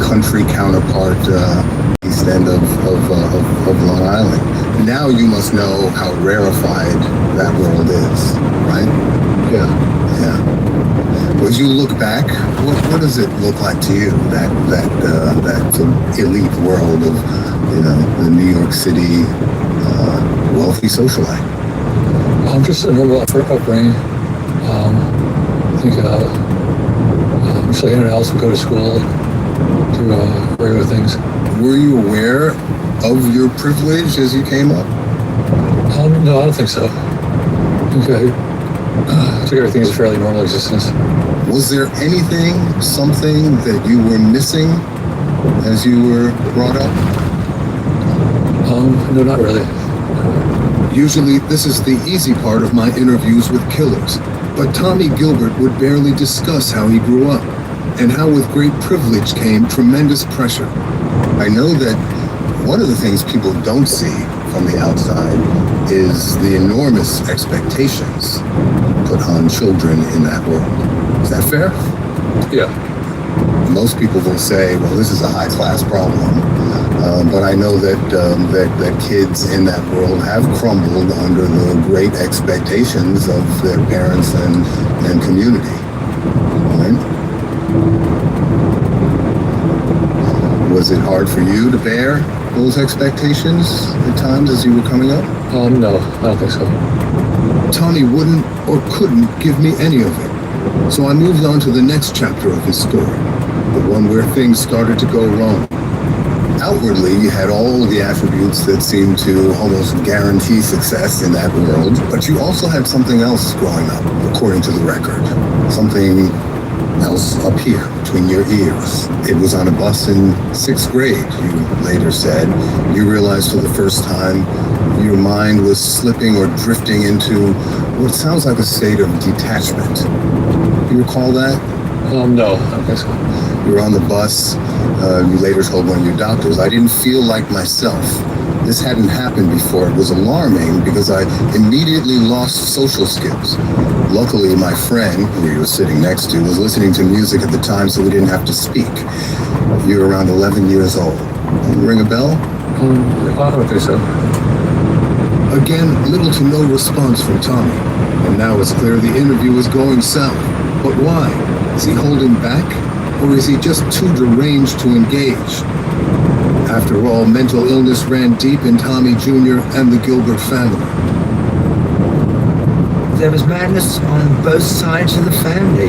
country counterpart, east end of Long Island. Now you must know how rarefied that world is, right? Yeah. Yeah. As you look back, what does it look like to you, that elite world of, the New York City wealthy socialite? Just a normal upbringing. I think just like anyone else, would go to school, do regular things. Were you aware of your privilege as you came up? No, I don't think so. I think I took everything as a fairly normal existence. Was there something that you were missing as you were brought up? No, not really. Usually, this is the easy part of my interviews with killers, but Tommy Gilbert would barely discuss how he grew up, and how with great privilege came tremendous pressure. I know that one of the things people don't see from the outside is the enormous expectations put on children in that world. Is that fair? Yeah. Most people will say, well, this is a high-class problem. But I know that kids in that world have crumbled under the great expectations of their parents and community. Right? Was it hard for you to bear those expectations at times as you were coming up? No, I don't think so. Tommy wouldn't or couldn't give me any of it. So I moved on to the next chapter of his story, the one where things started to go wrong. Outwardly, you had all the attributes that seemed to almost guarantee success in that world, but you also had something else growing up, according to the record. Something else up here, between your ears. It was on a bus in 6th grade, you later said. You realized for the first time your mind was slipping or drifting into what sounds like a state of detachment. You recall that? No, I don't think so. You were on the bus. You later told one of your doctors, I didn't feel like myself. This hadn't happened before. It was alarming because I immediately lost social skills. Luckily, my friend, who you were sitting next to, was listening to music at the time, so we didn't have to speak. You were around 11 years old. Ring a bell? I don't think so. Again, little to no response from Tommy. And now it's clear the interview is going south. But why? Is he holding back? Or is he just too deranged to engage? After all, mental illness ran deep in Tommy Jr. and the Gilbert family. There was madness on both sides of the family.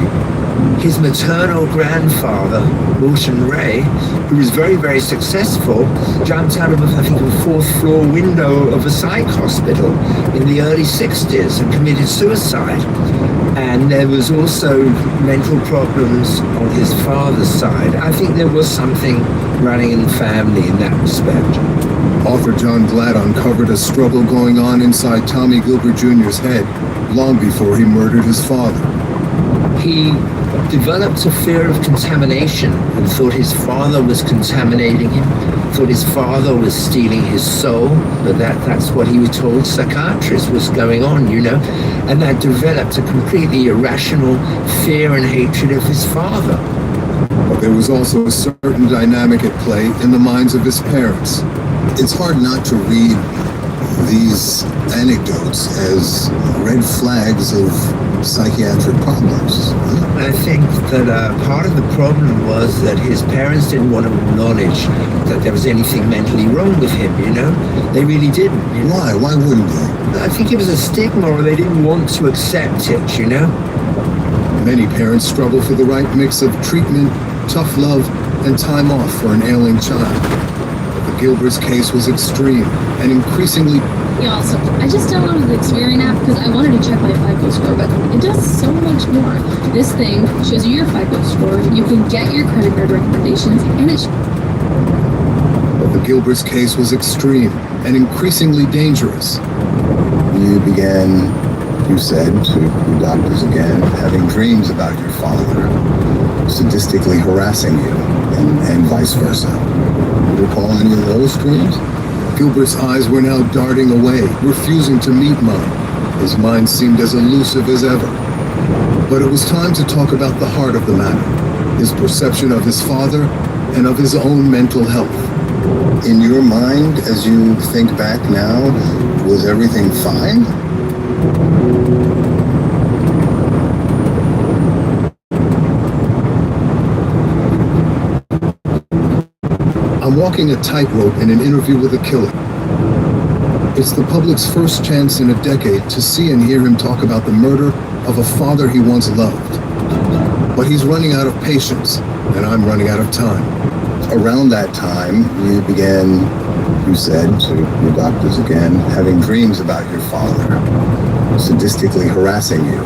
His maternal grandfather, Wilson Ray, who was very, very successful, jumped out of, I think, a 4th floor window of a psych hospital in the early 60s and committed suicide. And there was also mental problems on his father's side. I think there was something running in the family in that respect. Author John Glatt uncovered a struggle going on inside Tommy Gilbert Jr.'s head long before he murdered his father. He developed a fear of contamination and thought his father was contaminating him, thought his father was stealing his soul, but that's what he was told psychiatrists was going on, and that developed a completely irrational fear and hatred of his father. But there was also a certain dynamic at play in the minds of his parents. It's hard not to read these anecdotes as red flags of psychiatric problems. I think that part of the problem was that his parents didn't want to acknowledge that there was anything mentally wrong with him, They really didn't. Why? Why wouldn't they? I think it was a stigma, or they didn't want to accept it, Many parents struggle for the right mix of treatment, tough love, and time off for an ailing child. But the Gilbert's case was extreme and increasingly... Yeah, so I just downloaded the Experian app because I wanted to check my FICO score, but it does so much more. This thing shows you your FICO score, you can get your credit card recommendations, and it's... But the Gilbert's case was extreme and increasingly dangerous. You began, you said to your doctors again, having dreams about your father, sadistically harassing you, and vice versa. Do you recall any of those dreams? Gilbert's eyes were now darting away, refusing to meet mine. His mind seemed as elusive as ever. But it was time to talk about the heart of the matter, his perception of his father and of his own mental health. In your mind, as you think back now, was everything fine? I'm walking a tightrope in an interview with a killer. It's the public's first chance in a decade to see and hear him talk about the murder of a father he once loved. But he's running out of patience, and I'm running out of time. Around that time, you began, you said to your doctors again, having dreams about your father, sadistically harassing you,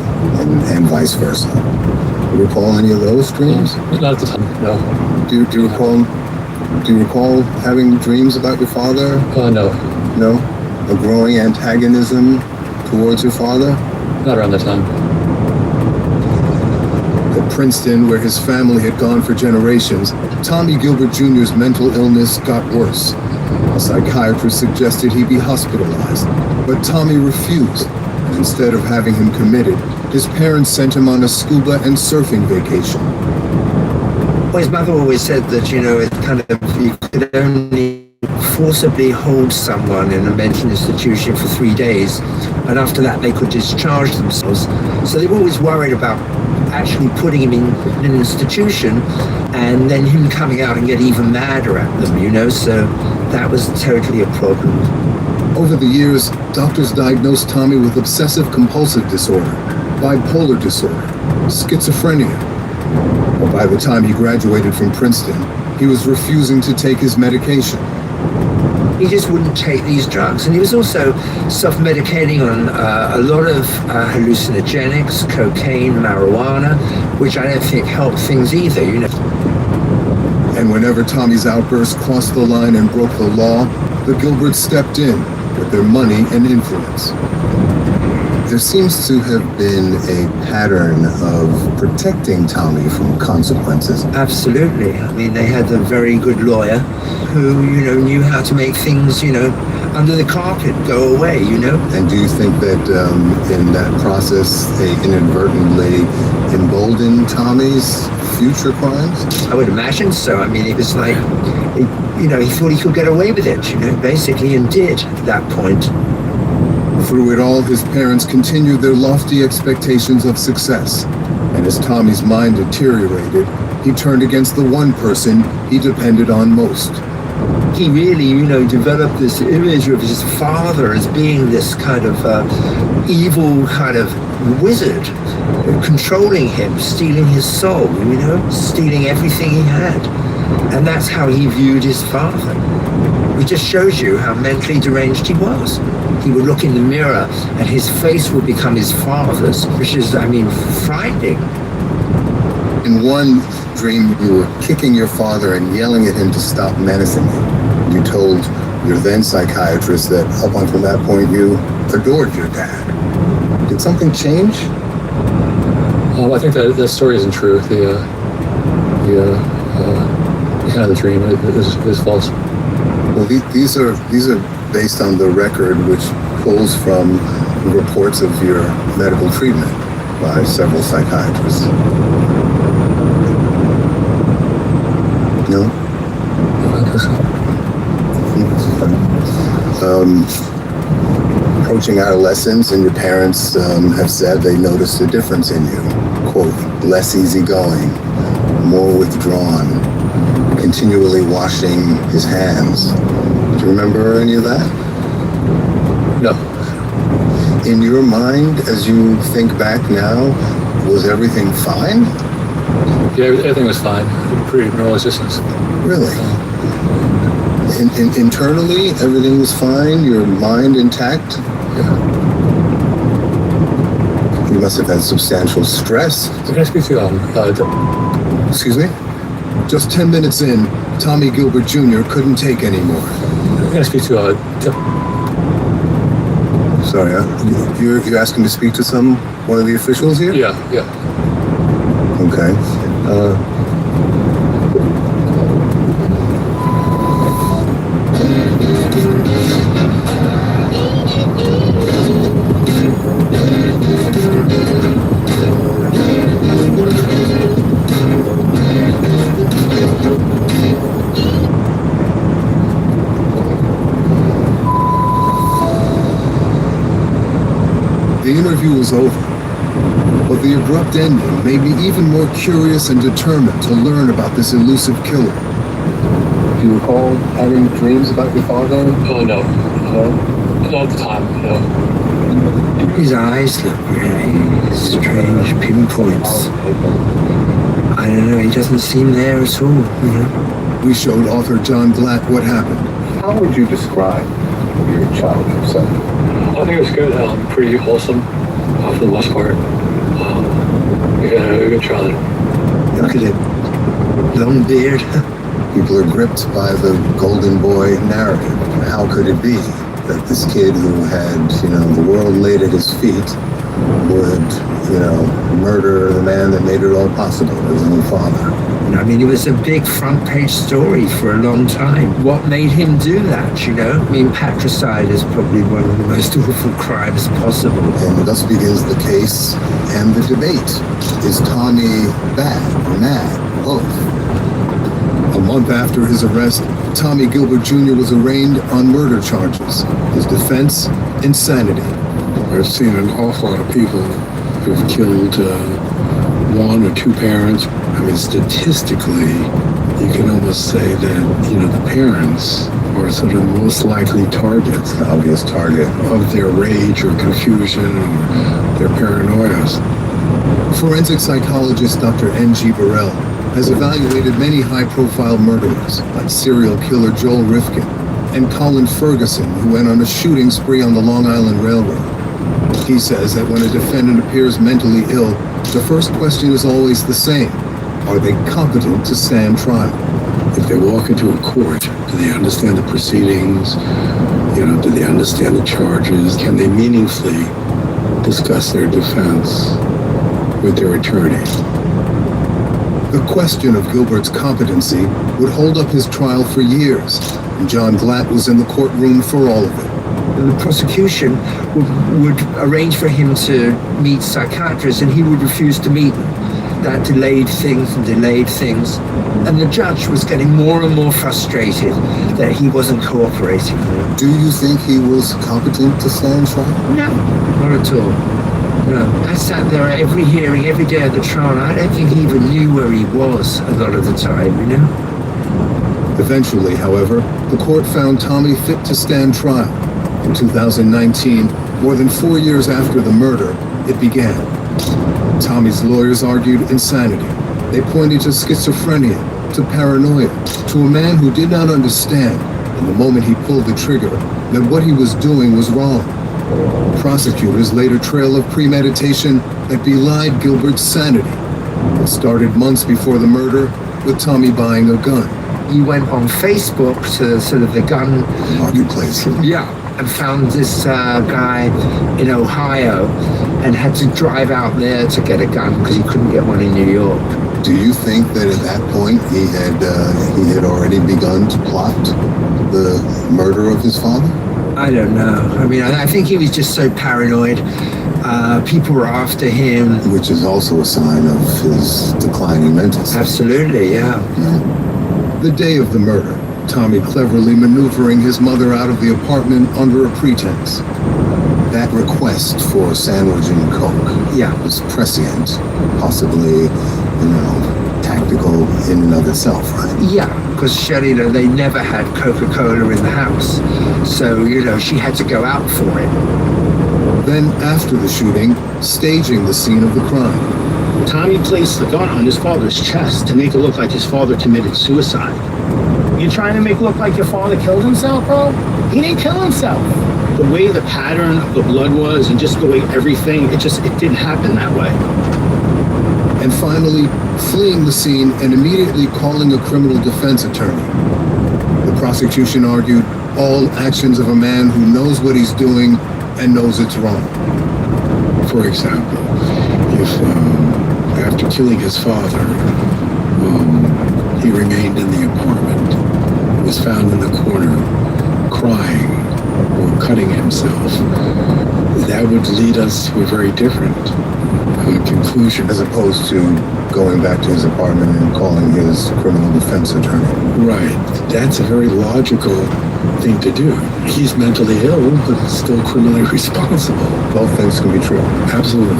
and vice versa. Do you recall any of those dreams? Not at the time, no. Do you recall having dreams about your father? No. No? A growing antagonism towards your father? Not around that time. At Princeton, where his family had gone for generations, Tommy Gilbert Jr.'s mental illness got worse. A psychiatrist suggested he be hospitalized, but Tommy refused. And instead of having him committed, his parents sent him on a scuba and surfing vacation. Well, his mother always said that, it kind of, you could only forcibly hold someone in a mental institution for 3 days, and after that they could discharge themselves. So they were always worried about actually putting him in an institution and then him coming out and get even madder at them, so that was totally a problem. Over the years, doctors diagnosed Tommy with obsessive-compulsive disorder, bipolar disorder, schizophrenia. But by the time he graduated from Princeton, he was refusing to take his medication. He just wouldn't take these drugs. And he was also self-medicating on a lot of hallucinogenics, cocaine, marijuana, which I don't think helped things either, And whenever Tommy's outbursts crossed the line and broke the law, the Gilberts stepped in with their money and influence. There seems to have been a pattern of protecting Tommy from consequences. Absolutely. I mean, they had a very good lawyer who, knew how to make things, under the carpet go away, And do you think that in that process, they inadvertently emboldened Tommy's future crimes? I would imagine so. I mean, it was like, he thought he could get away with it, basically, and did at that point. Through it all, his parents continued their lofty expectations of success. And as Tommy's mind deteriorated, he turned against the one person he depended on most. He really, developed this image of his father as being this kind of evil kind of wizard, controlling him, stealing his soul, stealing everything he had. And that's how he viewed his father. It just shows you how mentally deranged he was. He would look in the mirror and his face would become his father's, which is, frightening. In one dream, you were kicking your father and yelling at him to stop menacing you. You told your then psychiatrist that up until that point you adored your dad. Did something change? I think that story isn't true. The dream is false. Well, these are based on the record, which pulls from the reports of your medical treatment by several psychiatrists. No? Approaching adolescence, and your parents have said they noticed a difference in you. Quote, less easygoing, more withdrawn, continually washing his hands. Do you remember any of that? No. In your mind, as you think back now, was everything fine? Yeah, everything was fine. Pre-neural assistance. Really? Internally, everything was fine? Your mind intact? Yeah. You must have had substantial stress. Can I speak to Excuse me? Just 10 minutes in, Tommy Gilbert Jr. couldn't take anymore. Can I speak to Sorry, you're asking to speak to one of the officials here? Yeah. Okay. The interview was over, but the abrupt ending made me even more curious and determined to learn about this elusive killer. Do you recall having dreams about your father? Oh, no. Not at the time, no. His eyes look really strange pinpoints. I don't know, he doesn't seem there at all. We showed author John Glatt what happened. How would you describe your childhood setting? I think it was good, pretty wholesome, for the most part. A good childhood. Look at him. Long beard. People are gripped by the golden boy narrative. How could it be that this kid who had, the world laid at his feet would, murder the man that made it all possible, his own father? I mean, it was a big front page story for a long time. What made him do that, I mean, patricide is probably one of the most awful crimes possible. And thus begins the case and the debate. Is Tommy bad or mad? Both. A month after his arrest, Tommy Gilbert Jr. was arraigned on murder charges. His defense, insanity. I've seen an awful lot of people who've killed one or two parents. I mean, statistically, you can almost say that, the parents are sort of the most likely targets. The obvious target. Of their rage or confusion or their paranoias. Forensic psychologist Dr. N.G. Burrell has evaluated many high-profile murderers, like serial killer Joel Rifkin and Colin Ferguson, who went on a shooting spree on the Long Island Railroad. He says that when a defendant appears mentally ill, the first question is always the same. Are they competent to stand trial? If they walk into a court, do they understand the proceedings? Do they understand the charges? Can they meaningfully discuss their defense with their attorney? The question of Gilbert's competency would hold up his trial for years, and John Glatt was in the courtroom for all of it. The prosecution would arrange for him to meet psychiatrists, and he would refuse to meet them. That delayed things. And the judge was getting more and more frustrated that he wasn't cooperating. Do you think he was competent to stand trial? No, not at all. No. I sat there at every hearing, every day of the trial. I don't think he even knew where he was a lot of the time, Eventually, however, the court found Tommy fit to stand trial. In 2019, more than 4 years after the murder, it began. Tommy's lawyers argued insanity. They pointed to schizophrenia, to paranoia, to a man who did not understand, in the moment he pulled the trigger, that what he was doing was wrong. Prosecutors laid a trail of premeditation that belied Gilbert's sanity. It started months before the murder, with Tommy buying a gun. He went on Facebook to sort of the gun Marketplace. Yeah, and found this guy in Ohio and had to drive out there to get a gun because he couldn't get one in New York. Do you think that at that point he had already begun to plot the murder of his father? I don't know. I mean, I think he was just so paranoid. People were after him. Which is also a sign of his declining mental state. Absolutely, yeah. The day of the murder, Tommy cleverly maneuvering his mother out of the apartment under a pretense. That request for a sandwich and Coke was prescient, possibly, tactical in and of itself, right? Yeah, because Shelley, they never had Coca-Cola in the house. So, she had to go out for it. Then, after the shooting, staging the scene of the crime. Tommy placed the gun on his father's chest to make it look like his father committed suicide. You trying to make it look like your father killed himself, bro? He didn't kill himself. The way the pattern of the blood was and just the way everything, it didn't happen that way. And finally, fleeing the scene and immediately calling a criminal defense attorney. The prosecution argued all actions of a man who knows what he's doing and knows it's wrong. For example, if after killing his father, he remained in the apartment, was found in the corner crying or cutting himself, that would lead us to a very different conclusion. As opposed to going back to his apartment and calling his criminal defense attorney. Right. That's a very logical thing to do. He's mentally ill, but still criminally responsible. Both things can be true. Absolutely.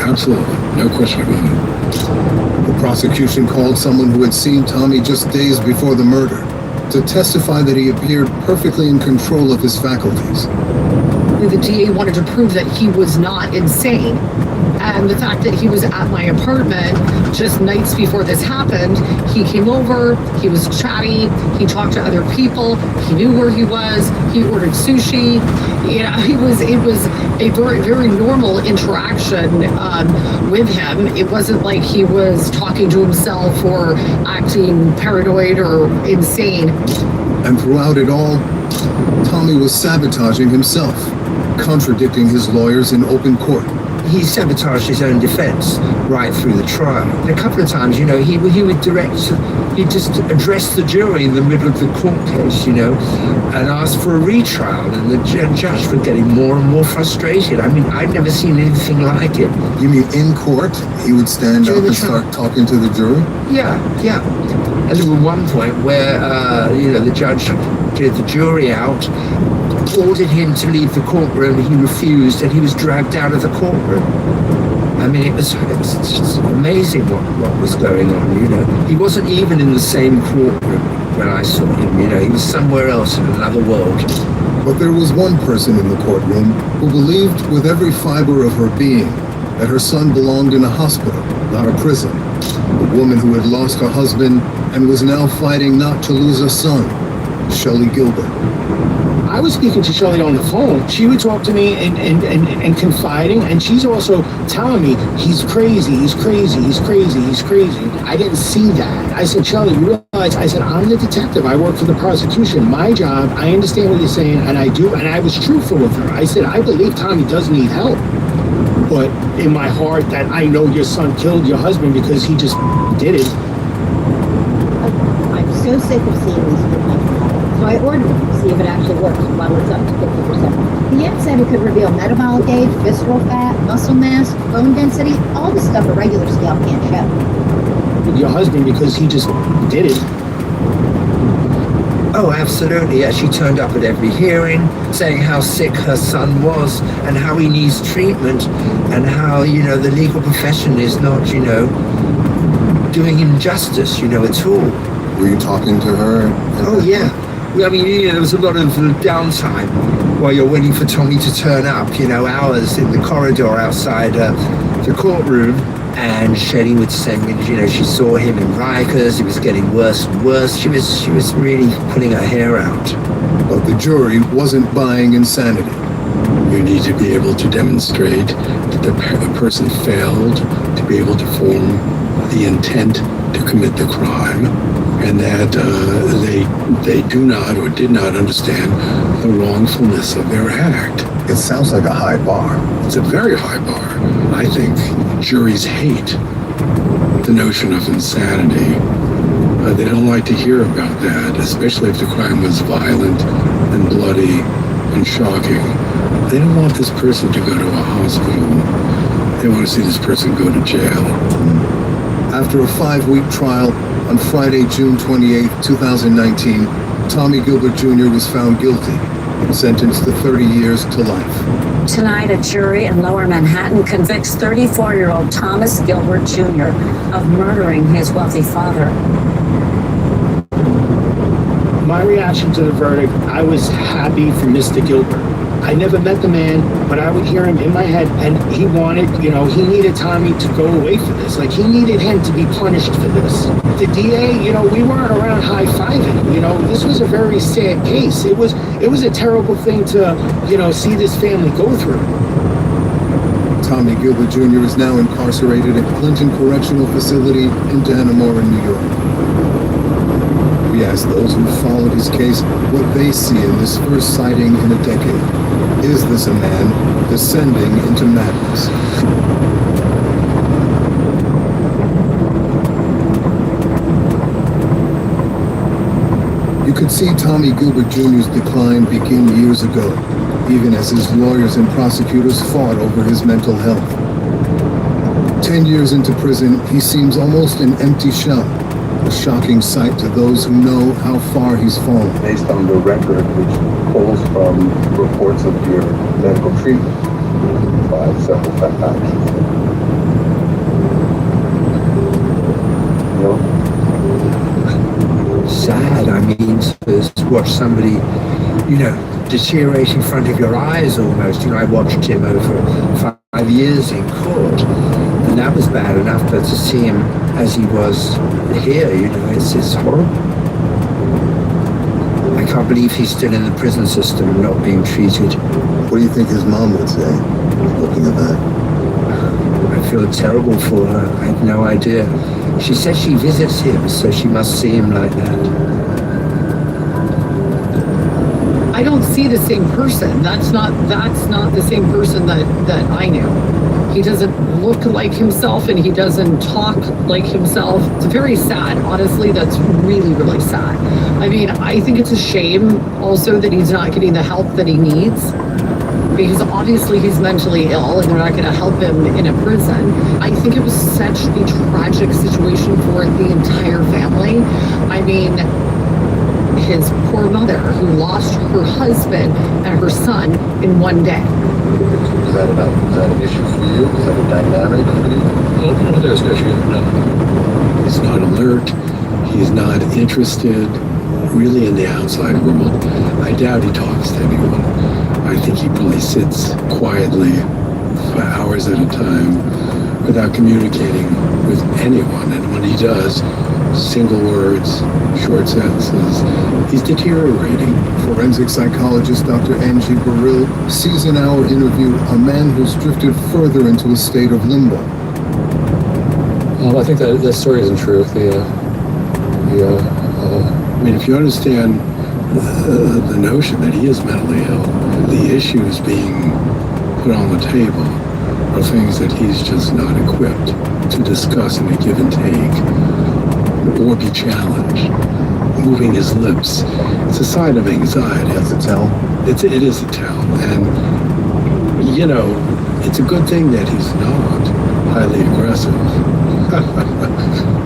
Absolutely. No question about it. The prosecution called someone who had seen Tommy just days before the murder to testify that he appeared perfectly in control of his faculties. The DA wanted to prove that he was not insane. And the fact that he was at my apartment just nights before this happened, he came over, he was chatty, he talked to other people, he knew where he was, he ordered sushi. You know, it was a very, very normal interaction with him. It wasn't like he was talking to himself or acting paranoid or insane. And throughout it all, Tommy was sabotaging himself, contradicting his lawyers in open court. He sabotaged his own defense right through the trial. And a couple of times, he would he'd just address the jury in the middle of the court case, and ask for a retrial. And the judge was getting more and more frustrated. I mean, I'd never seen anything like it. You mean in court, he would stand During up the and trial. start talking to the jury? Yeah. And there was one point where, the judge cleared the jury out, ordered him to leave the courtroom. He refused, and he was dragged out of the courtroom. I mean, it's just amazing what was going on, He wasn't even in the same courtroom when I saw him, He was somewhere else in another world. But there was one person in the courtroom who believed with every fiber of her being that her son belonged in a hospital, not a prison. A woman who had lost her husband and was now fighting not to lose a son, Shelley Gilbert. I was speaking to Shelley on the phone. She would talk to me and confiding, and she's also telling me, he's crazy. I didn't see that. I said, Shelley, you realize, I'm the detective. I work for the prosecution. My job, I understand what you're saying, and I do, and I was truthful with her. I said, I believe Tommy does need help. But in my heart, that I know your son killed your husband because he just did it. I'm so sick of seeing these people. So I ordered it to see if it actually works while it's up to 50%. The app said it could reveal metabolic age, visceral fat, muscle mass, bone density, all the stuff a regular scale can't show. Your husband because he just did it. Oh, absolutely. Yeah, she turned up at every hearing, saying how sick her son was and how he needs treatment and how, the legal profession is not, doing him justice, at all. Were you talking to her? Oh, yeah. I mean, there was a lot of downtime while you're waiting for Tommy to turn up, hours in the corridor outside the courtroom. And Shelley would send me, she saw him in Rikers. It was getting worse and worse. She was really pulling her hair out. But the jury wasn't buying insanity. You need to be able to demonstrate that the person failed to be able to form the intent to commit the crime, and that they do not or did not understand the wrongfulness of their act. It sounds like a high bar. It's a very high bar. I think juries hate the notion of insanity. They don't like to hear about that, especially if the crime was violent and bloody and shocking. They don't want this person to go to a hospital. They want to see this person go to jail. After a 5-week trial, on Friday, June 28, 2019, Tommy Gilbert Jr. was found guilty and sentenced to 30 years to life. Tonight, a jury in Lower Manhattan convicts 34-year-old Thomas Gilbert Jr. of murdering his wealthy father. My reaction to the verdict, I was happy for Mr. Gilbert. I never met the man, but I would hear him in my head, and he wanted, he needed Tommy to go away for this. Like, he needed him to be punished for this. The DA, we weren't around high-fiving, this was a very sad case. It was a terrible thing to, see this family go through. Tommy Gilbert Jr. is now incarcerated at Clinton Correctional Facility in Dannemora, New York. We asked those who followed his case what they see in this first sighting in a decade. Is this a man descending into madness? You could see Tommy Gilbert Jr.'s decline begin years ago, even as his lawyers and prosecutors fought over his mental health. 10 years into prison, he seems almost an empty shell. A shocking sight to those who know how far he's fallen. Based on the record, which pulls from reports of your medical treatment by several factors. Sad. I mean, to watch somebody, deteriorate in front of your eyes almost. I watched him over 5 years in court, and that was bad enough, but to see him as he was here, it's horrible. I can't believe he's still in the prison system and not being treated. What do you think his mom would say, looking at that? I feel terrible for her. I have no idea. She says she visits him, so she must see him like that. I don't see the same person. That's not the same person that I knew. He doesn't look like himself and he doesn't talk like himself. It's very sad. Honestly, that's really, really sad. I mean, I think it's a shame also that he's not getting the help that he needs, because obviously he's mentally ill and they're not going to help him in a prison. I think it was such a tragic situation for the entire family. I mean, his poor mother who lost her husband and her son in one day. Is that an issue for you? Is that a dynamic for you? No, there's an issue. No. He's not alert. He's not interested really in the outside world. I doubt he talks to anyone. I think he probably sits quietly for hours at a time without communicating with anyone. And when he does, single words, short sentences, he's deteriorating. Forensic psychologist Dr. Angie Burrill sees in our interview a man who's drifted further into a state of limbo. I think that story isn't true. I mean, if you understand the notion that he is mentally ill, the issues being put on the table are things that he's just not equipped to discuss in a give and take or be challenged. Moving his lips, it's a sign of anxiety. That's a tell. It is a tell. And, it's a good thing that he's not highly aggressive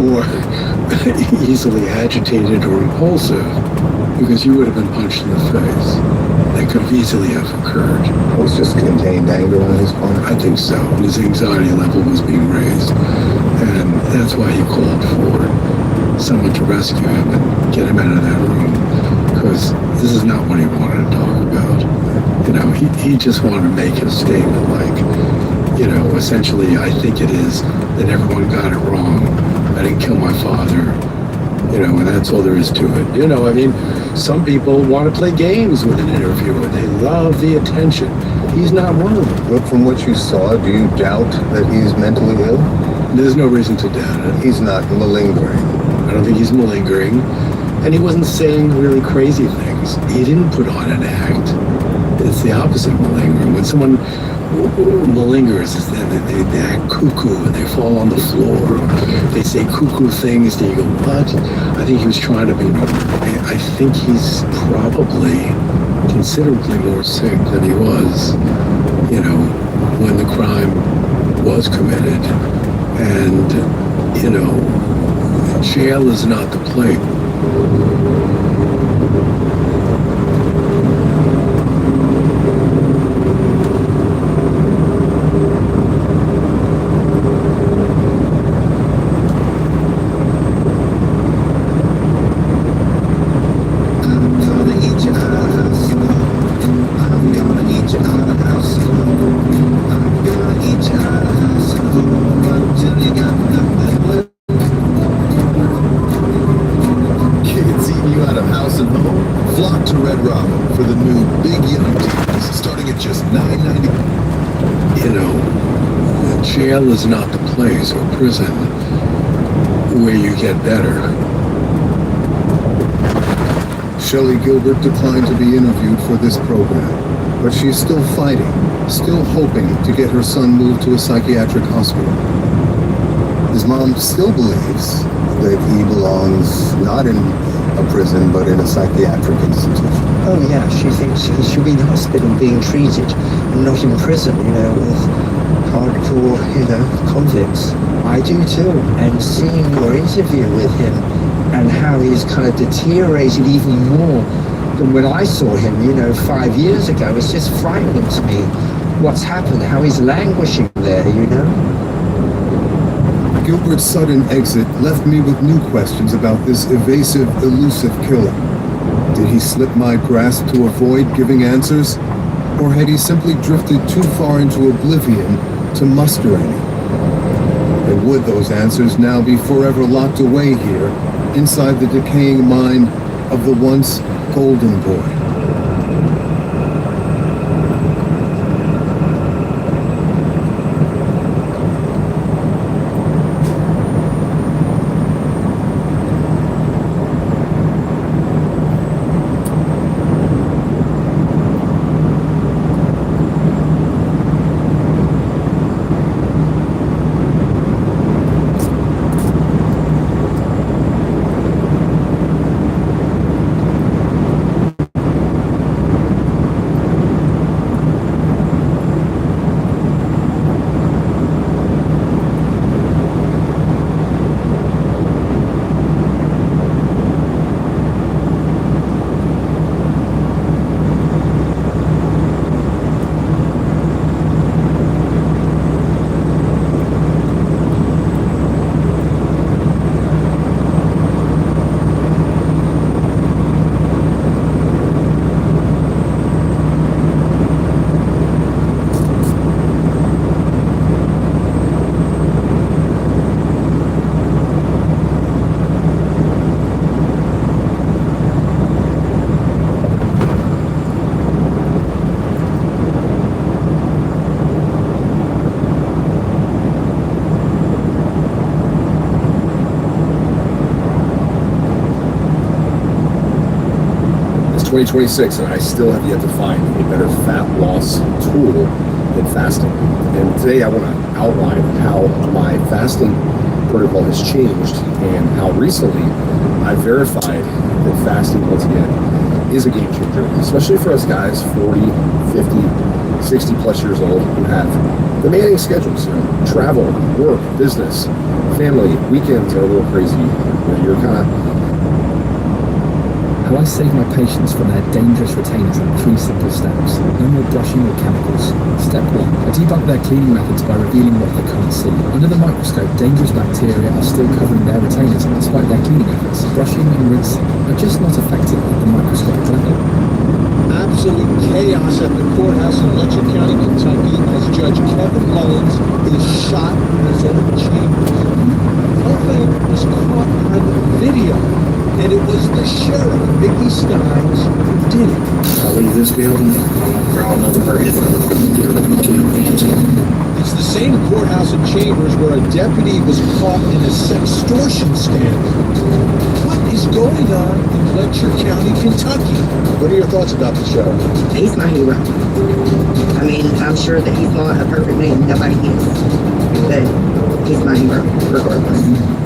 or easily agitated or impulsive, because you would have been punched in the face. That could easily have occurred. It was just contained anger on his part. I think so. His anxiety level was being raised, and that's why he called for someone to rescue him and get him out of that room, because this is not what he wanted to talk about. He just wanted to make a statement like, essentially, I think it is that everyone got it wrong. I didn't kill my father, and that's all there is to it. I mean, some people want to play games with an interviewer. They love the attention. He's not one of them. But from what you saw, do you doubt that he's mentally ill? There's no reason to doubt it. He's not malingering. I don't think he's malingering. And he wasn't saying really crazy things. He didn't put on an act. It's the opposite of malingering. When someone malingers, they act cuckoo and they fall on the floor. They say cuckoo things and you go, what? I think he was trying to be normal. I think he's probably considerably more sick than he was, when the crime was committed. And, jail is not the place. Kids eating you out of house and home? Flock to Red Robin for the new Big Young Teas, starting at just $9.99. Jail is not the place, or prison, where you get better. Shelley Gilbert declined to be interviewed for this program, but she is still fighting, still hoping to get her son moved to a psychiatric hospital. His mom still believes that he belongs not in a prison, but in a psychiatric institution. Oh yeah, she thinks he should be in hospital being treated, and not in prison, with hardcore, convicts. I do too. And seeing your interview with him and how he's kind of deteriorated even more than when I saw him, 5 years ago. It's just frightening to me what's happened, how he's languishing there, Gilbert's sudden exit left me with new questions about this evasive, elusive killer. Did he slip my grasp to avoid giving answers? Or had he simply drifted too far into oblivion to muster any? And would those answers now be forever locked away here, inside the decaying mind of the once golden boy? It's 2026 and I still have yet to find a better fat loss tool than fasting. And today I want to outline how my fasting protocol has changed and how recently I verified that fasting, once again, is a game changer, especially for us guys 40, 50, 60 plus years old who have demanding schedules, travel, work, business, family, weekends are a little crazy. You're kind of... How I save my patients from their dangerous retainers in 3 simple steps. No more brushing or chemicals. Step 1. I debunk their cleaning methods by revealing what they can't see. Under the microscope, dangerous bacteria are still covering their retainers despite their cleaning efforts. Brushing and rinsing are just not effective at the microscopic level. Absolute chaos at the courthouse in Letcher County, Kentucky, as Judge Kevin Mullins is shot in his own chambers. The whole thing was caught on video, and it was the sheriff, Mickey Steins, who did it. I'll leave this building for another person. It's the same courthouse in Chambers where a deputy was caught in a sextortion scandal. What is going on in Letcher County, Kentucky? What are your thoughts about the sheriff? He's my hero. I mean, I'm sure that he's not a perfect man. Nobody is. But he's my hero, regardless.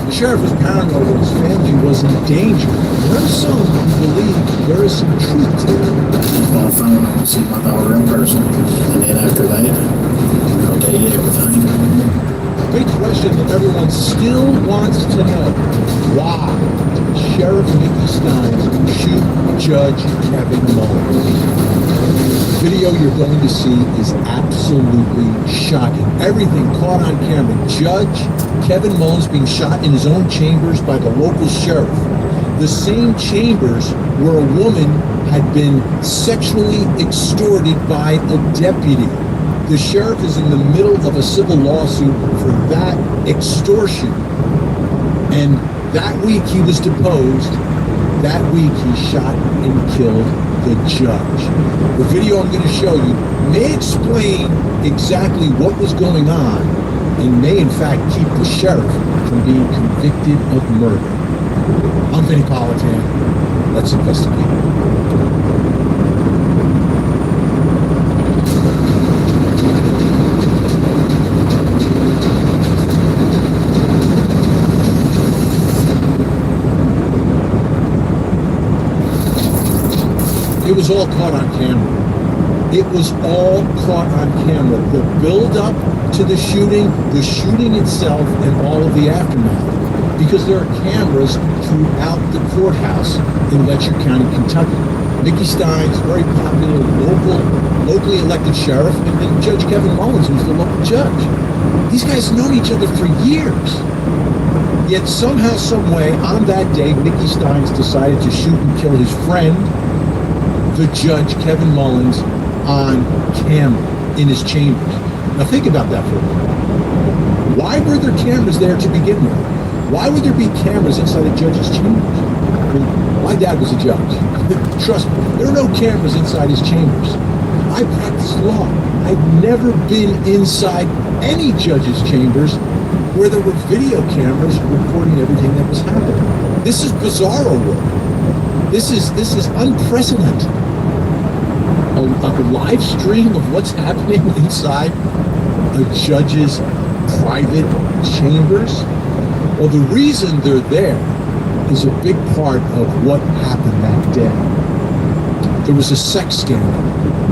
The sheriff was paranoid that his family was in danger. There are some who believe there is some truth to it. On the phone, I'll see my daughter in person, and then after that, I'll tell you everything. The big question that everyone still wants to know: why did Sheriff Mickey Steins shoot Judge Kevin Mullins? The video you're going to see is absolutely shocking. Everything caught on camera. Judge Kevin Mullins being shot in his own chambers by the local sheriff. The same chambers where a woman had been sexually extorted by a deputy. The sheriff is in the middle of a civil lawsuit for that extortion. And that week he was deposed. That week he shot and killed the judge. The video I'm going to show you may explain exactly what was going on and may in fact keep the sheriff from being convicted of murder. I'm Vinny Politan. Let's investigate. It was all caught on camera. It was all caught on camera. The build-up to the shooting itself, and all of the aftermath. because there are cameras throughout the courthouse in Letcher County, Kentucky. Mickey Stein's very popular locally elected sheriff, and then Judge Kevin Mullins, who's the local judge. These guys have known each other for years. Yet somehow, some way, on that day, Mickey Stein's decided to shoot and kill his friend, the judge, Kevin Mullins, on camera in his chambers. Now think about that for a minute. Why were there cameras there to begin with? Why would there be cameras inside a judge's chambers? My dad was a judge. Trust me, there are no cameras inside his chambers. I practiced law. I've never been inside any judge's chambers where there were video cameras recording everything that was happening. This is bizarro work. This is unprecedented. A live stream of what's happening inside a judge's private chambers. Well, the reason they're there is a big part of what happened that day. There was a sex scandal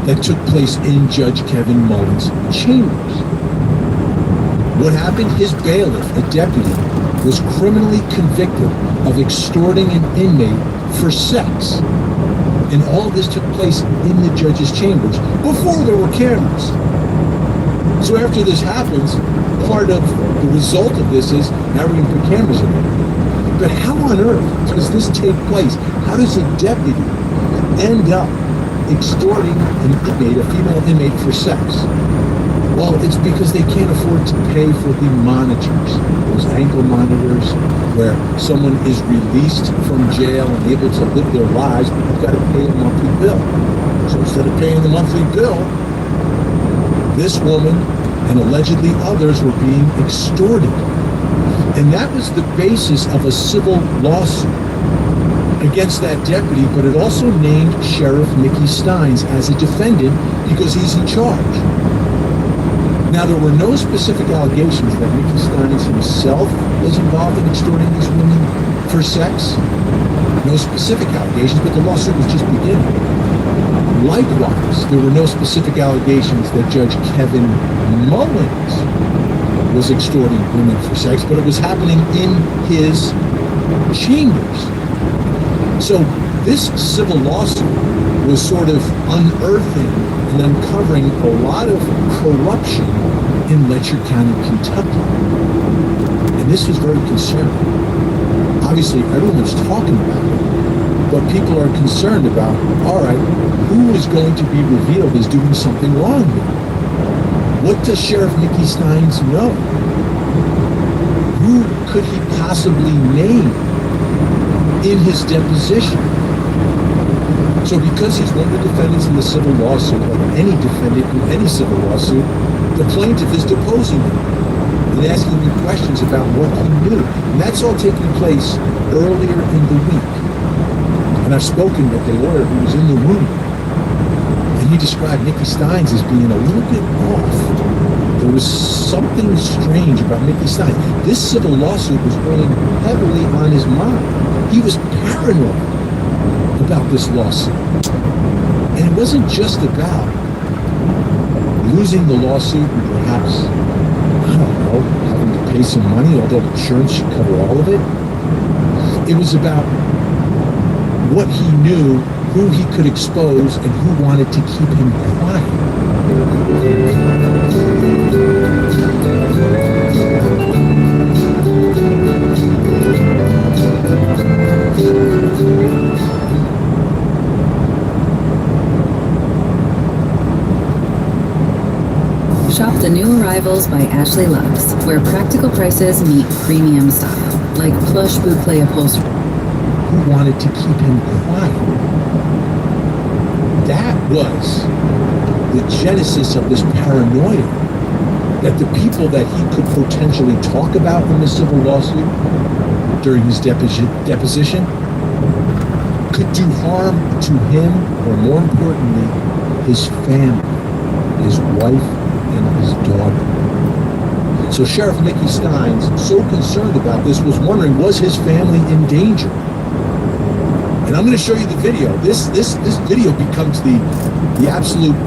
that took place in Judge Kevin Mullins' chambers. What happened? His bailiff, a deputy, was criminally convicted of extorting an inmate for sex. And all this took place in the judge's chambers before there were cameras. So after this happens, part of the result of this is now we're going to put cameras in there. But how on earth does this take place? How does a deputy end up extorting an inmate, a female inmate, for sex? Well, it's because they can't afford to pay for the monitors, those ankle monitors, where someone is released from jail and able to live their lives, but you've got to pay a monthly bill. So instead of paying the monthly bill, this woman and allegedly others were being extorted. And that was the basis of a civil lawsuit against that deputy, but it also named Sheriff Mickey Steins as a defendant because he's in charge. Now, there were no specific allegations that Mickey Steins himself was involved in extorting these women for sex. No specific allegations, but the lawsuit was just beginning. Likewise, there were no specific allegations that Judge Kevin Mullins was extorting women for sex, but it was happening in his chambers. So this civil lawsuit was sort of unearthing and uncovering a lot of corruption in Letcher County, Kentucky. And this was very concerning. Obviously, everyone's talking about it, but people are concerned about, all right, who is going to be revealed as doing something wrong here? What does Sheriff Mickey Steins know? Who could he possibly name in his deposition? So because he's one of the defendants in the civil lawsuit, like any defendant in any civil lawsuit, the plaintiff is deposing him and asking him questions about what he knew. And that's all taking place earlier in the week. And I've spoken with the lawyer who was in the room, and he described Mickey Steins as being a little bit off. There was something strange about Mickey Steins. This civil lawsuit was weighing heavily on his mind. He was paranoid about this lawsuit. And it wasn't just about losing the lawsuit and perhaps, I don't know, having to pay some money, although insurance should cover all of it. It was about what he knew, who he could expose, and who wanted to keep him quiet. Shop the new arrivals by Ashley Lux, where practical prices meet premium style, like plush boucle upholstery. Who wanted to keep him quiet? That was the genesis of this paranoia, that the people that he could potentially talk about in the civil lawsuit during his deposition could do harm to him, or more importantly, his family, his wife, and his daughter. So Sheriff Mickey Steins, so concerned about this, was wondering, was his family in danger? And I'm going to show you the video. This video becomes the absolute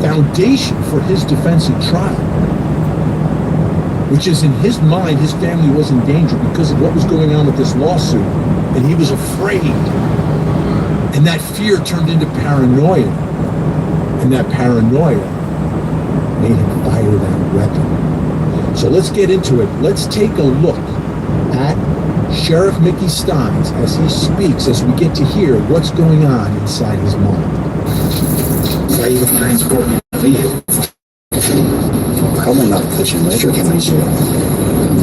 foundation for his defense at trial. which is in his mind, his family was in danger because of what was going on with this lawsuit, and he was afraid. And that fear turned into paranoia, and that paranoia made him fire that weapon. So let's get into it. Let's take a look at Sheriff Mickey Steins as he speaks, as we get to hear what's going on inside his mind. Probably not put you in Ledger County jail.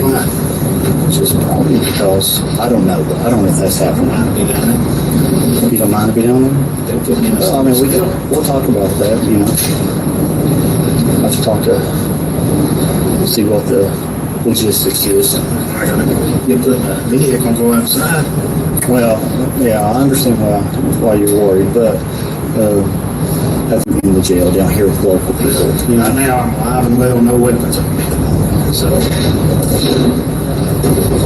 Why? Just probably because I don't know if that's happening. You don't mind to be down there? Well, I mean, we'll talk about that, you know. I have to talk to, see what the logistics is. I gotta get the vehicle and go outside. Well, yeah, I understand why you're worried, but I have to be in the jail down here with local people. You know, now I'm alive and well, no weapons on me. So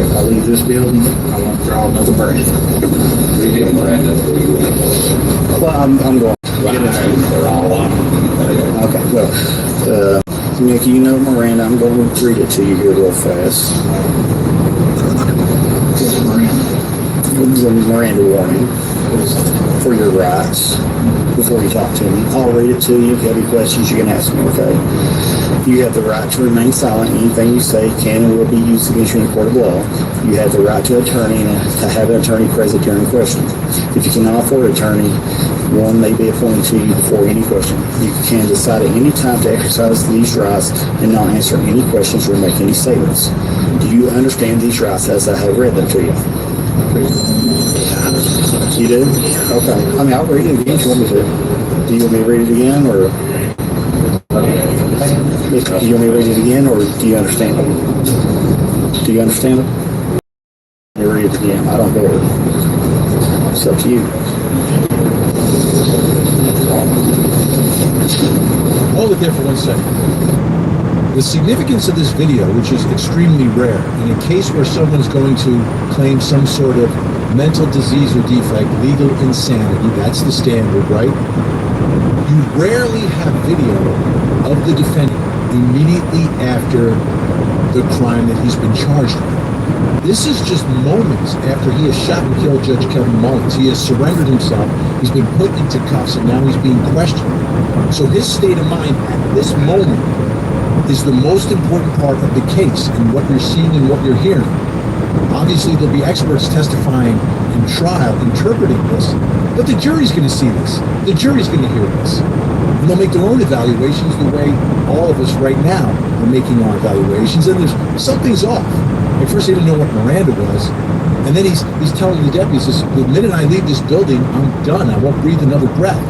if I leave this building, I won't draw another breath. Well, I'm going. Okay, well, Mickey, you know Miranda, I'm going to read it to you here real fast. The Miranda warning for your rights before you talk to me. I'll read it to you. If you have any questions, you can ask me, okay? You have the right to remain silent. Anything you say can and will be used against you in a court of law. You have the right to an attorney and to have an attorney present during questions. If you cannot afford an attorney, one may be appointed to you before any question. You can decide at any time to exercise these rights and not answer any questions or make any statements. Do you understand these rights as I have read them to you? You do? Okay. I mean, I'll read it again if you want me to. Do you want me to read it again, or do you want me to read it again, or do you understand it? Do you understand it? Let me read it again. I don't care. It's up to you. Hold it there for 1 second. The significance of this video, which is extremely rare, in a case where someone's going to claim some sort of mental disease or defect, legal insanity, that's the standard, right? You rarely have video of the defendant immediately after the crime that he's been charged with. This is just moments after he has shot and killed Judge Kevin Mullins. He has surrendered himself. He's been put into cuffs, and now he's being questioned. So his state of mind at this moment is the most important part of the case and what you're seeing and what you're hearing. Obviously, there'll be experts testifying in trial interpreting this, but the jury's going to see this. The jury's going to hear this. And they'll make their own evaluations the way all of us right now are making our evaluations, and there's something's off. At first, he didn't know what Miranda was, and then he's telling the deputies, the minute I leave this building, I'm done. I won't breathe another breath.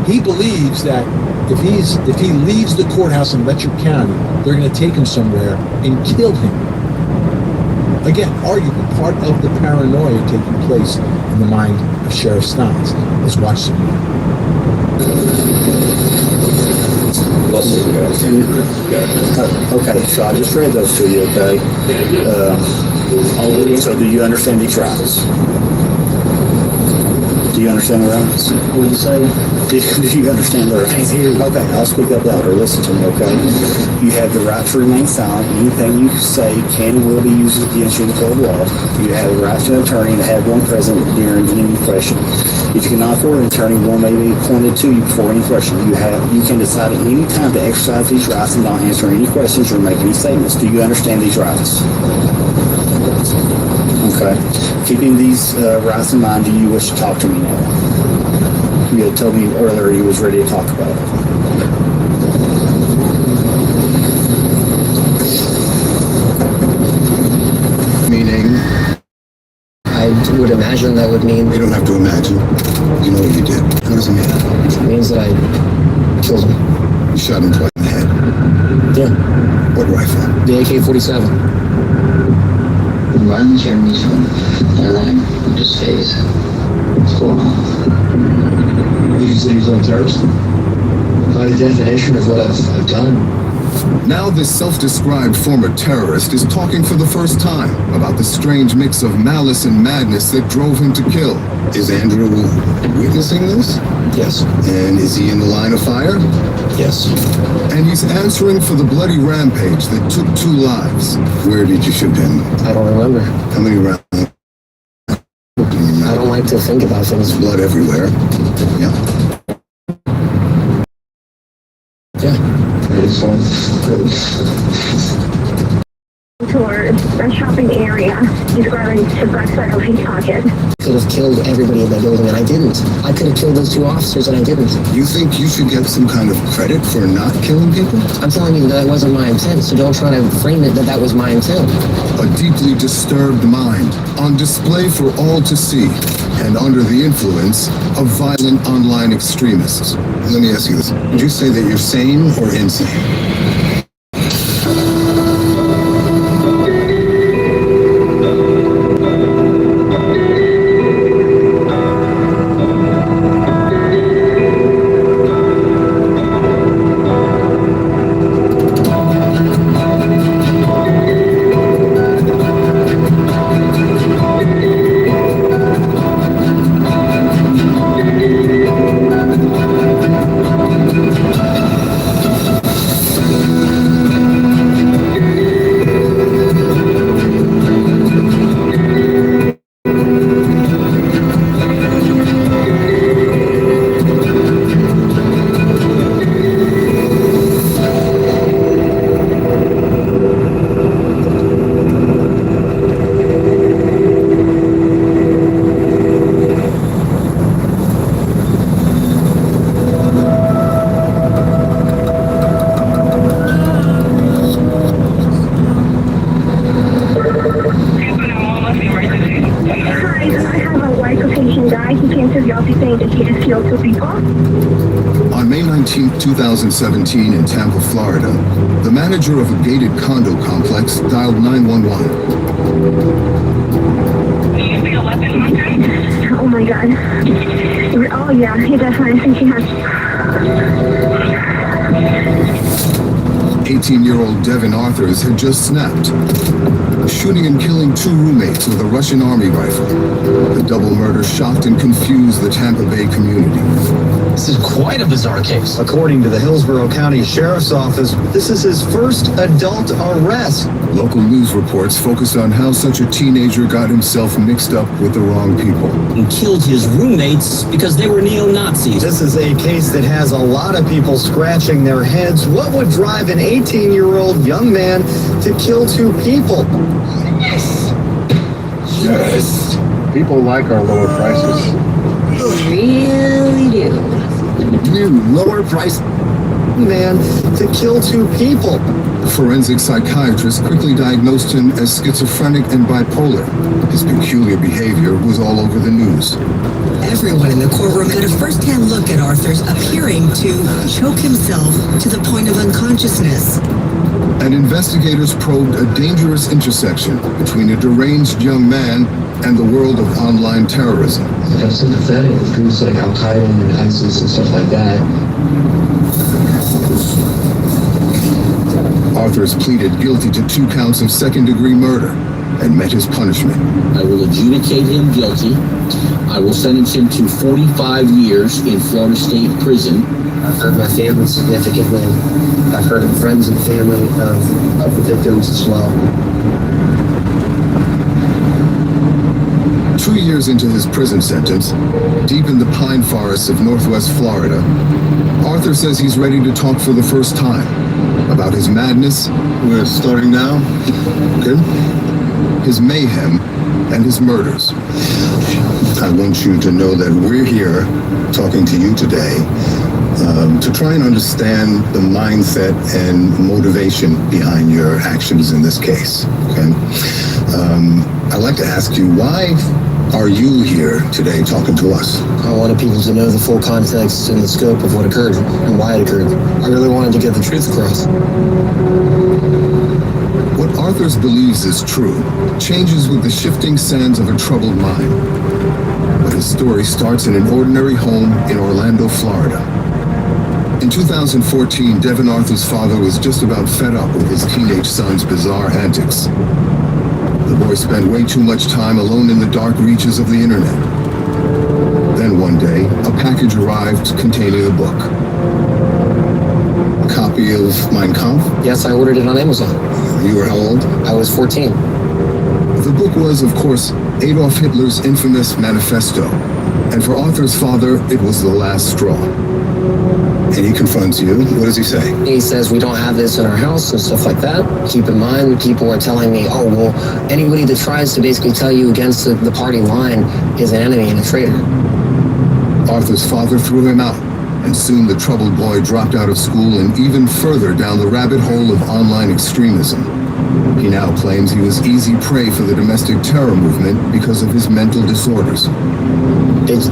He believes that if he leaves the courthouse in Letcher County, they're going to take him somewhere and kill him. Again, arguably part of the paranoia taking place in the mind of Sheriff Steins. Let's watch some more. Okay, so I just read those to you, okay? So do you understand these rights? Do you understand the rights? What did you say? Do you understand the rights? Okay, I'll speak up louder. Listen to me, okay? You have the right to remain silent. Anything you say can and will be used against you in the court of law. You have the right to an attorney and to have one present during any question. If you cannot afford an attorney, one may be appointed to you before any question. You can decide at any time to exercise these rights and not answer any questions or make any statements. Do you understand these rights? Okay. Keeping these rights in mind, do you wish to talk to me now? You had told me earlier you was ready to talk about it. Meaning? I would imagine that would mean... You don't have to imagine. You know what you did. How does it mean? It means that I killed him. You shot him twice in the head? Yeah. What rifle? The AK-47. Run Jeremy's phone. And then just face. What's going on? You say he's on terrorist? By the definition of what I've done. Now this self-described former terrorist is talking for the first time about the strange mix of malice and madness that drove him to kill. Is Andrew witnessing this? Yes. And is he in the line of fire? Yes. And he's answering for the bloody rampage that took 2 lives. Where did you shoot him? I don't remember. How many rounds? I don't like to think about things. Blood everywhere. Yeah. Towards a shopping area. He's grabbing the backside of his pocket. Could have killed everybody in that building, and I didn't. I could have killed those 2 officers, and I didn't. You think you should get some kind of credit for not killing people? I'm telling you that wasn't my intent, so don't try to frame it that was my intent. A deeply disturbed mind, on display for all to see, and under the influence of violent online extremists. Let me ask you this. Would you say that you're sane or insane? On May 19, 2017 in Tampa, Florida, the manager of a gated condo complex dialed 911. Oh my god. Oh yeah, he definitely thinks he has. 18-year-old Devin Arthurs had just snapped, shooting and killing 2 roommates with a Russian army rifle. The double murder shocked and confused the Tampa Bay community. This is quite a bizarre case. According to the Hillsborough County Sheriff's Office, this is his first adult arrest. Local news reports focused on how such a teenager got himself mixed up with the wrong people. And killed his roommates because they were neo-Nazis. This is a case that has a lot of people scratching their heads. What would drive an 18-year-old young man to kill 2 people? Yes. Yes. People like our lower prices. Really do. You lower price man to kill 2 people. The forensic psychiatrist quickly diagnosed him as schizophrenic and bipolar. His peculiar behavior was all over the news. Everyone in the courtroom had a first-hand look at Arthur's appearing to choke himself to the point of unconsciousness. And investigators probed a dangerous intersection between a deranged young man and the world of online terrorism. I'm sympathetic with groups like Al-Qaeda and ISIS and stuff like that. Arthurs pleaded guilty to 2 counts of second-degree murder and met his punishment. I will adjudicate him guilty. I will sentence him to 45 years in Florida State Prison. I've heard my family significantly. I've heard of friends and family of the victims as well. 2 years into his prison sentence, deep in the pine forests of Northwest Florida, Arthur says he's ready to talk for the first time about his madness. We're starting now. Good. His mayhem and his murders. I want you to know that we're here talking to you today to try and understand the mindset and motivation behind your actions in this case. Okay. I'd like to ask you, why are you here today talking to us? I wanted people to know the full context and the scope of what occurred and why it occurred. I really wanted to get the truth across. What Arthurs believes is true changes with the shifting sands of a troubled mind. But his story starts in an ordinary home in Orlando, Florida. In 2014, Devin Arthur's father was just about fed up with his teenage son's bizarre antics. The boy spent way too much time alone in the dark reaches of the internet. package arrived containing a book. A copy of Mein Kampf? Yes, I ordered it on Amazon. You were how old? I was 14. The book was, of course, Adolf Hitler's infamous manifesto. And for Arthur's father, it was the last straw. And he confronts you. What does he say? He says we don't have this in our house and stuff like that. Keep in mind, people are telling me, oh, well, anybody that tries to basically tell you against the party line is an enemy and a traitor. Arthur's father threw him out, and soon the troubled boy dropped out of school and even further down the rabbit hole of online extremism. He now claims he was easy prey for the domestic terror movement because of his mental disorders.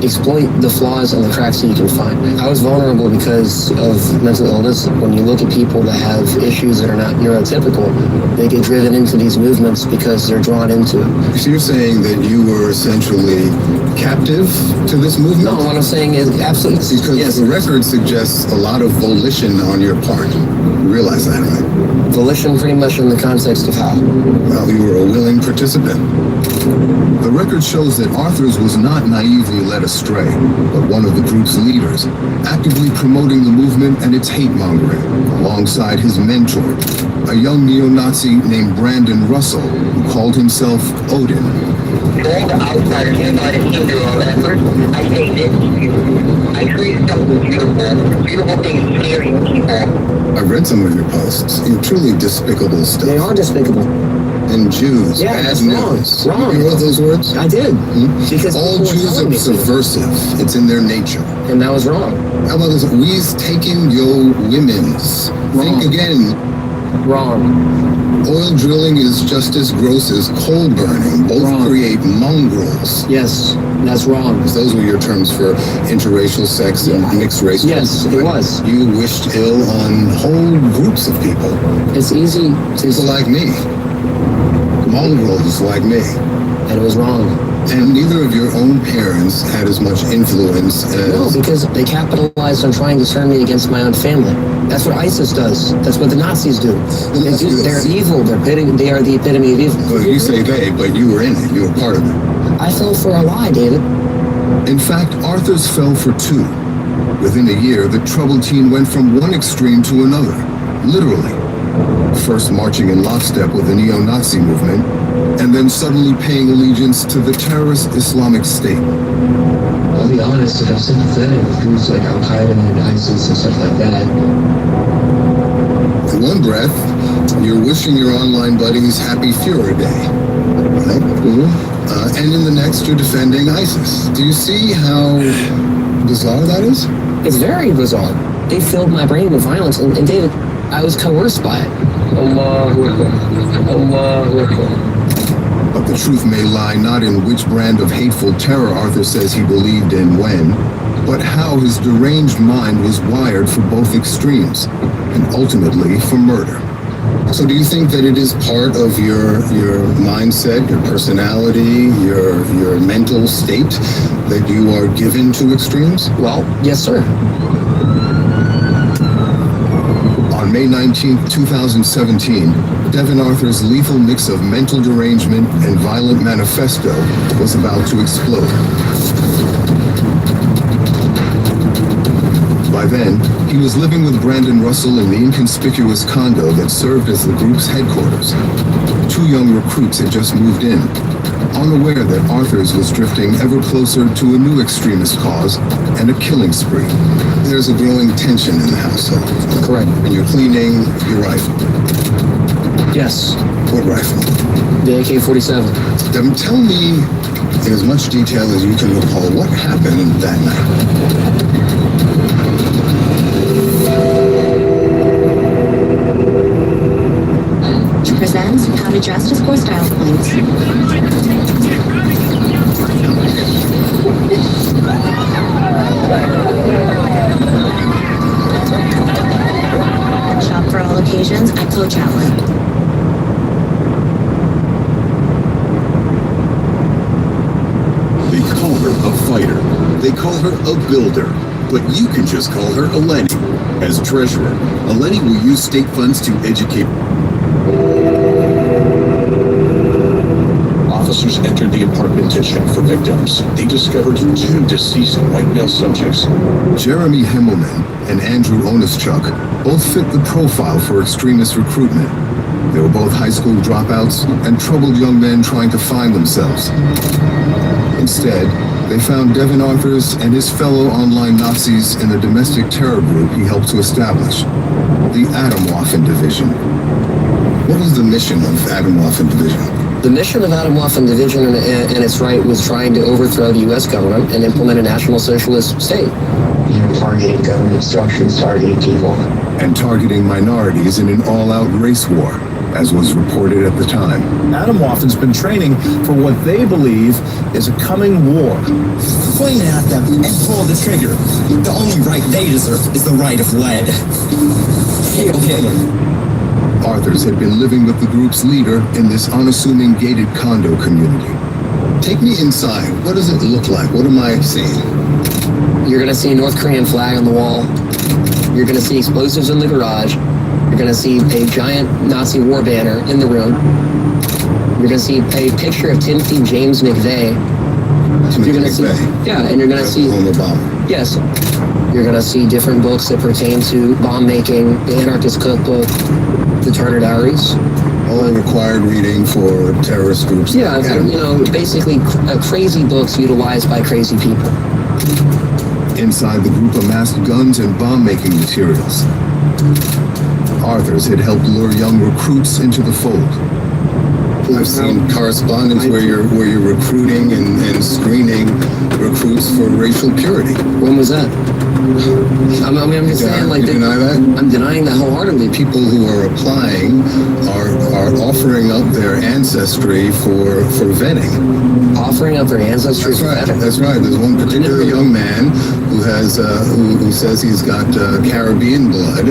Exploit the flaws and the cracks that you can find. I was vulnerable because of mental illness. When you look at people that have issues that are not neurotypical, they get driven into these movements because they're drawn into it. So you're saying that you were essentially captive to this movement? No, what I'm saying is absolutely. Because yes. The record suggests a lot of volition on your part. You realize that, right? Volition pretty much in the context of how? Well, you were a willing participant. The record shows that Arthur's was not naively led astray, but one of the group's leaders, actively promoting the movement and its hate-mongering, alongside his mentor, a young neo-Nazi named Brandon Russell, who called himself Odin. All the outsiders inside of Hindu effort, I say this to you. I create something beautiful. Beautiful things scaring people. I've read some of your posts. You're truly despicable stuff. They are despicable. And Jews, yeah, bad that's news. Wrong. You wrote those words? I did. Because all Jews are subversive. It's in their nature. And that was wrong. How about this? We's taking your women's. Wrong. Think again. Wrong. Oil drilling is just as gross as coal burning. Both create mongrels. Yes, that's wrong. Those were your terms for interracial sex and mixed race. Yes, it was. You wished ill on whole groups of people. It's easy to... People like me. Mongrels like me. And it was wrong. And neither of your own parents had as much influence as... No, because they capitalized on trying to turn me against my own family. That's what ISIS does. That's what the Nazis do. They're evil. They are the epitome of evil. Well, you say they, but you were in it. You were part of it. I fell for a lie, David. In fact, Arthur's fell for two. Within a year, the troubled teen went from one extreme to another. Literally. First marching in lockstep with the neo-Nazi movement, and then suddenly paying allegiance to the terrorist Islamic State. I'll be honest, I'm sympathetic with groups like Al-Qaeda and ISIS and stuff like that. In one breath, you're wishing your online buddies Happy Führer Day, right? Mm-hmm. And in the next, you're defending ISIS. Do you see how bizarre that is? It's very bizarre. They filled my brain with violence, and David, I was coerced by it. But the truth may lie not in which brand of hateful terror Arthur says he believed in when, but how his deranged mind was wired for both extremes, and ultimately for murder. So do you think that it is part of your mindset, your personality, your mental state that you are given to extremes? Well, yes, sir. On May 19, 2017, Devin Arthur's lethal mix of mental derangement and violent manifesto was about to explode. By then, he was living with Brandon Russell in the inconspicuous condo that served as the group's headquarters. Two young recruits had just moved in, unaware that Arthur's was drifting ever closer to a new extremist cause and a killing spree. There's a growing tension in the household. Correct. And you're cleaning your rifle. Yes. What rifle? The AK-47. Devin, tell me in as much detail as you can recall what happened that night. Presents How to Dress to Score Style Points. Shop for all occasions at Coach Outlet. They call her a fighter. They call her a builder. But you can just call her Eleni. As treasurer, Eleni will use state funds to educate. officers entered the apartment to check for victims. They discovered 2 deceased white male subjects. Jeremy Himmelman and Andrew Onischuk both fit the profile for extremist recruitment. They were both high school dropouts and troubled young men trying to find themselves. Instead, they found Devin Arthurs and his fellow online Nazis in the domestic terror group he helped to establish, the Atomwaffen Division. What was the mission of Atomwaffen Division? The mission of Atomwaffen Division and its right was trying to overthrow the U.S. government and implement a national socialist state. Targeting government structures, targeting people. And targeting minorities in an all-out race war, as was reported at the time. Atomwaffen's been training for what they believe is a coming war. Point at them and pull the trigger. The only right they deserve is the right of lead. Hail Hitler. Arthurs had been living with the group's leader in this unassuming gated condo community. Take me inside. What does it look like? What am I seeing? You're going to see a North Korean flag on the wall. You're going to see explosives in the garage. You're going to see a giant Nazi war banner in the room. You're going to see a picture of Timothy James McVeigh. You're going to see, yeah, and you're going to see, yes, you're going to see different books that pertain to bomb making, the Anarchist Cookbook, the Turner Diaries. All required reading for terrorist groups. Yeah, you know, basically crazy books utilized by crazy people. Inside, the group amassed guns and bomb-making materials. Arthurs had helped lure young recruits into the fold. I've seen correspondence where you're recruiting and screening recruits for racial purity. When was that? I'm just saying, like, you deny that? I'm denying that wholeheartedly. People who are applying are offering up their ancestry for vetting. Offering up their ancestry for vetting? That's right. There's one particular young man who has who says he's got Caribbean blood,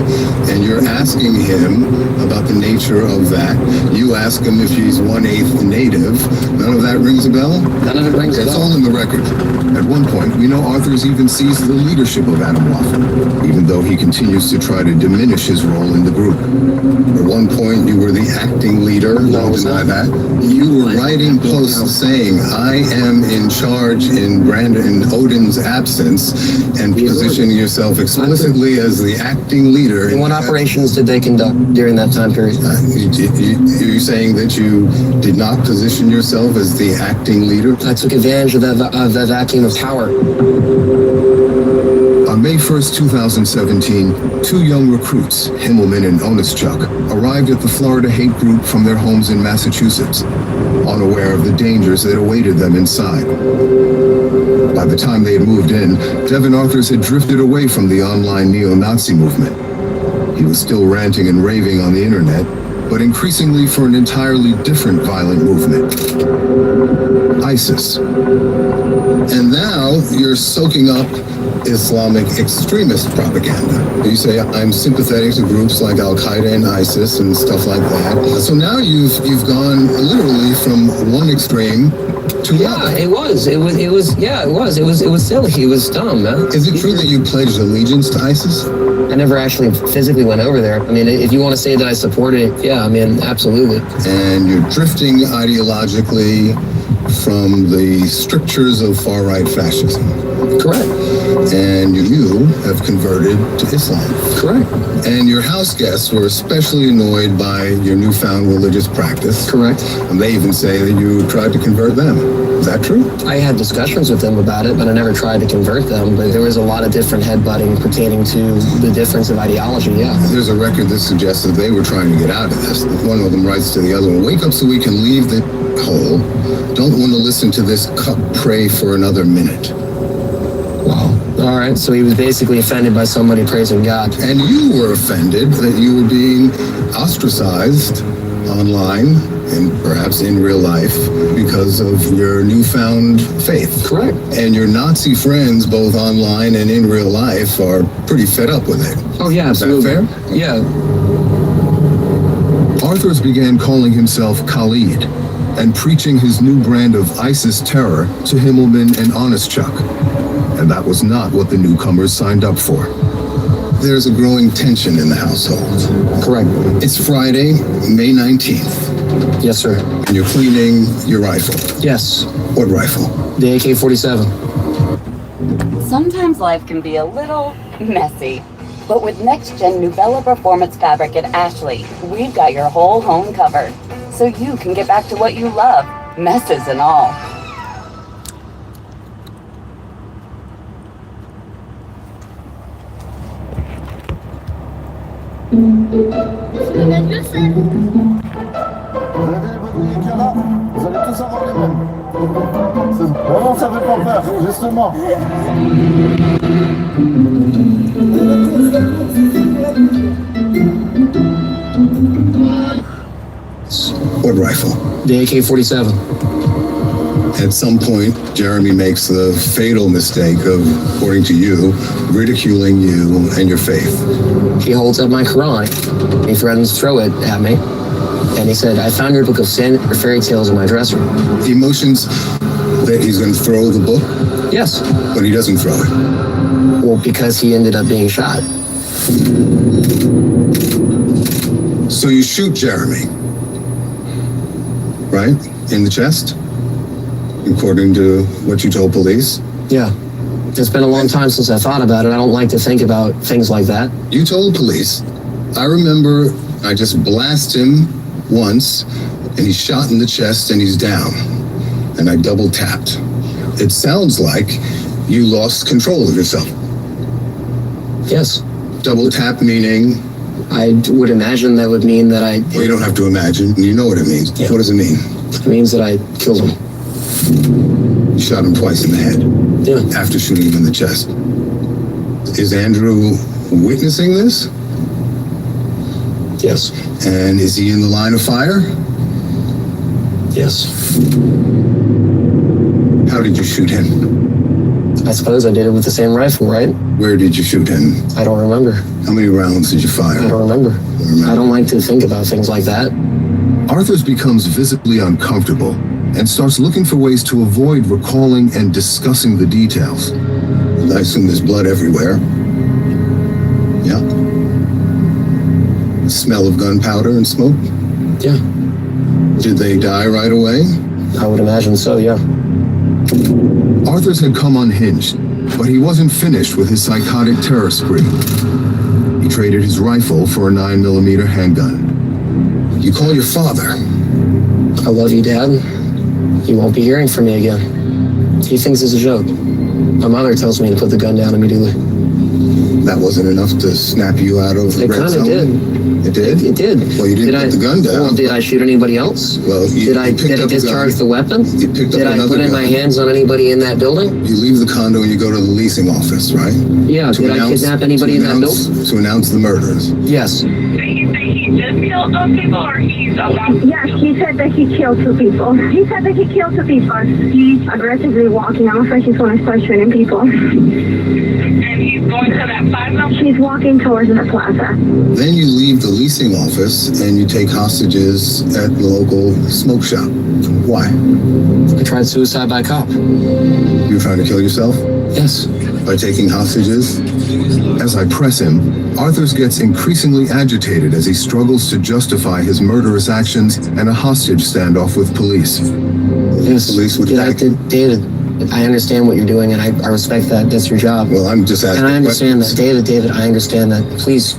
and you're asking him about the nature of that. You ask him if he's 1/8 native. None of that rings a bell? None of it rings a bell. It's all in the record. At one point, we know Arthurs even seized the leadership of Atomwaffen, even though he continues to try to diminish his role in the group. At one point, you were the acting leader. Don't deny that. You were writing posts saying, I am in charge in Brandon Odin's absence, and positioning yourself explicitly as the acting leader. And what operations did they conduct during that time period? You're saying that you did not position yourself as the acting leader? I took advantage of that vacuum of power. On May 1st, 2017, 2 young recruits, Himmelman and Onischuk, arrived at the Florida Hate Group from their homes in Massachusetts, unaware of the dangers that awaited them inside. By the time they had moved in, Devin Arthurs had drifted away from the online neo-Nazi movement. He was still ranting and raving on the internet, but increasingly for an entirely different violent movement, ISIS. And now you're soaking up Islamic extremist propaganda. You say, I'm sympathetic to groups like Al-Qaeda and ISIS and stuff like that. So now you've gone literally from one extreme to another. It was silly. It was dumb, man. Is it true that you pledged allegiance to ISIS? I never actually physically went over there. I mean, if you want to say that I supported it, yeah, I mean, absolutely. And you're drifting ideologically from the strictures of far-right fascism. Correct. And you have converted to Islam. Correct. And your house guests were especially annoyed by your newfound religious practice. Correct. And they even say that you tried to convert them. Is that true? I had discussions with them about it, but I never tried to convert them. But there was a lot of different headbutting pertaining to the difference of ideology, yeah. There's a record that suggests that they were trying to get out of this. One of them writes to the other one, wake up so we can leave the hole. Don't want to listen to this cup pray for another minute. Wow. All right, so he was basically offended by somebody praising God. And you were offended that you were being ostracized online and perhaps in real life because of your newfound faith. Correct. And your Nazi friends, both online and in real life, are pretty fed up with it. Oh, yeah, absolutely. Is that fair? Yeah. Arthurs began calling himself Khalid and preaching his new brand of ISIS terror to Himmelman and Onischuk. And that was not what the newcomers signed up for. There's a growing tension in the household. Correct. It's Friday, May 19th. Yes, sir. And you're cleaning your rifle. Yes. What rifle? The AK-47. Sometimes life can be a little messy. But with next-gen Nubella Performance Fabric at Ashley, we've got your whole home covered. So you can get back to what you love, messes and all. Vous allez tous avoir les mêmes. Vraiment, ça fait pas peur, justement. What rifle? The AK-47. At some point, Jeremy makes the fatal mistake of, according to you, ridiculing you and your faith. He holds up my Quran. He threatens to throw it at me. And he said, I found your book of sin or fairy tales in my dresser. He motions that he's going to throw the book? Yes. But he doesn't throw it. Well, because he ended up being shot. So you shoot Jeremy, right? In the chest? According to what you told police? Yeah. It's been a long time since I thought about it. I don't like to think about things like that. You told police. I remember I just blasted him once, and he's shot in the chest and he's down. And I double tapped. It sounds like you lost control of yourself. Yes. Double tap meaning? I would imagine that would mean that I... Well, you don't have to imagine. You know what it means. Yeah. What does it mean? It means that I killed him. You shot him twice in the head. Yeah. After shooting him in the chest. Is Andrew witnessing this? Yes. And is he in the line of fire? Yes. How did you shoot him? I suppose I did it with the same rifle, right? Where did you shoot him? I don't remember. How many rounds did you fire? I don't remember. I don't like to think about things like that. Arthur becomes visibly uncomfortable and starts looking for ways to avoid recalling and discussing the details. I assume there's blood everywhere. Yeah. The smell of gunpowder and smoke? Yeah. Did they die right away? I would imagine so, yeah. Arthur's had come unhinged, but he wasn't finished with his psychotic terror spree. He traded his rifle for a 9mm handgun. You call your father. I love you, Dad. You won't be hearing from me again. He thinks it's a joke. My mother tells me to put the gun down immediately. That wasn't enough to snap you out of the red zone? It did. It did? It did. Well, you didn't put the gun down. Well, did I shoot anybody else? Well, did I discharge the weapon? You picked up Did I another put in gun. my hands on anybody in that building? You leave the condo and you go to the leasing office, right? Yeah. Did I kidnap anybody in that building? To announce the murders? Yes. He just killed those people, or he's about... Yes, he said that he killed two people. He said that he killed two people. He's aggressively walking off like he's going to start shooting people. And he's going to that plaza? He's walking towards the plaza. Then you leave the leasing office and you take hostages at the local smoke shop. Why? I tried suicide by cop. You were trying to kill yourself? Yes. By taking hostages? As I press him, Arthur gets increasingly agitated as he struggles to justify his murderous actions and a hostage standoff with police. Yes. Police would David, I understand what you're doing, and I respect that. That's your job. Well, I'm just asking. And I understand that. David, I understand that. Please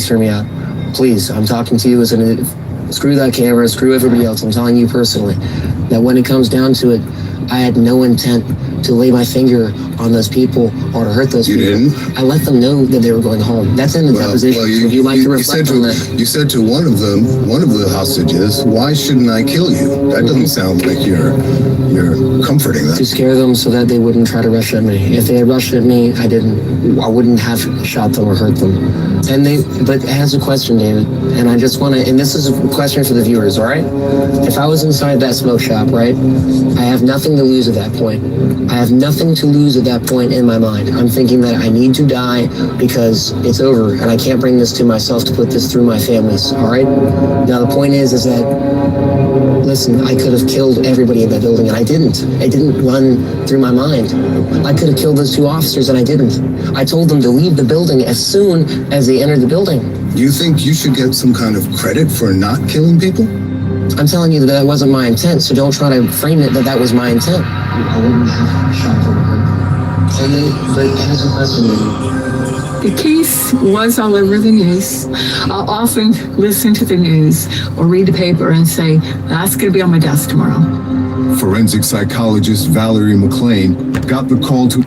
hear me out. Please, I'm talking to you as screw that camera, screw everybody else. I'm telling you personally that when it comes down to it, I had no intent to lay my finger on those people or to hurt those people. You didn't? I let them know that they were going home. That's in the deposition. Would you like to reflect on that? You said to one of the hostages, why shouldn't I kill you? That doesn't sound like you're comforting them. To scare them so that they wouldn't try to rush at me. If they had rushed at me, I wouldn't have shot them or hurt them. But it has a question, David, and I just want to, and this is a question for the viewers, all right? If I was inside that smoke shop, right, I have nothing to lose at that point. I have nothing to lose at that point in my mind. I'm thinking that I need to die because it's over, and I can't bring this to myself to put this through my families, all right? Now, the point is that, listen, I could have killed everybody in that building, and I didn't. It didn't run through my mind. I could have killed those two officers, and I didn't. I told them to leave the building as soon as they entered the building. You think you should get some kind of credit for not killing people? I'm telling you that that wasn't my intent, so don't try to frame it that that was my intent. I wouldn't have shot them. But as a lesson, the case was all over the news. I'll often listen to the news or read the paper and say, that's going to be on my desk tomorrow. Forensic psychologist Valerie McLean got the call to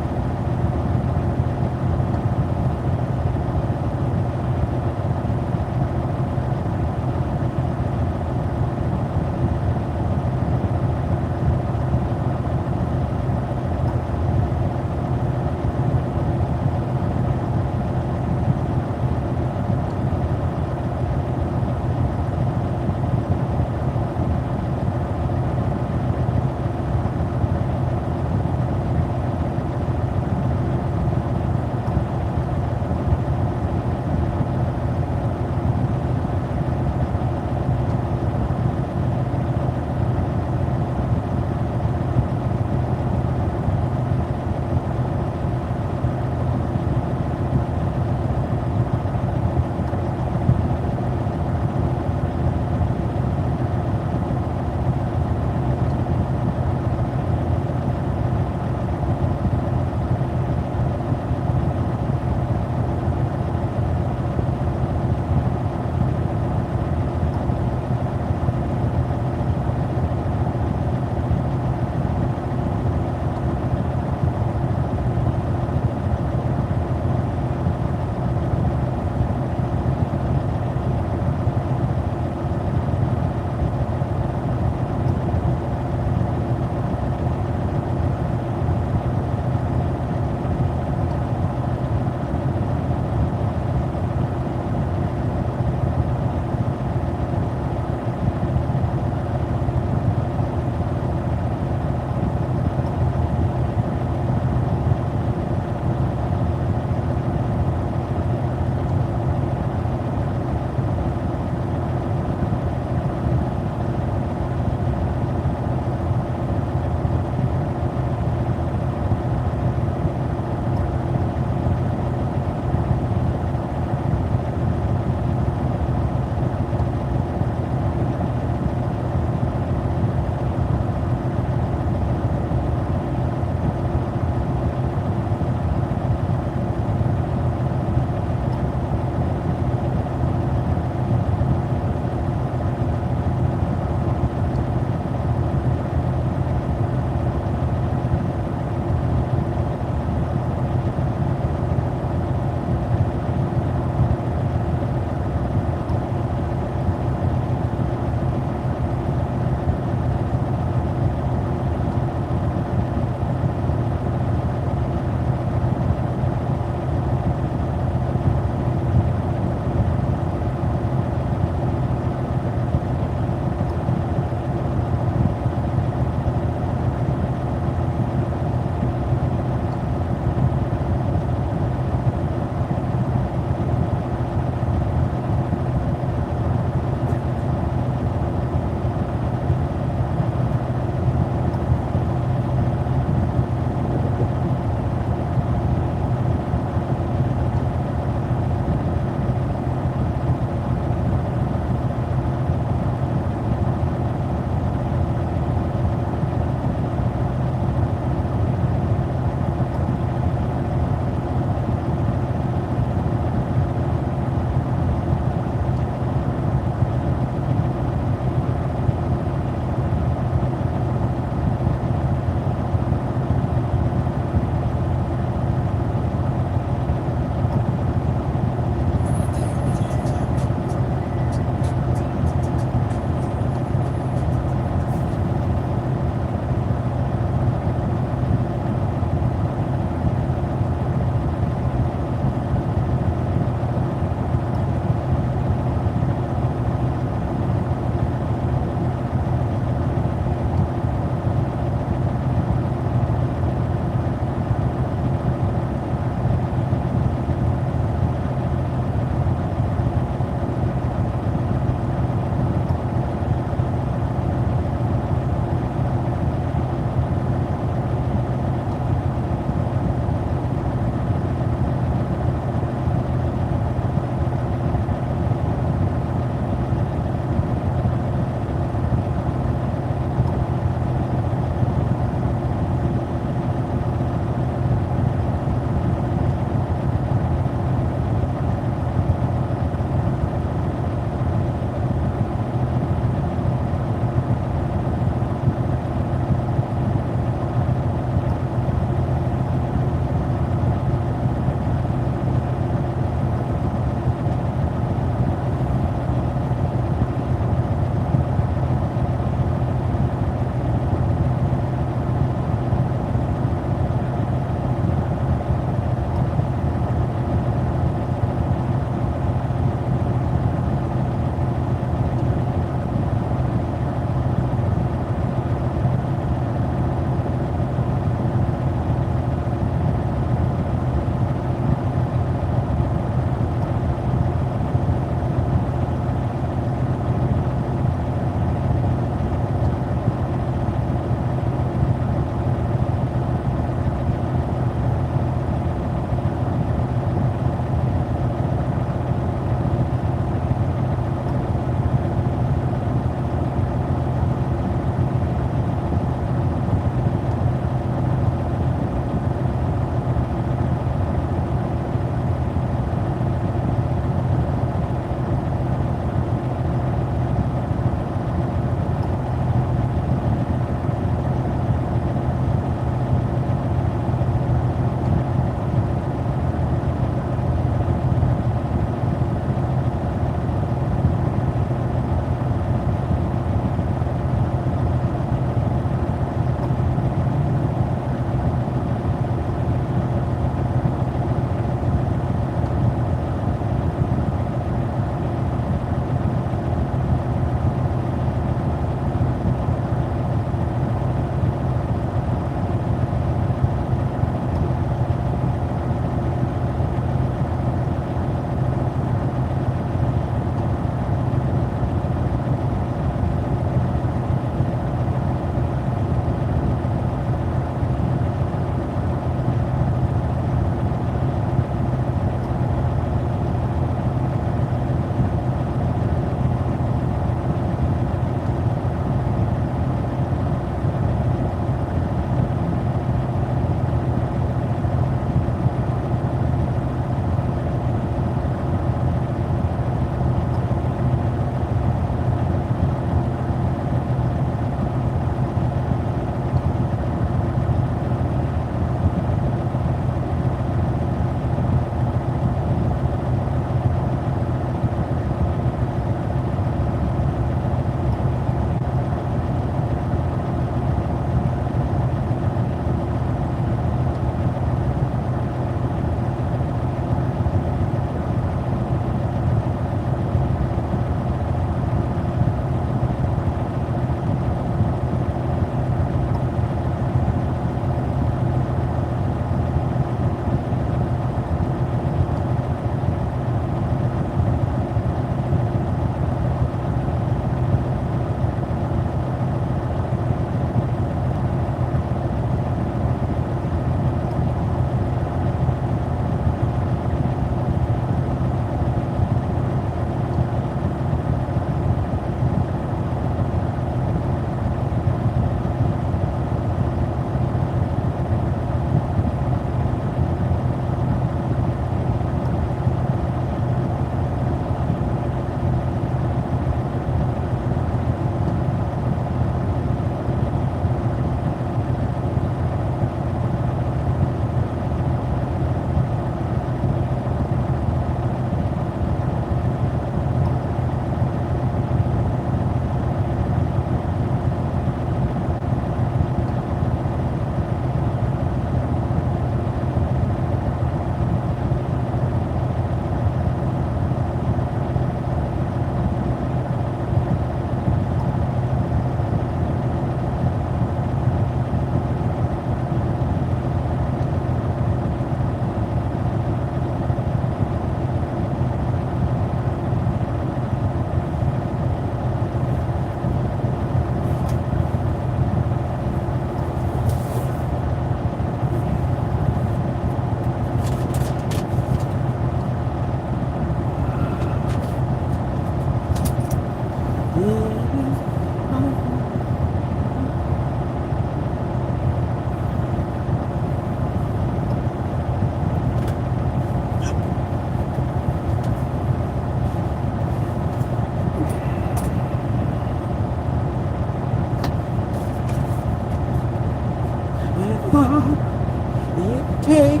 Take.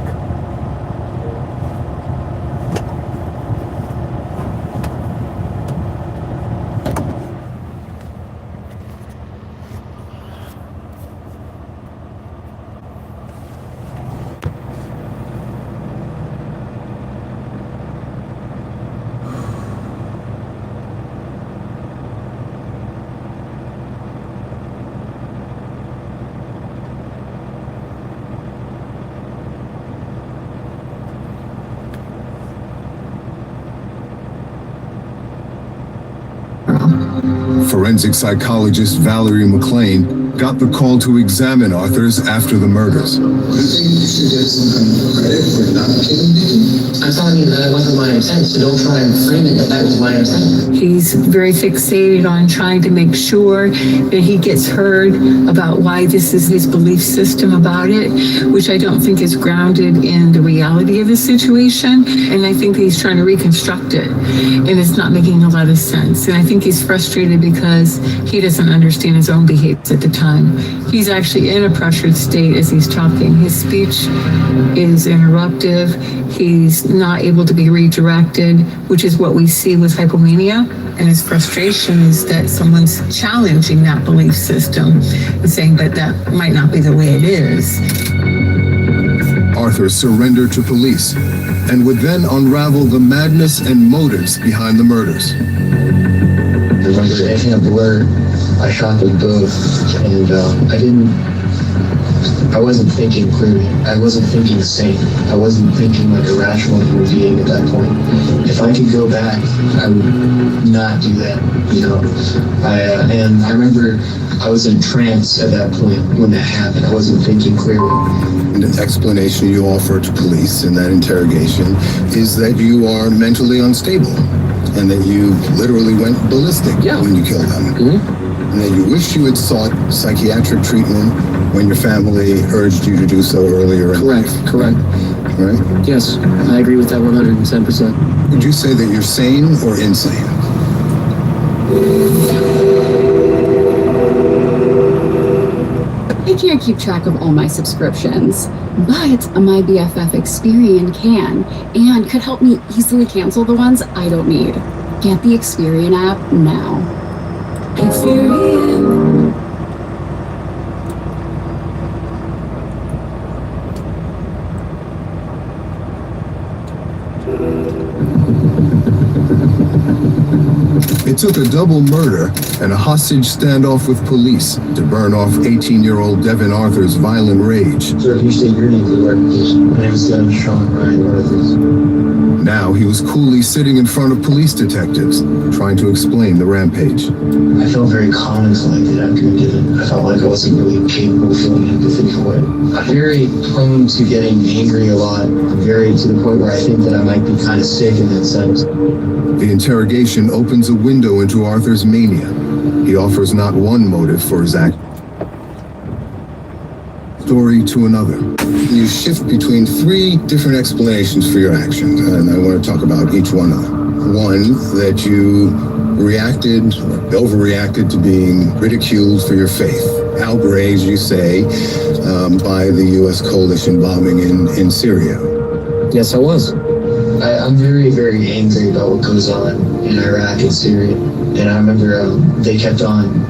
Forensic psychologist Valerie McLean got the call to examine Arthurs after the murders. You think you should get some kind of credit for not killing people? I'm telling you that it wasn't my intent, so don't try and frame it that was my intent. He's very fixated on trying to make sure that he gets heard about why this is his belief system about it, which I don't think is grounded in the reality of the situation. And I think that he's trying to reconstruct it, and it's not making a lot of sense. And I think he's frustrated because he doesn't understand his own behavior at the time. He's actually in a pressured state as he's talking. His speech is interruptive. He's not able to be redirected, which is what we see with hypomania. And his frustration is that someone's challenging that belief system and saying that that might not be the way it is. Arthur surrendered to police and would then unravel the madness and motives behind the murders. I remember taking a blur. I shot them both, and I wasn't thinking clearly. I wasn't thinking sane. I wasn't thinking like a rational human being at that point. If I could go back, I would not do that, you know. And I remember I was in trance at that point when that happened. I wasn't thinking clearly. And the explanation you offer to police in that interrogation is that you are mentally unstable and that you literally went ballistic when you killed them. And that you wish you had sought psychiatric treatment when your family urged you to do so earlier in life. Correct. Right? Yes, I agree with that 110%. Would you say that you're sane or insane? I can't keep track of all my subscriptions, but my BFF Experian can and could help me easily cancel the ones I don't need. Get the Experian app now. Experian. It took a double murder and a hostage standoff with police to burn off 18-year-old Devin Arthur's violent rage. Sir, if you state your name for the record, please. My name is Sean Ryan Arthurs. Now he was coolly sitting in front of police detectives, trying to explain the rampage. I felt very calm and collected after I did it. I felt like I wasn't really capable of feeling empathy for it. I'm very prone to getting angry a lot. I'm very to the point where I think that I might be kind of sick in that sense. The interrogation opens a window into Arthur's mania. He offers not one motive for his act. Story to another. You shift between three different explanations for your actions, and I want to talk about each one of them. One, that you reacted or overreacted to being ridiculed for your faith. Outraged, you say, by the U.S. coalition bombing in Syria. Yes, I was. I'm very, very angry about what goes on in Iraq and Syria. And I remember they kept on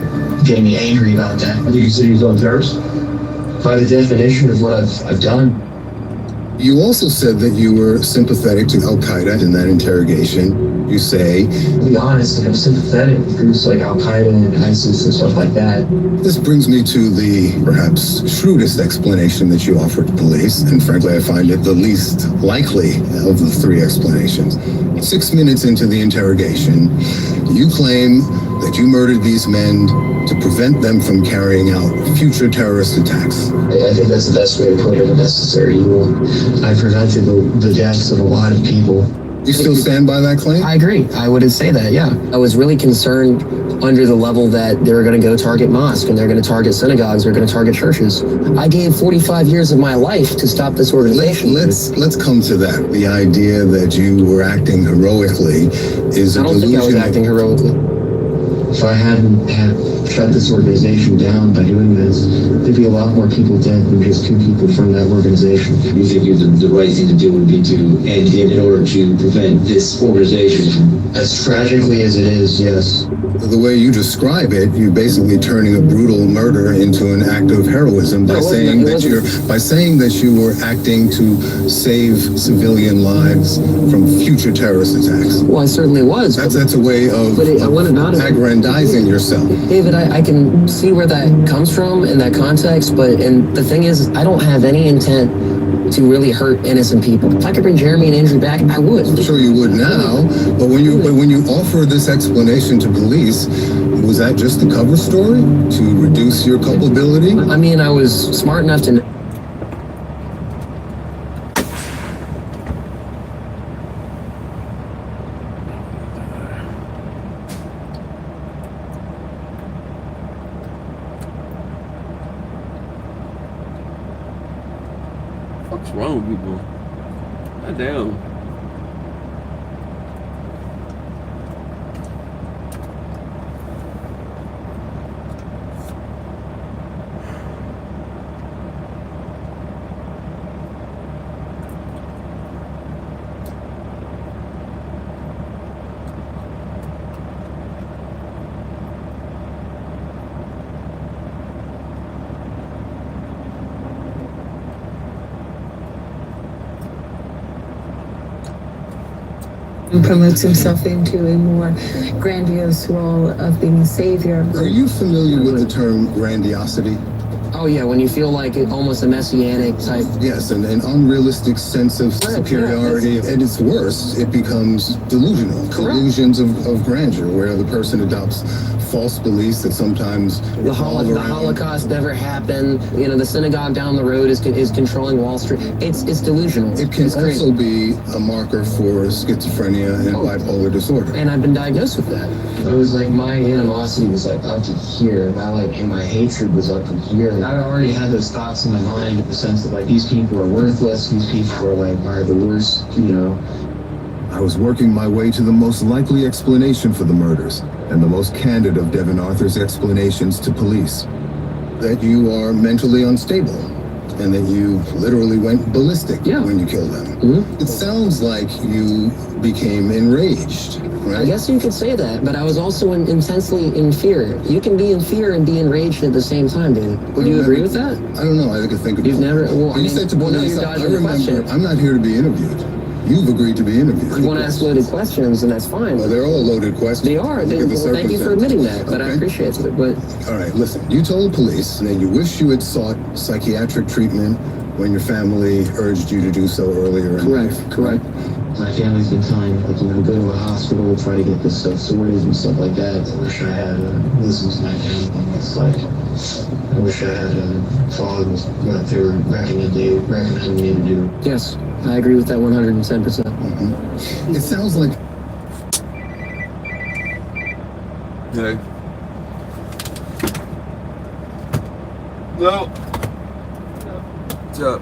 getting me angry about that. Do you consider yourself a terrorist? By the definition of what I've done. You also said that you were sympathetic to Al-Qaeda in that interrogation. You say, to be honest, I'm sympathetic to groups like Al-Qaeda and ISIS and stuff like that. This brings me to the perhaps shrewdest explanation that you offered to police, and frankly I find it the least likely of the three explanations. 6 minutes into the interrogation, you claim that you murdered these men to prevent them from carrying out future terrorist attacks. I think that's the best way to put it, a necessary evil. I prevented the deaths of a lot of people. You still stand by that claim? I agree. I would say that, yeah. I was really concerned under the level that they're going to go target mosques and they're going to target synagogues, they're going to target churches. I gave 45 years of my life to stop this organization. Let's come to that. The idea that you were acting heroically is a delusion. I don't think I was acting heroically. If I hadn't shut this organization down by doing this, there'd be a lot more people dead than just 2 people from that organization. You think the right thing to do would be to end it in order to prevent this organization from... As tragically as it is, yes. The way you describe it, you're basically turning a brutal murder into an act of heroism by saying that you were acting to save civilian lives from future terrorist attacks. Well, I certainly was. That's a way of aggrandizing yourself. David, I can see where that comes from in that context, and the thing is, I don't have any intent to really hurt innocent people. If I could bring Jeremy and Andrew back, I would. I'm sure you would now, but when you offer this explanation to police, was that just the cover story to reduce your culpability? I mean, I was smart enough to know. What's wrong with people? God damn. And promotes himself into a more grandiose role of being a savior. Are you familiar with the term grandiosity? Oh yeah, when you feel like almost a messianic type. Yes, an unrealistic sense of superiority. At its worst, it becomes delusional. Delusions of grandeur, where the person adopts false beliefs that sometimes the Holocaust never happened. You know, the synagogue down the road is controlling Wall Street. It's delusional. It can also be a marker for schizophrenia and bipolar disorder. And I've been diagnosed with that. It was like my animosity was like up to here, and my hatred was up to here. I already had those thoughts in my mind in the sense that like these people are worthless, these people are the worst, I was working my way to the most likely explanation for the murders, and the most candid of Devin Arthur's explanations to police. That you are mentally unstable, and that you literally went ballistic when you killed them. Mm-hmm. It sounds like you became enraged, right? I guess you could say that, but I was also intensely in fear. You can be in fear and be enraged at the same time, David. Would you agree with that? I don't know. I could think of it. You've never... Well, you said to police, I remember, I'm not here to be interviewed. You've agreed to be interviewed. You want to ask loaded questions, and that's fine. Well, they're all loaded questions. They are. Well, thank you for admitting that, but I appreciate it. But all right, listen. You told police that you wish you had sought psychiatric treatment when your family urged you to do so earlier in life. Correct. My family's been telling me, go to a hospital, try to get this stuff sorted and stuff like that. I wish I had listened to my family. It's like, I wish I had followed what they were recommending me to do. Yes, I agree with that 110%. Mm-hmm. It sounds like... Hey. No. What's up?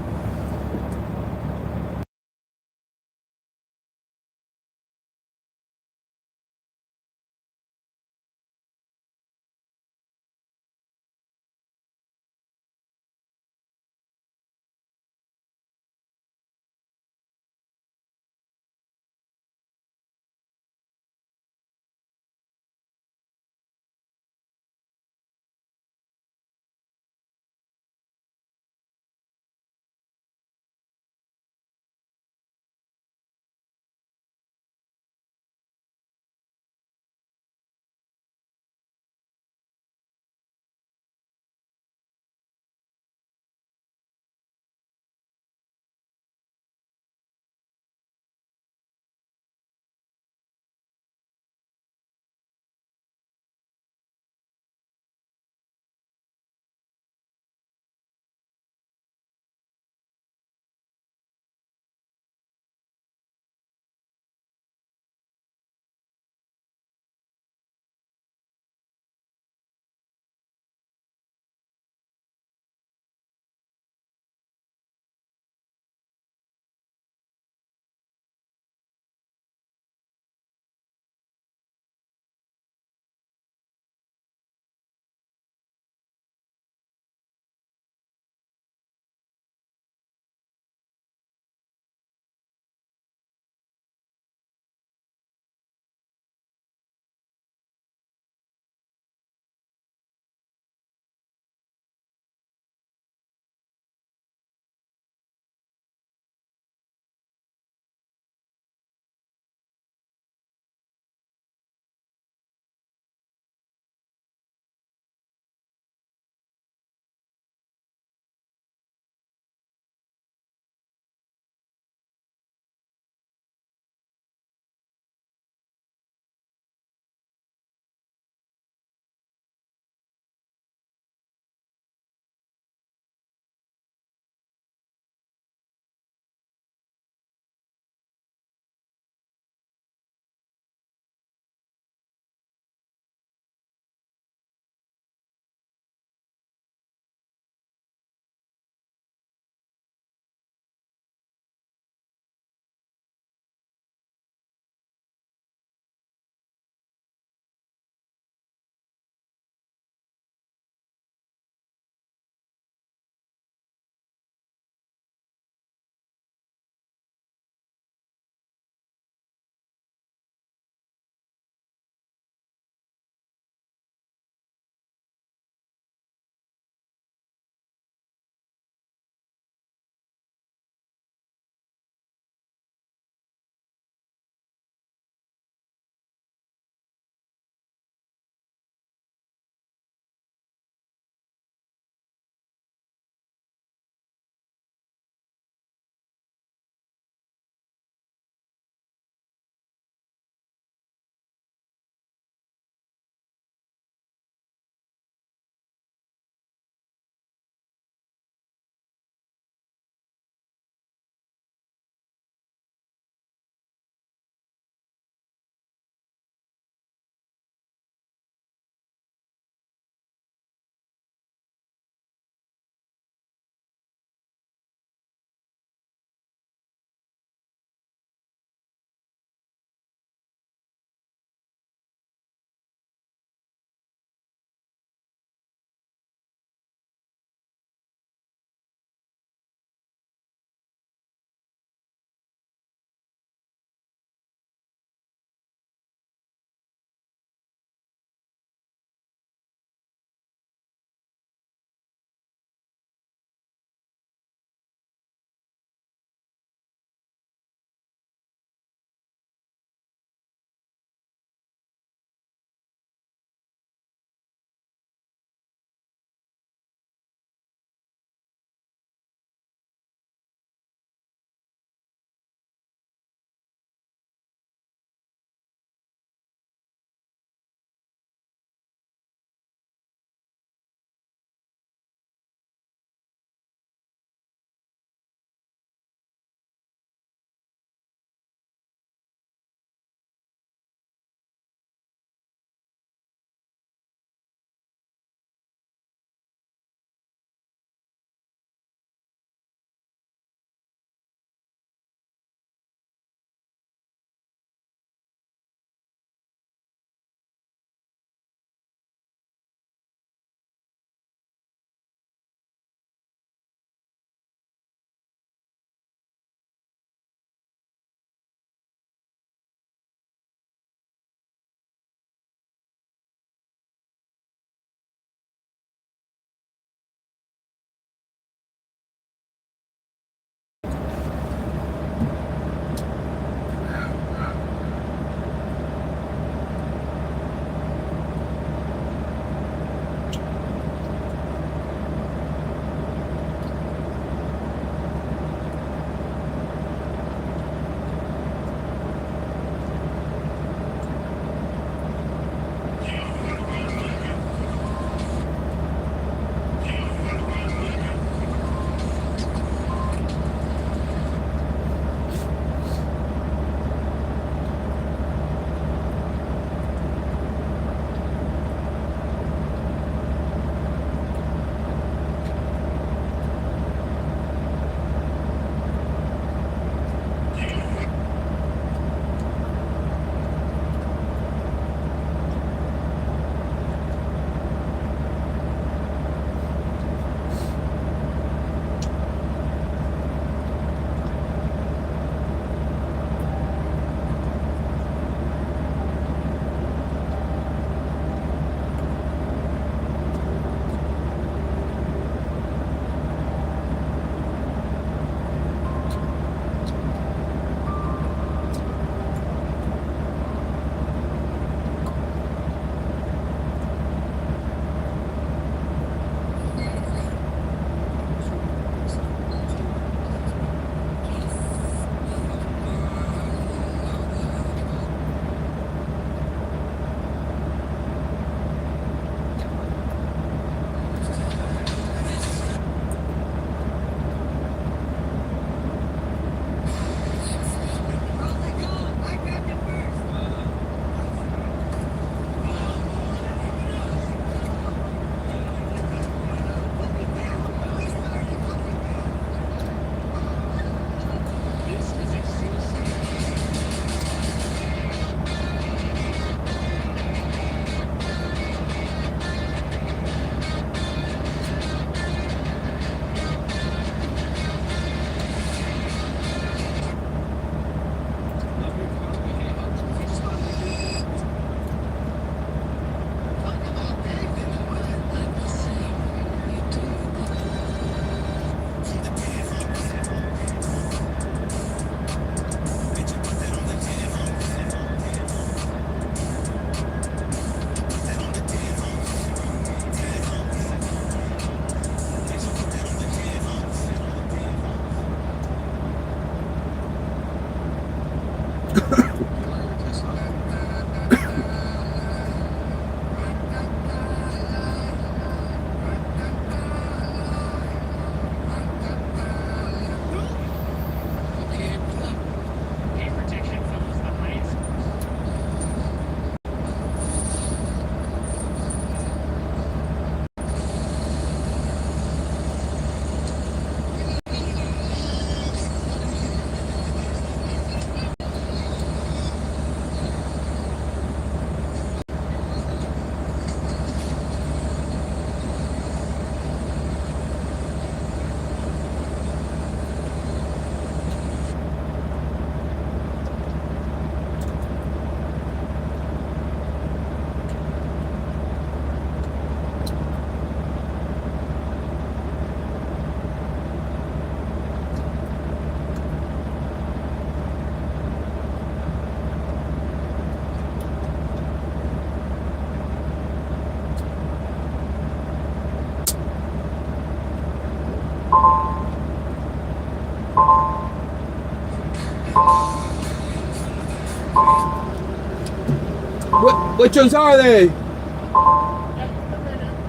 fortunes are they?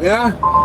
Yeah?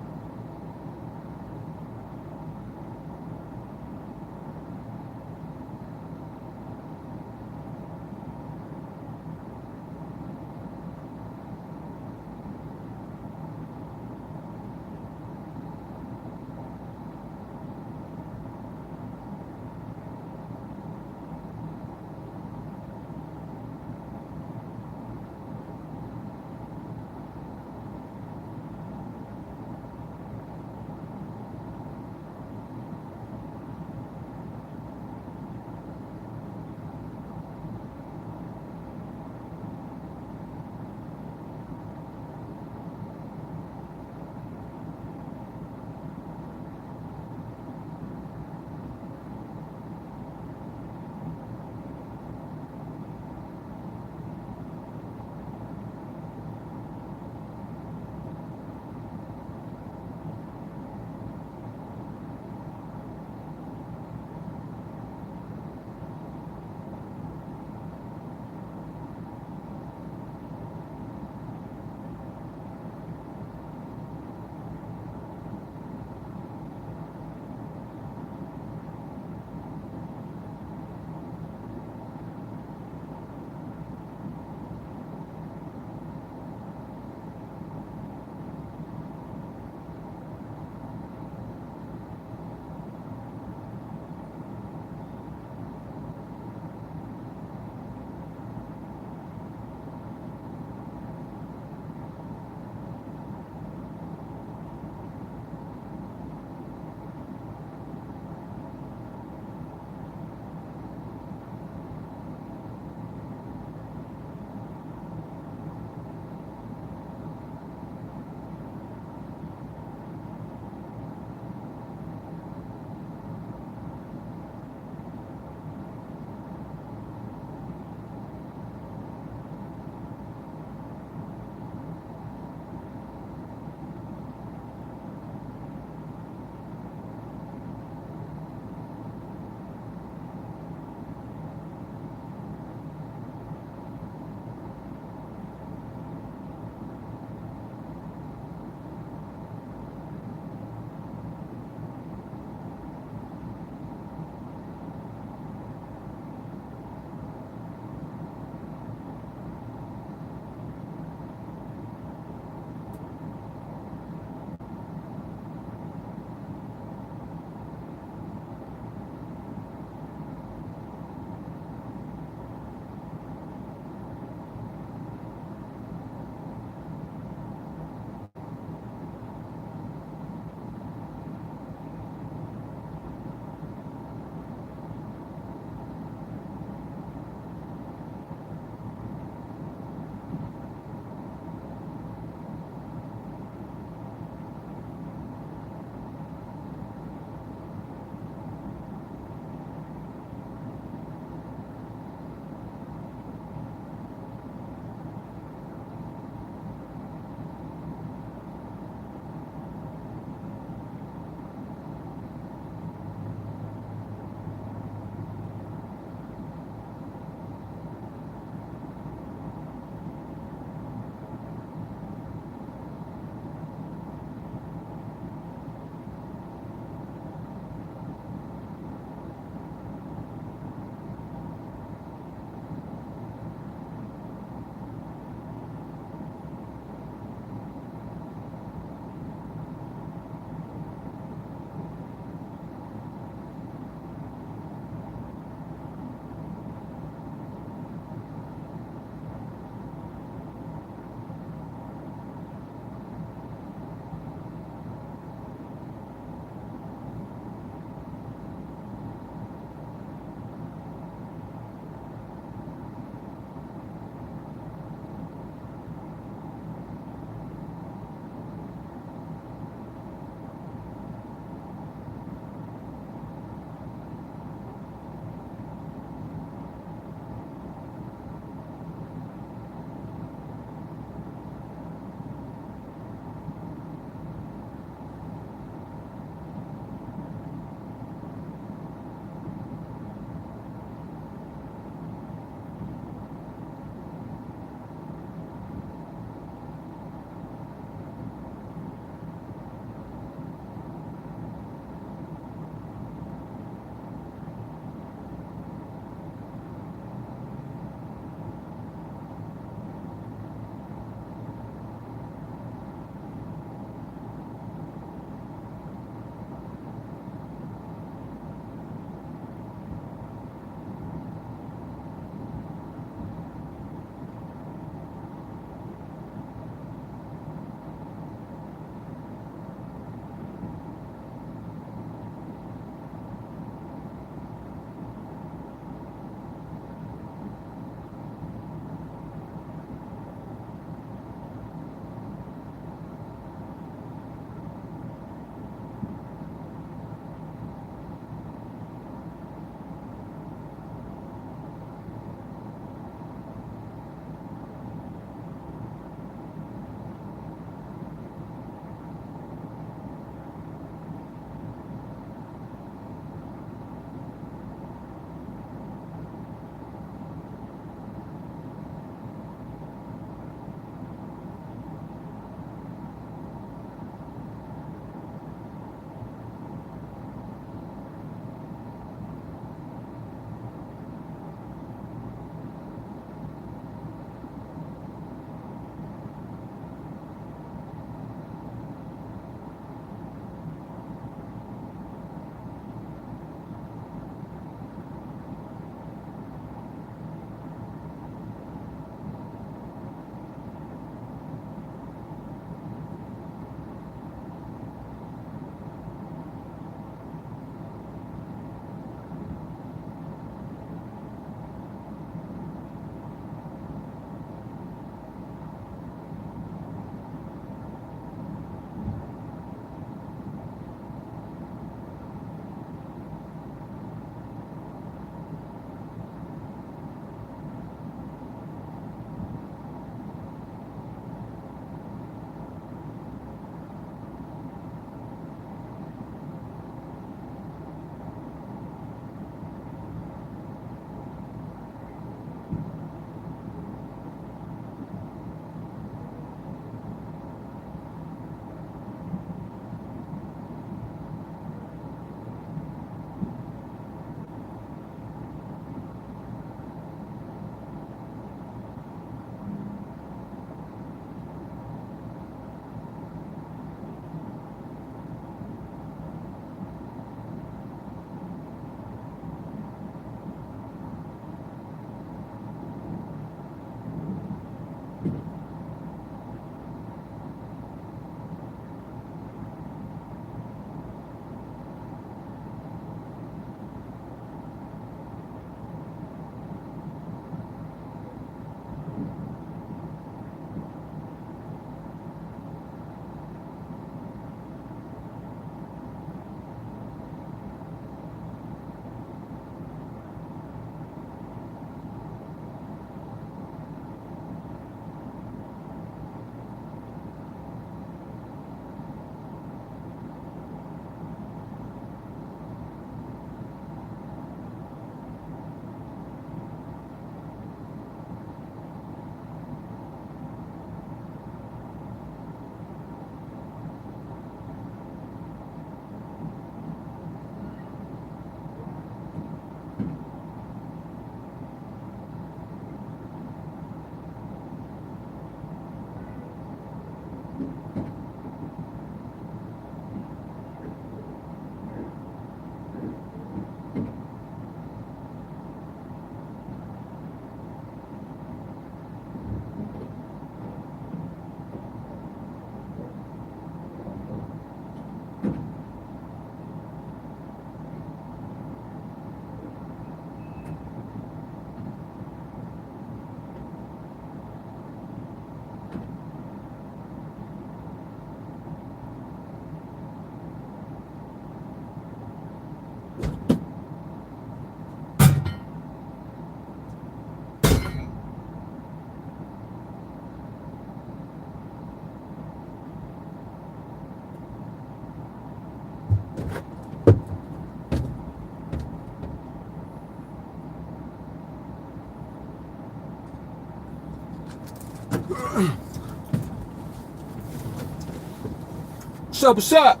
What's up? What's up?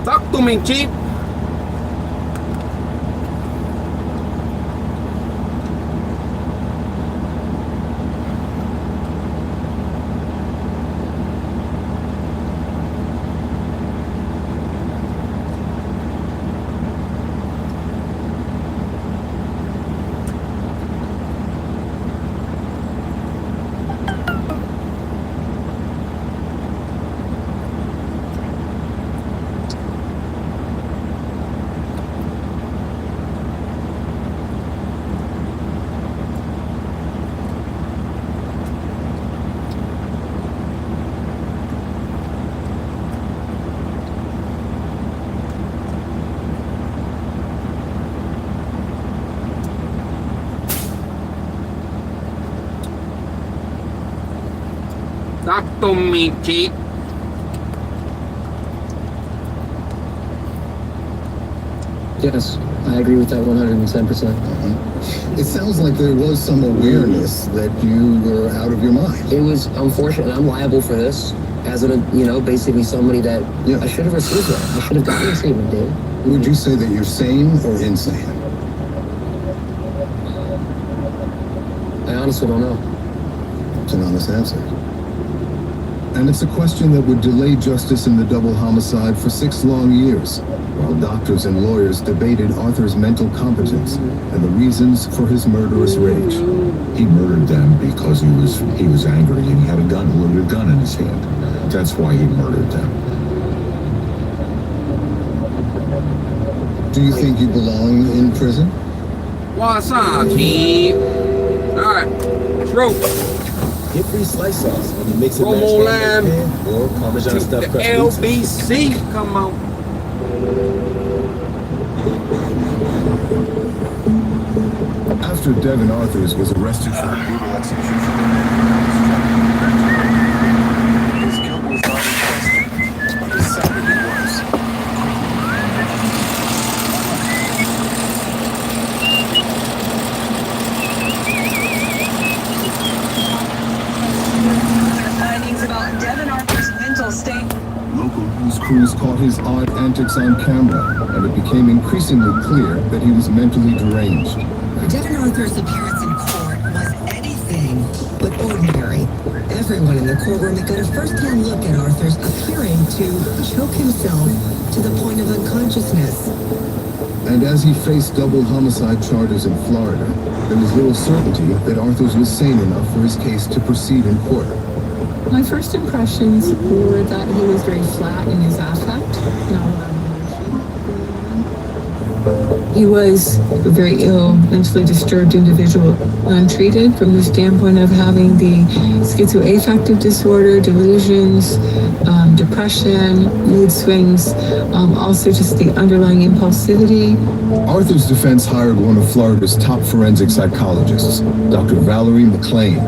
Talk to me, Chief. Talk to me, Chief. Yes, I agree with that 110%. It sounds like there was some awareness that you were out of your mind. It was unfortunate. I'm liable for this as basically somebody that I should have received that. I should have gotten a statement, Dave. Would you say that you're sane or insane? I honestly don't know. It's an honest answer. And it's a question that would delay justice in the double homicide for 6 long years, while doctors and lawyers debated Arthur's mental competence and the reasons for his murderous rage. He murdered them because he was angry and he had a loaded gun in his hand. That's why he murdered them. Do you think you belong in prison? What's up, Chief? Alright, let's roll. Get free slice sauce when you mix it Promo lamb or Parmesan stuffed the crust pizza. LBC. Come on. After Devin Arthurs was arrested for a brutal execution, his guilt was not contested, but his sanity was. Findings about Devin Arthur's mental state. Local news crews caught his odd antics on camera, and it became increasingly clear that he was mentally deranged. Devin Arthur's appearance in court was anything but ordinary. Everyone in the courtroom had got a first-hand look at Arthur's appearing to choke himself to the point of unconsciousness. And as he faced double homicide charges in Florida, there was little certainty that Arthurs was sane enough for his case to proceed in court. My first impressions were that he was very flat in his affect. He was a very ill, mentally disturbed individual, untreated from the standpoint of having the schizoaffective disorder, delusions, depression, mood swings, also just the underlying impulsivity. Arthur's defense hired one of Florida's top forensic psychologists, Dr. Valerie McLean,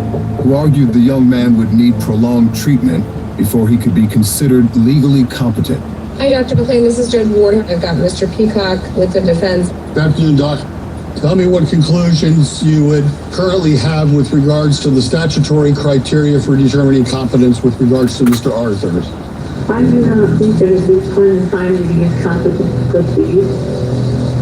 who argued the young man would need prolonged treatment before he could be considered legally competent. Hi, Dr. McLean. This is Judge Ward. I've got Mr. Peacock with the defense. Good afternoon, Doc. Tell me what conclusions you would currently have with regards to the statutory criteria for determining competence with regards to Mr. Arthur. I do not think that at this point in time he is competent to proceed.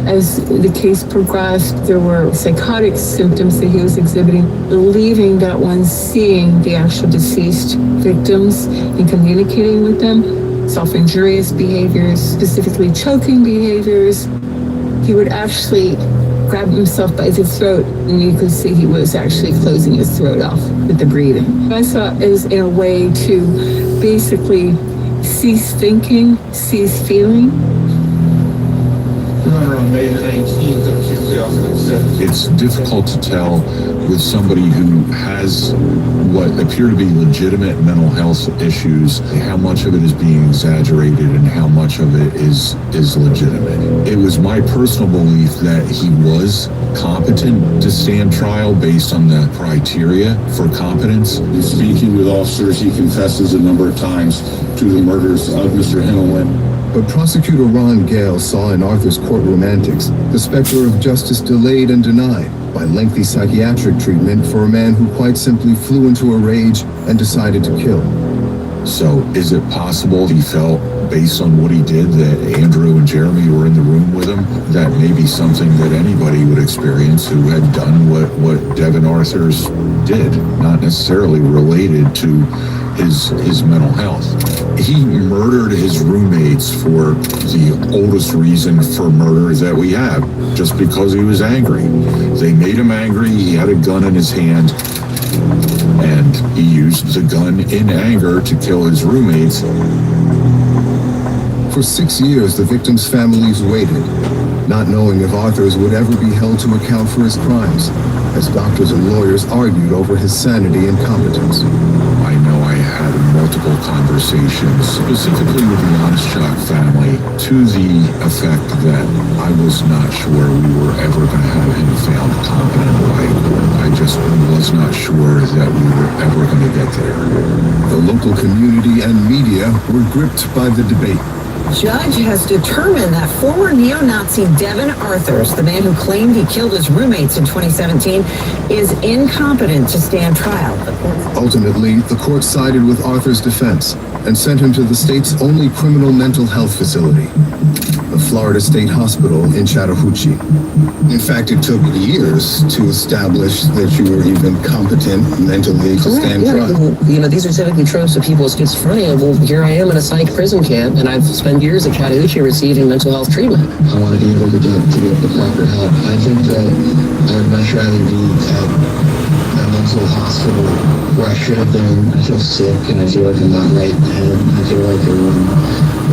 As the case progressed, there were psychotic symptoms that he was exhibiting, believing that when seeing the actual deceased victims and communicating with them, self-injurious behaviors, specifically choking behaviors, he would actually grab himself by the throat, and you could see he was actually closing his throat off with the breathing. I saw it as in a way to basically cease thinking, cease feeling. On May 19th of 2017, It's difficult to tell with somebody who has what appear to be legitimate mental health issues, how much of it is being exaggerated and how much of it is legitimate. It was my personal belief that he was competent to stand trial based on the criteria for competence. In speaking with officers, he confesses a number of times to the murders of Mr. Himmelman. But prosecutor Ron Gale saw in Arthur's courtroom antics the specter of justice delayed and denied by lengthy psychiatric treatment for a man who quite simply flew into a rage and decided to kill. So is it possible he felt, based on what he did, that Andrew and Jeremy were in the room with him? That may be something that anybody would experience who had done what Devin Arthurs did, not necessarily related to his mental health. He murdered his roommates for the oldest reason for murder that we have, just because he was angry. They made him angry, he had a gun in his hand, and he used the gun in anger to kill his roommates. For 6 years, the victims' families waited, not knowing if Arthurs would ever be held to account for his crimes, as doctors and lawyers argued over his sanity and competence. I know I had multiple conversations, specifically with the Honestchuk family, to the effect that I was not sure we were ever going to have him found competent by court. I just was not sure that we were ever going to get there. The local community and media were gripped by the debate. Judge has determined that former neo-Nazi Devin Arthurs, the man who claimed he killed his roommates in 2017, is incompetent to stand trial. Ultimately, the court sided with Arthur's defense and sent him to the state's only criminal mental health facility, the Florida State Hospital in Chattahoochee. In fact, it took years to establish that you were even competent mentally to stand trial. You know, these are typically tropes of people with schizophrenia. Well, here I am in a psych prison camp, and I've spent years at Chattahoochee receiving mental health treatment. I want to be able to get the proper help. I think that I would much rather be at a mental hospital where I should have been. I feel sick and I feel like I'm not right, and I feel like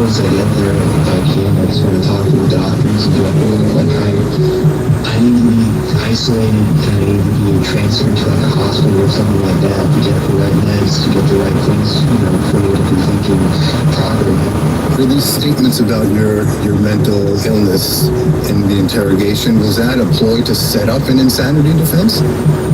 once I get there, if I can, I just want to talk to the doctors and do it like I need to be isolated and I need to be transferred to like a hospital or something like that to get the right meds, to get the right things, you know, for me to be thinking properly. For these statements about your mental illness in the interrogation, was that a ploy to set up an insanity defense?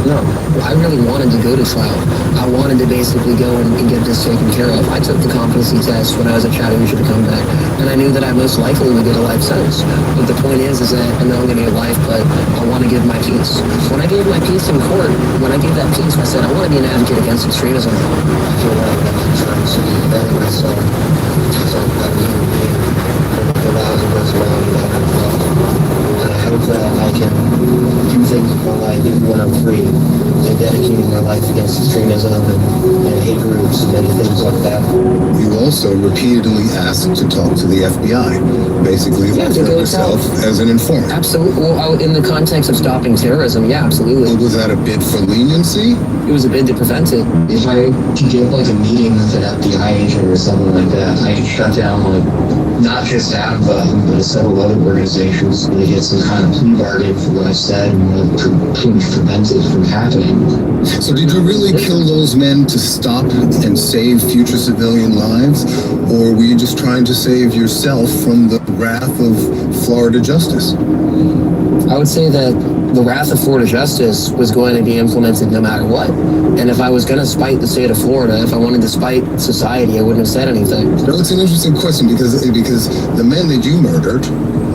No, I really wanted to go to trial. I wanted to basically go and get this taken care of. I took the competency test when I was at Chattahoochee to come back, and I knew that I most likely would get a life sentence. But the point is that I know I'm going to get life, but I want to give my piece. When I gave my piece in court, when I gave that piece, I said I want to be an advocate against extremism. I feel like I'm trying to better myself. So I'm and I hope that I can do things with my life even when I'm free and dedicating my life against extremism and hate groups and things like that. You also repeatedly asked to talk to the FBI, basically offer yourself as an informant. Absolutely. Well, in the context of stopping terrorism, yeah, absolutely. Was that a bid for leniency? It was a bid to prevent it. If I could get like a meeting with an FBI agent or something like that, I could shut down like not just ABBA, but several other organizations to get some kind of plea bargain for what I said and prevent it from happening. So did you really kill those men to stop and save future civilian lives? Or were you just trying to save yourself from the wrath of Florida justice? I would say that the wrath of Florida justice was going to be implemented no matter what. And if I was going to spite the state of Florida, if I wanted to spite society, I wouldn't have said anything. No, it's an interesting question because the men that you murdered,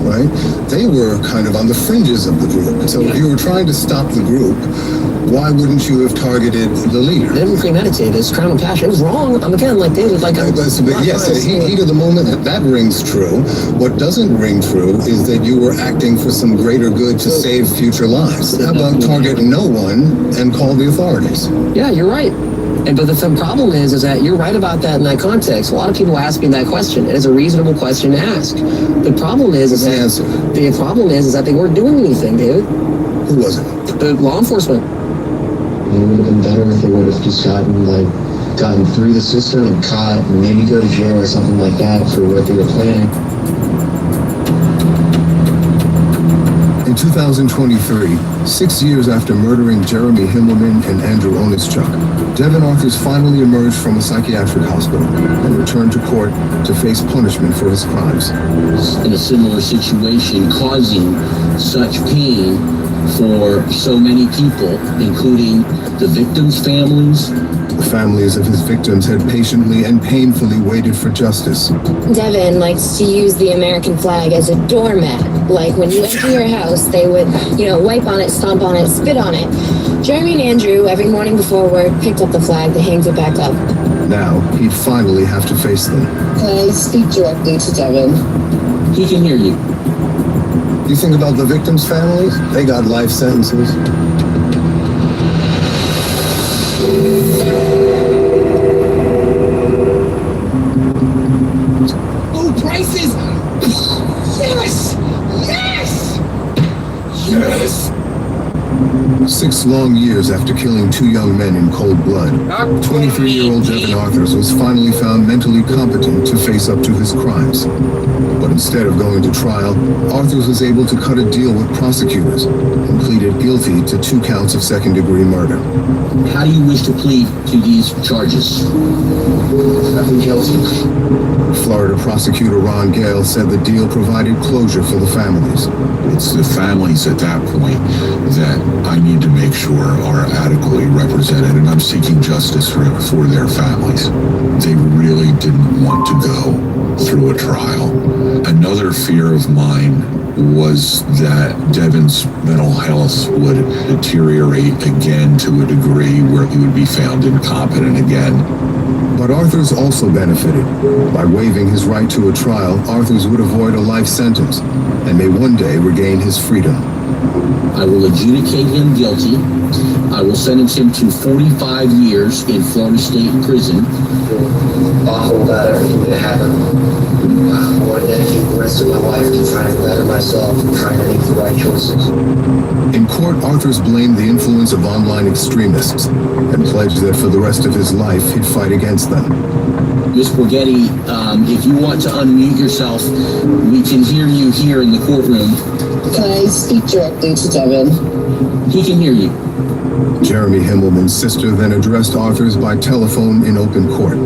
right, they were kind of on the fringes of the group. So if you were trying to stop the group, why wouldn't you have targeted the leader? They didn't premeditate. It's crime of passion. It was wrong. I'm again like David. Like yes, heat of the moment, that rings true. What doesn't ring true is that you were acting for some greater good to save future lives. How about target no one and call the authorities? Yeah, you're right. But the problem is that you're right about that in that context. A lot of people ask me that question. It is a reasonable question to ask. The problem is that they weren't doing anything, David. Who was it? The law enforcement. It would have been better if they would have just gotten through the system and caught and maybe go to jail or something like that for what they were planning. In 2023, 6 years after murdering Jeremy Himmelman and Andrew Onischuk, Devin Arthurs finally emerged from a psychiatric hospital and returned to court to face punishment for his crimes. In a similar situation, causing such pain for so many people, including the victims' families. The families of his victims had patiently and painfully waited for justice. Devin likes to use the American flag as a doormat. Like when you enter your house, they would, wipe on it, stomp on it, spit on it. Jeremy and Andrew, every morning before work, picked up the flag, they hanged it back up. Now, he'd finally have to face them. Can I speak directly to Devin? He can hear you. You think about the victims' families? They got life sentences. Oh, prices! Yes! Yes! Yes! 6 long years after killing 2 young men in cold blood, 23-year-old Devin Arthurs was finally found mentally competent to face up to his crimes. But instead of going to trial, Arthurs was able to cut a deal with prosecutors and pleaded guilty to 2 counts of second-degree murder. How do you wish to plead to these charges? I'm guilty. Florida prosecutor Ron Gale said the deal provided closure for the families. It's the families at that point that I need to make sure are adequately represented, and I'm seeking justice for their families. They really didn't want to go through a trial. Another fear of mine was that Devin's mental health would deteriorate again to a degree where he would be found incompetent again. But Arthurs also benefited. By waiving his right to a trial, Arthurs would avoid a life sentence and may one day regain his freedom. I will adjudicate him guilty. I will sentence him to 45 years in Florida State Prison. Awful about everything that happened. I want to dedicate the rest of my life to trying to better myself and trying to make the right choices. In court, Arthurs blamed the influence of online extremists and pledged that for the rest of his life, he'd fight against them. Ms. Borghetti, if you want to unmute yourself, we can hear you here in the courtroom. Can I speak directly to Devin? He can hear you. Jeremy Himmelman's sister then addressed Arthurs by telephone in open court.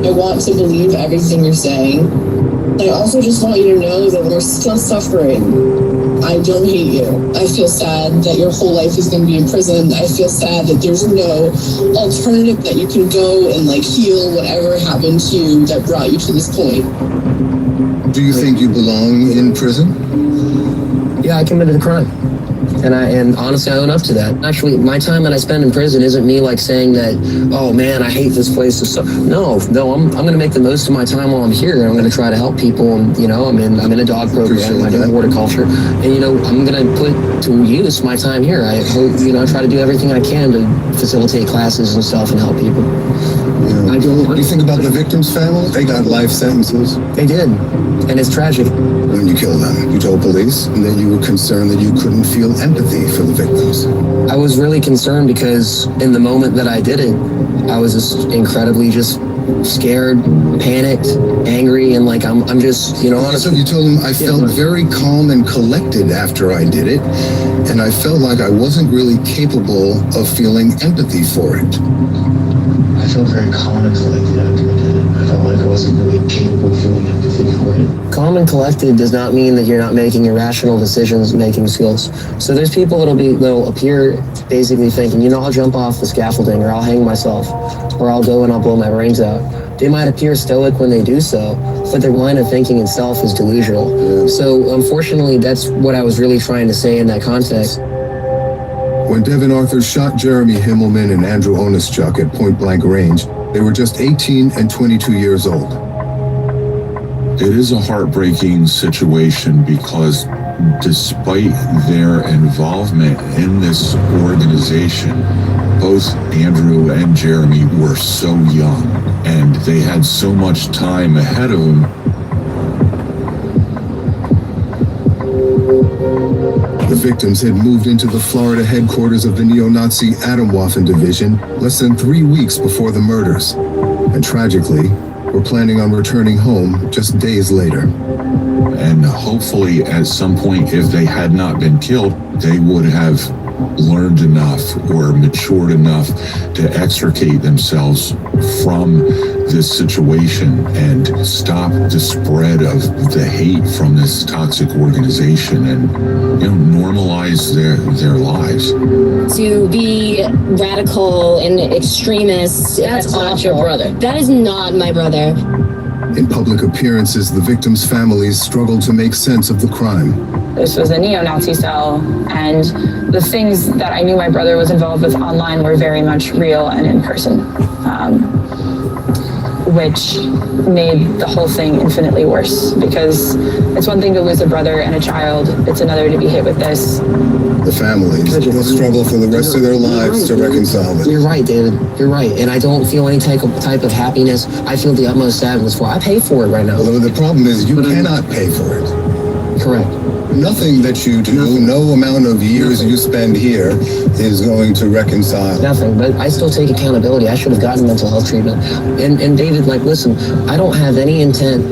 I want to believe everything you're saying. I also just want you to know that we're still suffering. I don't hate you. I feel sad that your whole life is going to be in prison. I feel sad that there's no alternative that you can go and heal whatever happened to you that brought you to this point. Do you think you belong in prison? Yeah, I committed a crime. And honestly, I own up to that. Actually, my time that I spend in prison isn't me saying that, oh man, I hate this place. No, I'm going to make the most of my time while I'm here. I'm going to try to help people. And, I'm in a dog program. I do horticulture. And, I'm going to put to use my time here. I hope, I try to do everything I can to facilitate classes and stuff and help people. Yeah. You think about the victims' family? They got life sentences. They did. And it's tragic. When you killed them, you told police, and then you were concerned that you couldn't feel empathy for the victims. I was really concerned because in the moment that I did it, I was just incredibly scared, panicked, angry, and I'm just, honestly. So you told him I felt very calm and collected after I did it, and I felt like I wasn't really capable of feeling empathy for it. I felt very calm and collected after I did it. I felt like I wasn't really capable of feeling empathy for it. Calm and collected does not mean that you're not making irrational decision-making skills. So there's people that'll appear basically thinking, I'll jump off the scaffolding, or I'll hang myself, or I'll go and I'll blow my brains out. They might appear stoic when they do so, but their line of thinking itself is delusional. So unfortunately, that's what I was really trying to say in that context. When Devin Arthurs shot Jeremy Himmelman and Andrew Onischuk at point-blank range, they were just 18 and 22 years old. It is a heartbreaking situation because despite their involvement in this organization, both Andrew and Jeremy were so young and they had so much time ahead of them. The victims had moved into the Florida headquarters of the neo-Nazi Atomwaffen Division less than 3 weeks before the murders, and tragically, were planning on returning home just days later. And hopefully at some point, if they had not been killed, they would have learned enough or matured enough to extricate themselves from this situation and stop the spread of the hate from this toxic organization and, you know, normalize their lives. To be radical and extremist, that's not your brother. That is not my brother. In public appearances, the victims' families struggled to make sense of the crime. This was a neo-Nazi cell, and the things that I knew my brother was involved with online were very much real and in person, which made the whole thing infinitely worse, because it's one thing to lose a brother and a child, it's another to be hit with this. The families will struggle for the rest of their lives to reconcile it. You're right, David. You're right. And I don't feel any type of happiness. I feel the utmost sadness for it. I pay for it right now. Although the problem is you cannot pay for it. Correct. Nothing that you do, no amount of years you spend here is going to reconcile. Nothing, but I still take accountability. I should have gotten mental health treatment. And David, like, listen, I don't have any intent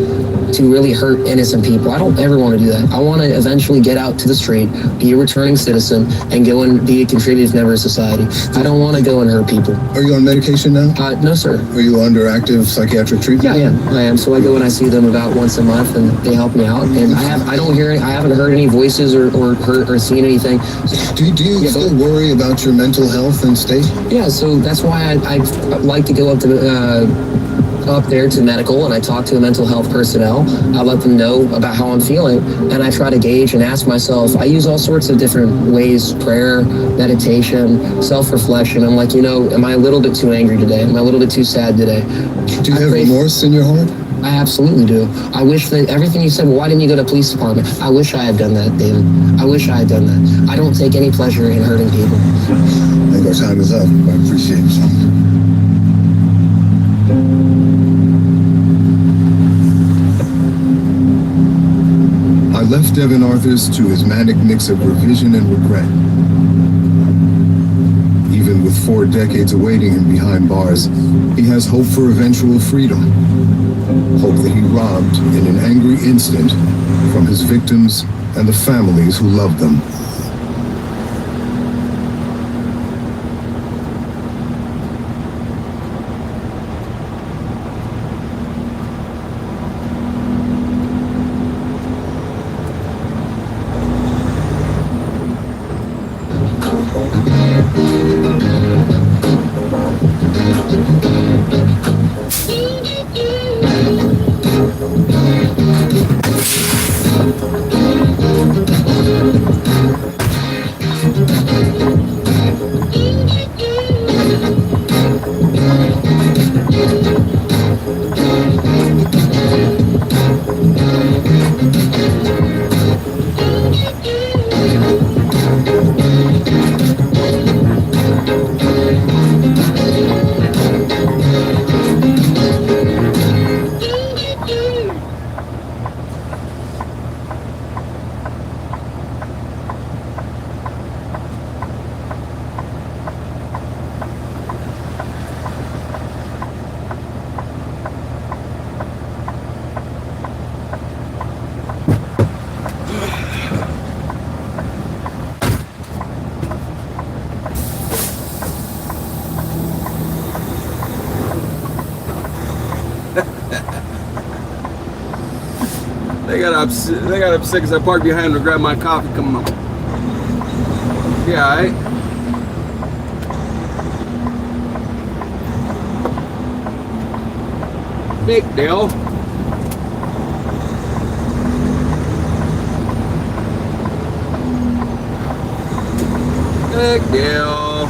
to really hurt innocent people. I don't ever want to do that. I want to eventually get out to the street, be a returning citizen, and go and be a contributive member of society. I don't want to go and hurt people. Are you on medication now? No, sir. Are you under active psychiatric treatment? Yeah, I am. So I go and I see them about once a month, and they help me out. And I haven't heard any voices or seen anything. Do you still worry about your mental health and state? Yeah, so that's why I like to go up there to medical, and I talk to the mental health personnel. I let them know about how I'm feeling, and I try to gauge and ask myself. I use all sorts of different ways: prayer, meditation, self-reflection. I'm like, you know, am I a little bit too angry today? Am I a little bit too sad today? Do you have remorse in your heart? I absolutely do. I wish that everything you said, well, why didn't you go to police department? I wish I had done that, David. I wish I had done that. I don't take any pleasure in hurting people. I think our time is up. I appreciate you. I left Devin Arthurs to his manic mix of revision and regret. Even with 4 decades awaiting him behind bars, he has hope for eventual freedom. Hope that he robbed in an angry instant from his victims and the families who loved them. They got upset because I parked behind them to grab my coffee. Come on. Yeah, alright. Big deal. Big deal.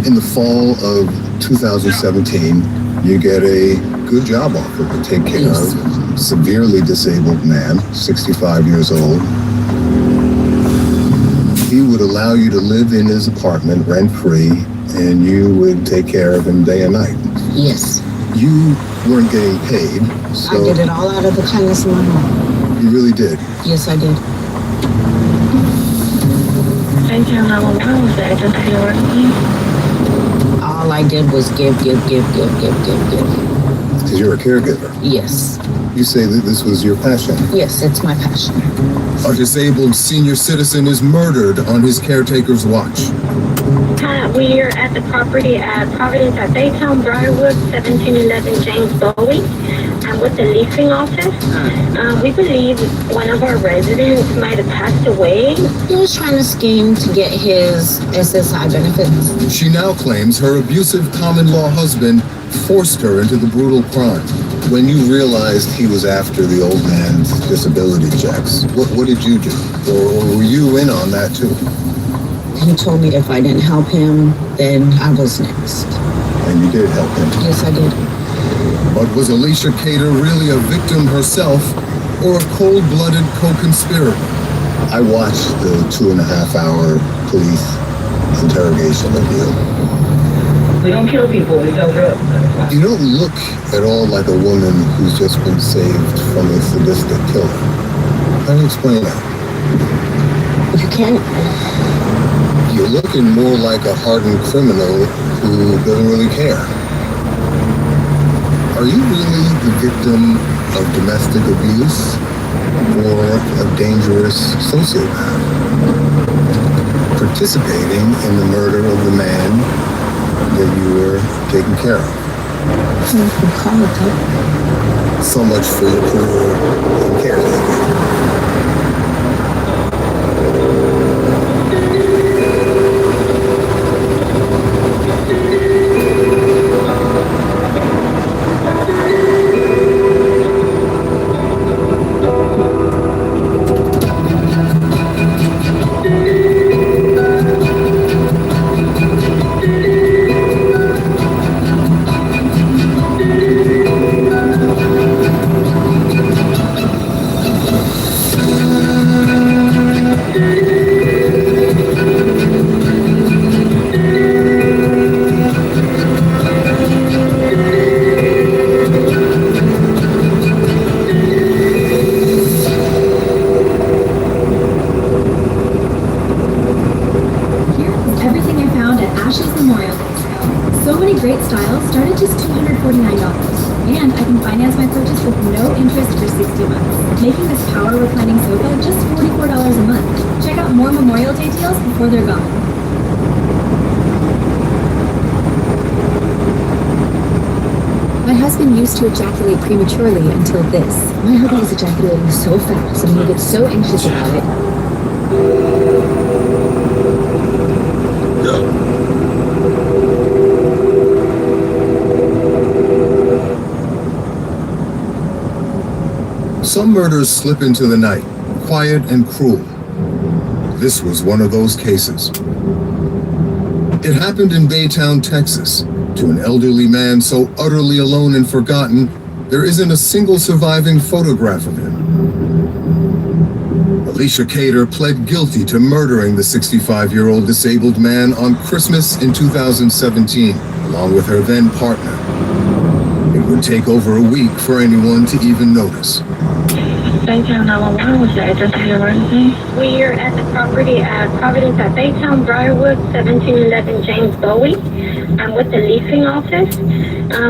In the fall of 2017, you get a good job offer to take care of a severely disabled man, 65 years old. He would allow you to live in his apartment rent-free, and you would take care of him day and night. Yes. You weren't getting paid, so... I did it all out of the kindness of my heart. You really did? Yes, I did. Thank you, what was the agency you're working? All I did was give. Because you're a caregiver? Yes. You say that this was your passion. Yes, it's my passion. A disabled senior citizen is murdered on his caretaker's watch. We are at the property at Providence at Baytown, Briarwood, 1711 James Bowie. I'm with the leasing office. We believe one of our residents might have passed away. He was trying to scheme to get his SSI benefits. She now claims her abusive common-law husband forced her into the brutal crime. When you realized he was after the old man's disability checks, what did you do? Or were you in on that too? He told me if I didn't help him, then I was next. And you did help him? Yes, I did. But was Alicia Cater really a victim herself, or a cold-blooded co-conspirator? I watched the 2.5-hour police interrogation of you. We don't kill people, we sell drugs. You don't look at all like a woman who's just been saved from a sadistic killer. How do you explain that? You can't. You're looking more like a hardened criminal who doesn't really care. Are you really the victim of domestic abuse or a dangerous sociopath? Participating in the murder of the man that you were taking care of. You can call it that. So much for your career in caretaking. To ejaculate prematurely until this. My hubby is ejaculating so fast and he gets so anxious about it. Some murders slip into the night, quiet and cruel. This was one of those cases. It happened in Baytown, Texas, to an elderly man so utterly alone and forgotten, there isn't a single surviving photograph of him. Alicia Cater pled guilty to murdering the 65-year-old disabled man on Christmas in 2017, along with her then partner. It would take over a week for anyone to even notice. Baytown 911, what's the address of your emergency? We are at the property at Providence at Baytown, Briarwood, 1711 James Bowie. I'm with the leasing office.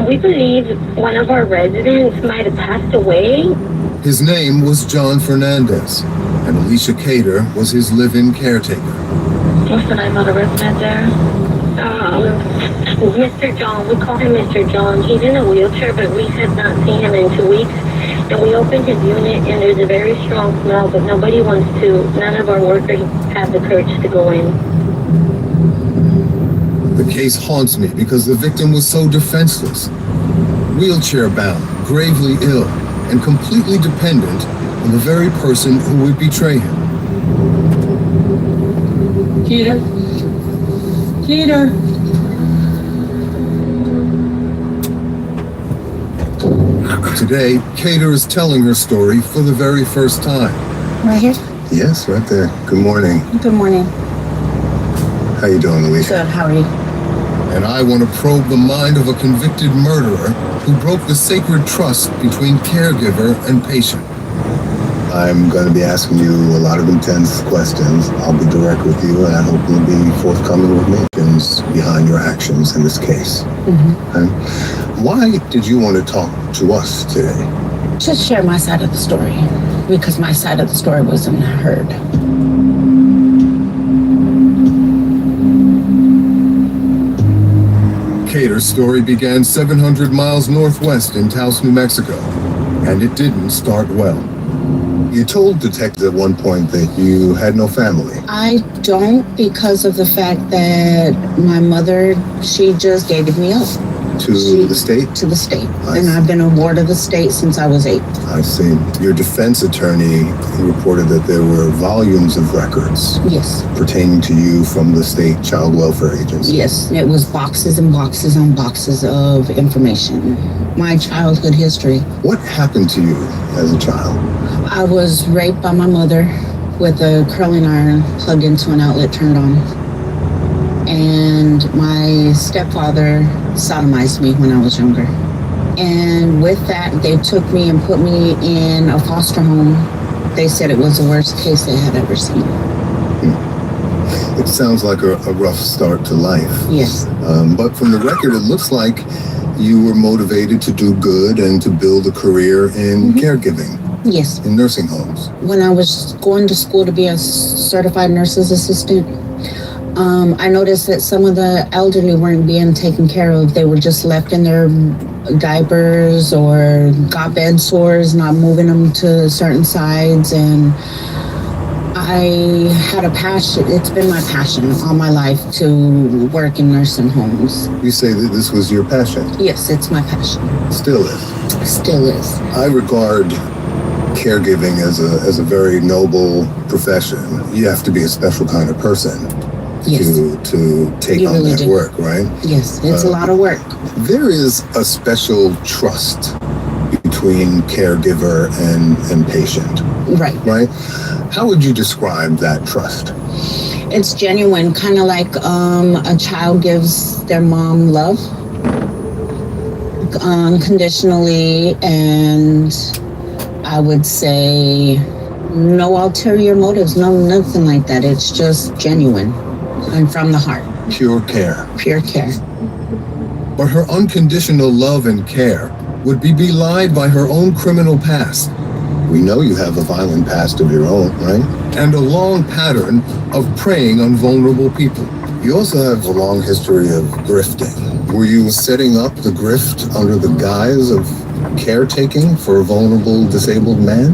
We believe one of our residents might have passed away. His name was John Fernandez, and Alicia Cater was his live-in caretaker. What's the name of the resident there? Mr. John. We call him Mr. John. He's in a wheelchair, but we have not seen him in 2 weeks. And we opened his unit, and there's a very strong smell, but none of our workers have the courage to go in. The case haunts me because the victim was so defenseless, wheelchair-bound, gravely ill, and completely dependent on the very person who would betray him. Peter? Peter? Today, Cater is telling her story for the very first time. Right here? Yes, right there. Good morning. Good morning. How you doing, Alicia? Good, how are you? And I want to probe the mind of a convicted murderer who broke the sacred trust between caregiver and patient. I'm going to be asking you a lot of intense questions. I'll be direct with you, and I hope you'll be forthcoming with me behind your actions in this case. Mm-hmm. Okay? Why did you want to talk to us today? Just share my side of the story, because my side of the story wasn't heard. Cater's story began 700 miles northwest in Taos, New Mexico, and it didn't start well. You told detectives at one point that you had no family. I don't, because of the fact that my mother, she just gave me up. To the state? To the state. And I've been a ward of the state since I was 8. I see. Your defense attorney reported that there were volumes of records. Yes. Pertaining to you from the state child welfare agency. Yes. It was boxes and boxes and boxes of information. My childhood history. What happened to you as a child? I was raped by my mother with a curling iron plugged into an outlet turned on. And my stepfather sodomized me when I was younger. And with that, they took me and put me in a foster home. They said it was the worst case they had ever seen. It sounds like a rough start to life. Yes. But from the record, it looks like you were motivated to do good and to build a career in caregiving. Yes. In nursing homes. When I was going to school to be a certified nurse's assistant, I noticed that some of the elderly weren't being taken care of. They were just left in their diapers or got bed sores, not moving them to certain sides. And I had a passion. It's been my passion all my life to work in nursing homes. You say that this was your passion? Yes, it's my passion. Still is? Still is. I regard caregiving as a very noble profession. You have to be a special kind of person. Yes. To take You on really that do. work, right? Yes, it's a lot of work. There is a special trust between caregiver and patient. Right. Right? How would you describe that trust? It's genuine, kind of like a child gives their mom love unconditionally, and I would say no ulterior motives, no nothing like that. It's just genuine and from the heart. Pure care. Pure care. But her unconditional love and care would be belied by her own criminal past. We know you have a violent past of your own, right? And a long pattern of preying on vulnerable people. You also have a long history of grifting. Were you setting up the grift under the guise of caretaking for a vulnerable, disabled man?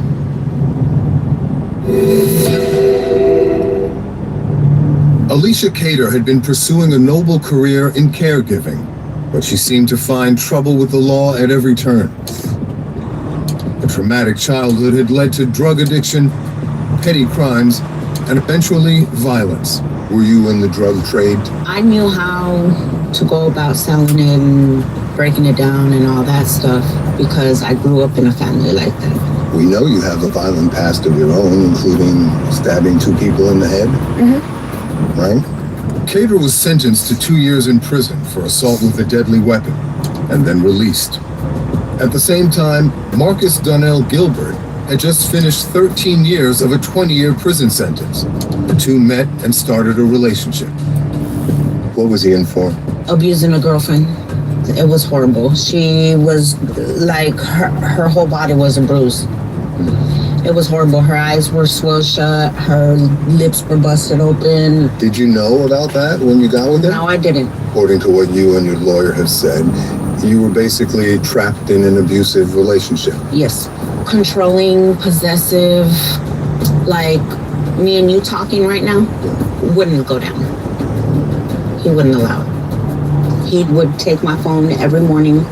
Alicia Cater had been pursuing a noble career in caregiving, but she seemed to find trouble with the law at every turn. A traumatic childhood had led to drug addiction, petty crimes, and eventually violence. Were you in the drug trade? I knew how to go about selling it and breaking it down and all that stuff because I grew up in a family like that. We know you have a violent past of your own, including stabbing 2 people in the head. Right? Cater was sentenced to 2 years in prison for assault with a deadly weapon, and then released. At the same time, Marcus Donnell Gilbert had just finished 13 years of a 20-year prison sentence. The two met and started a relationship. What was he in for? Abusing a girlfriend. It was horrible. She was like, her whole body was a bruise. It was horrible. Her eyes were swelled shut. Her lips were busted open. Did you know about that when you got with him? No, I didn't. According to what you and your lawyer have said, you were basically trapped in an abusive relationship. Yes. Controlling, possessive, like me and you talking right now, wouldn't go down. He wouldn't allow it. He would take my phone every morning,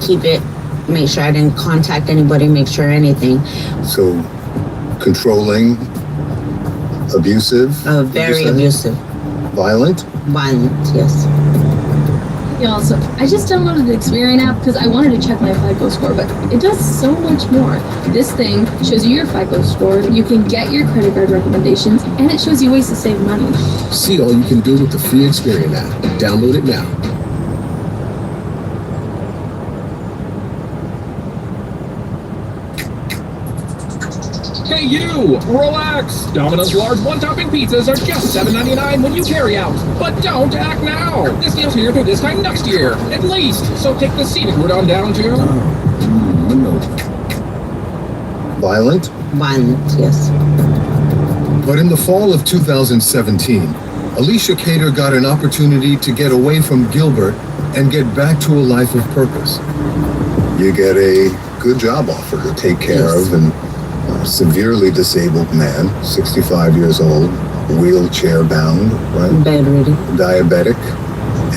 keep it, make sure I didn't contact anybody, make sure anything. So, controlling, abusive? Very abusive. Violent? Violent, yes. Y'all, so I just downloaded the Experian app because I wanted to check my FICO score, but it does so much more. This thing shows you your FICO score, you can get your credit card recommendations, and it shows you ways to save money. See all you can do with the free Experian app. Download it now. Hey you! Relax! Domino's large one-topping pizzas are just $7.99 when you carry out. But don't act now! This deal's here through this time next year, at least. So take the scenic route on down to... Violent? Violent, yes. But in the fall of 2017, Alicia Cater got an opportunity to get away from Gilbert and get back to a life of purpose. You get a good job offer to take care of an severely disabled man, 65 years old, wheelchair bound, right? Bedridden. Diabetic.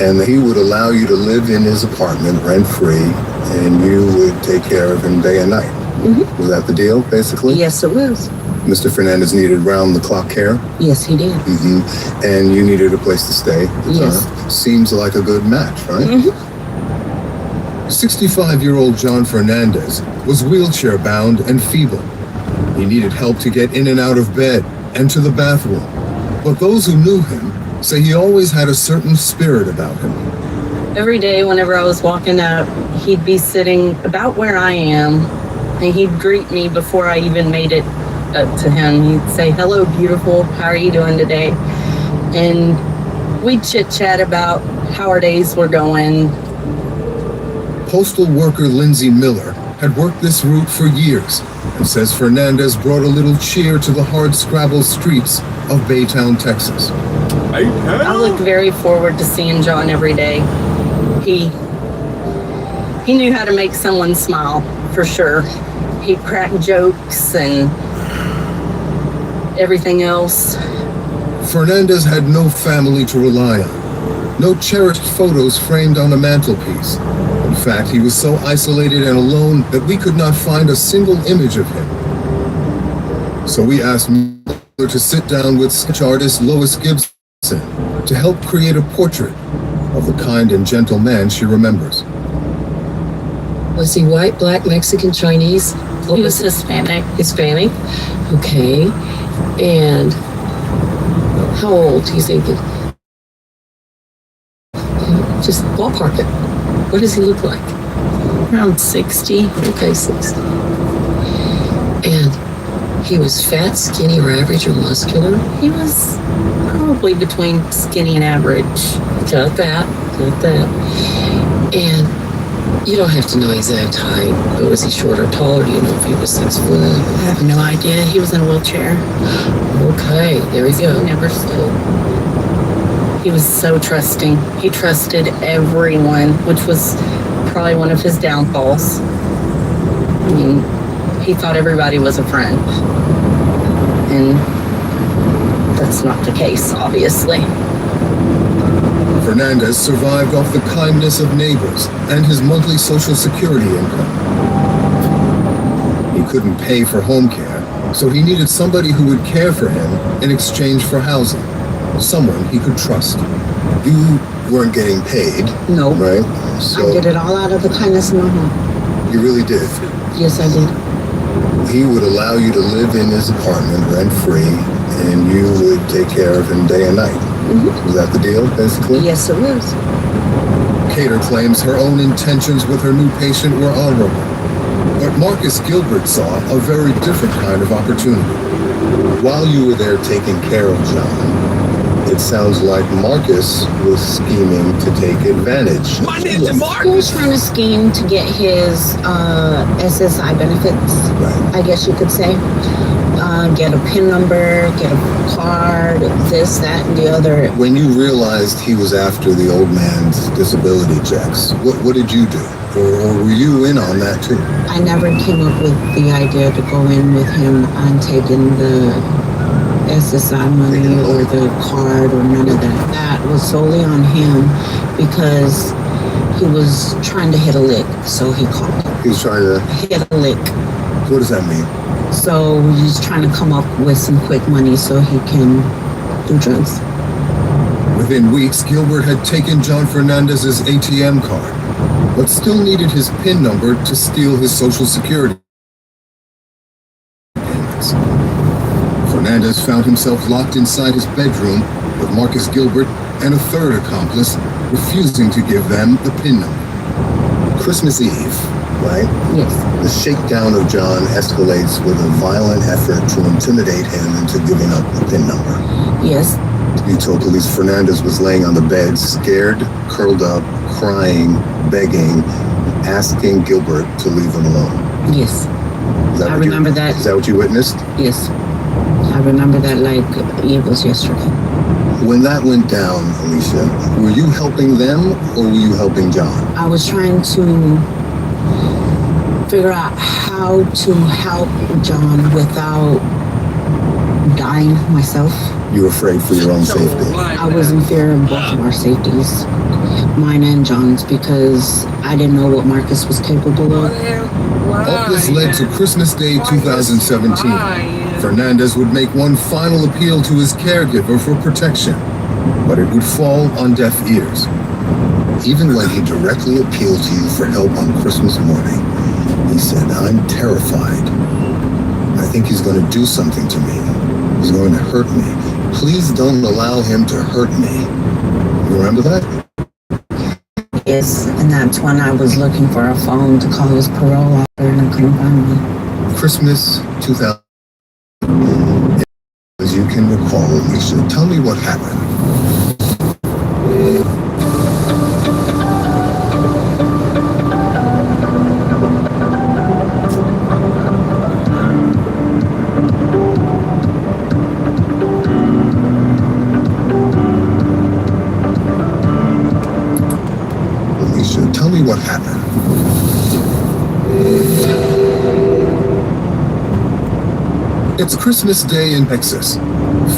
And he would allow you to live in his apartment rent free, and you would take care of him day and night. Mm-hmm. Was that the deal, basically? Yes, it was. Mr. Fernandez needed round-the-clock care? Yes, he did. Mm-hmm. And you needed a place to stay? Yes. Seems like a good match, right? Mm-hmm. 65-year-old John Fernandez was wheelchair-bound and feeble. He needed help to get in and out of bed and to the bathroom. But those who knew him say he always had a certain spirit about him. Every day whenever I was walking up, he'd be sitting about where I am, and he'd greet me before I even made it up to him. He'd say, "Hello, beautiful. How are you doing today?" And we'd chit-chat about how our days were going. Postal worker Lindsay Miller had worked this route for years and says Fernandez brought a little cheer to the hard-scrabble streets of Baytown, Texas. I look very forward to seeing John every day. He knew how to make someone smile, for sure. He'd crack jokes and everything else. Fernandez had no family to rely on, no cherished photos framed on a mantelpiece. In fact, he was so isolated and alone that we could not find a single image of him. So we asked Miller to sit down with sketch artist Lois Gibson to help create a portrait of the kind and gentle man she remembers. Was he white, black, Mexican, Chinese? He was Hispanic. Hispanic? Okay. And how old do you think? Just ballpark it. What does he look like? Around 60. Okay, 60. And he was fat, skinny, or average, or muscular? He was probably between skinny and average. Got that. And you don't have to know exact height, but was he short or tall, or do you know if he was 6 foot? I have no idea. He was in a wheelchair. Okay, there we go. He never stood. He was so trusting. He trusted everyone, which was probably one of his downfalls. I mean, he thought everybody was a friend. And that's not the case, obviously. Fernandez survived off the kindness of neighbors and his monthly Social Security income. He couldn't pay for home care, so he needed somebody who would care for him in exchange for housing. Someone he could trust. You weren't getting paid. No. Right? So I did it all out of the kindness of my heart. you really did. Yes, I did. He would allow you to live in his apartment rent-free, and you would take care of him day and night. Mm-hmm. Was that the deal, basically? Yes, it was. Cater claims her own intentions with her new patient were honorable. But Marcus Gilbert saw a very different kind of opportunity. While you were there taking care of John, it sounds like Marcus was scheming to take advantage. My name's Mark. He was trying to scheme to get his SSI benefits, Right. I guess you could say. Get a PIN number, get a card, this, that, and the other. When you realized he was after the old man's disability checks, what did you do? Or were you in on that too? I never came up with the idea to go in with him on taking the SSI money or the card or none of that. That was solely on him because he was trying to hit a lick, so he called. He was trying to Hit a lick. What does that mean? So he's trying to come up with some quick money so he can do drugs. Within weeks, Gilbert had taken John Fernandez's ATM card, but still needed his PIN number to steal his Social Security payments. Fernandez found himself locked inside his bedroom with Marcus Gilbert and a third accomplice refusing to give them the PIN number. Christmas Eve, right? Yes. The shakedown of John escalates with a violent effort to intimidate him into giving up the PIN number. Yes. You told police Fernandez was laying on the bed, scared, curled up, crying, begging, asking Gilbert to leave him alone. Yes. I remember that. Is that what you witnessed? Yes. I remember that like it was yesterday. When that went down, Alicia, were you helping them or were you helping John? I was trying to figure out how to help John without dying myself. You were afraid for your own safety. I was in fear of both of our safeties, mine and John's, because I didn't know what Marcus was capable of. All this led to Christmas Day 2017. Fernandez would make one final appeal to his caregiver for protection, but it would fall on deaf ears. Even when he directly appealed to you for help on Christmas morning, he said, "I'm terrified. I think he's going to do something to me. He's going to hurt me. Please don't allow him to hurt me." You remember that? Yes, and that's when I was looking for a phone to call his parole officer and I couldn't find one. Christmas 2000. As you can recall, Alicia, tell me what happened. Alicia, tell me what happened. It's Christmas Day in Texas.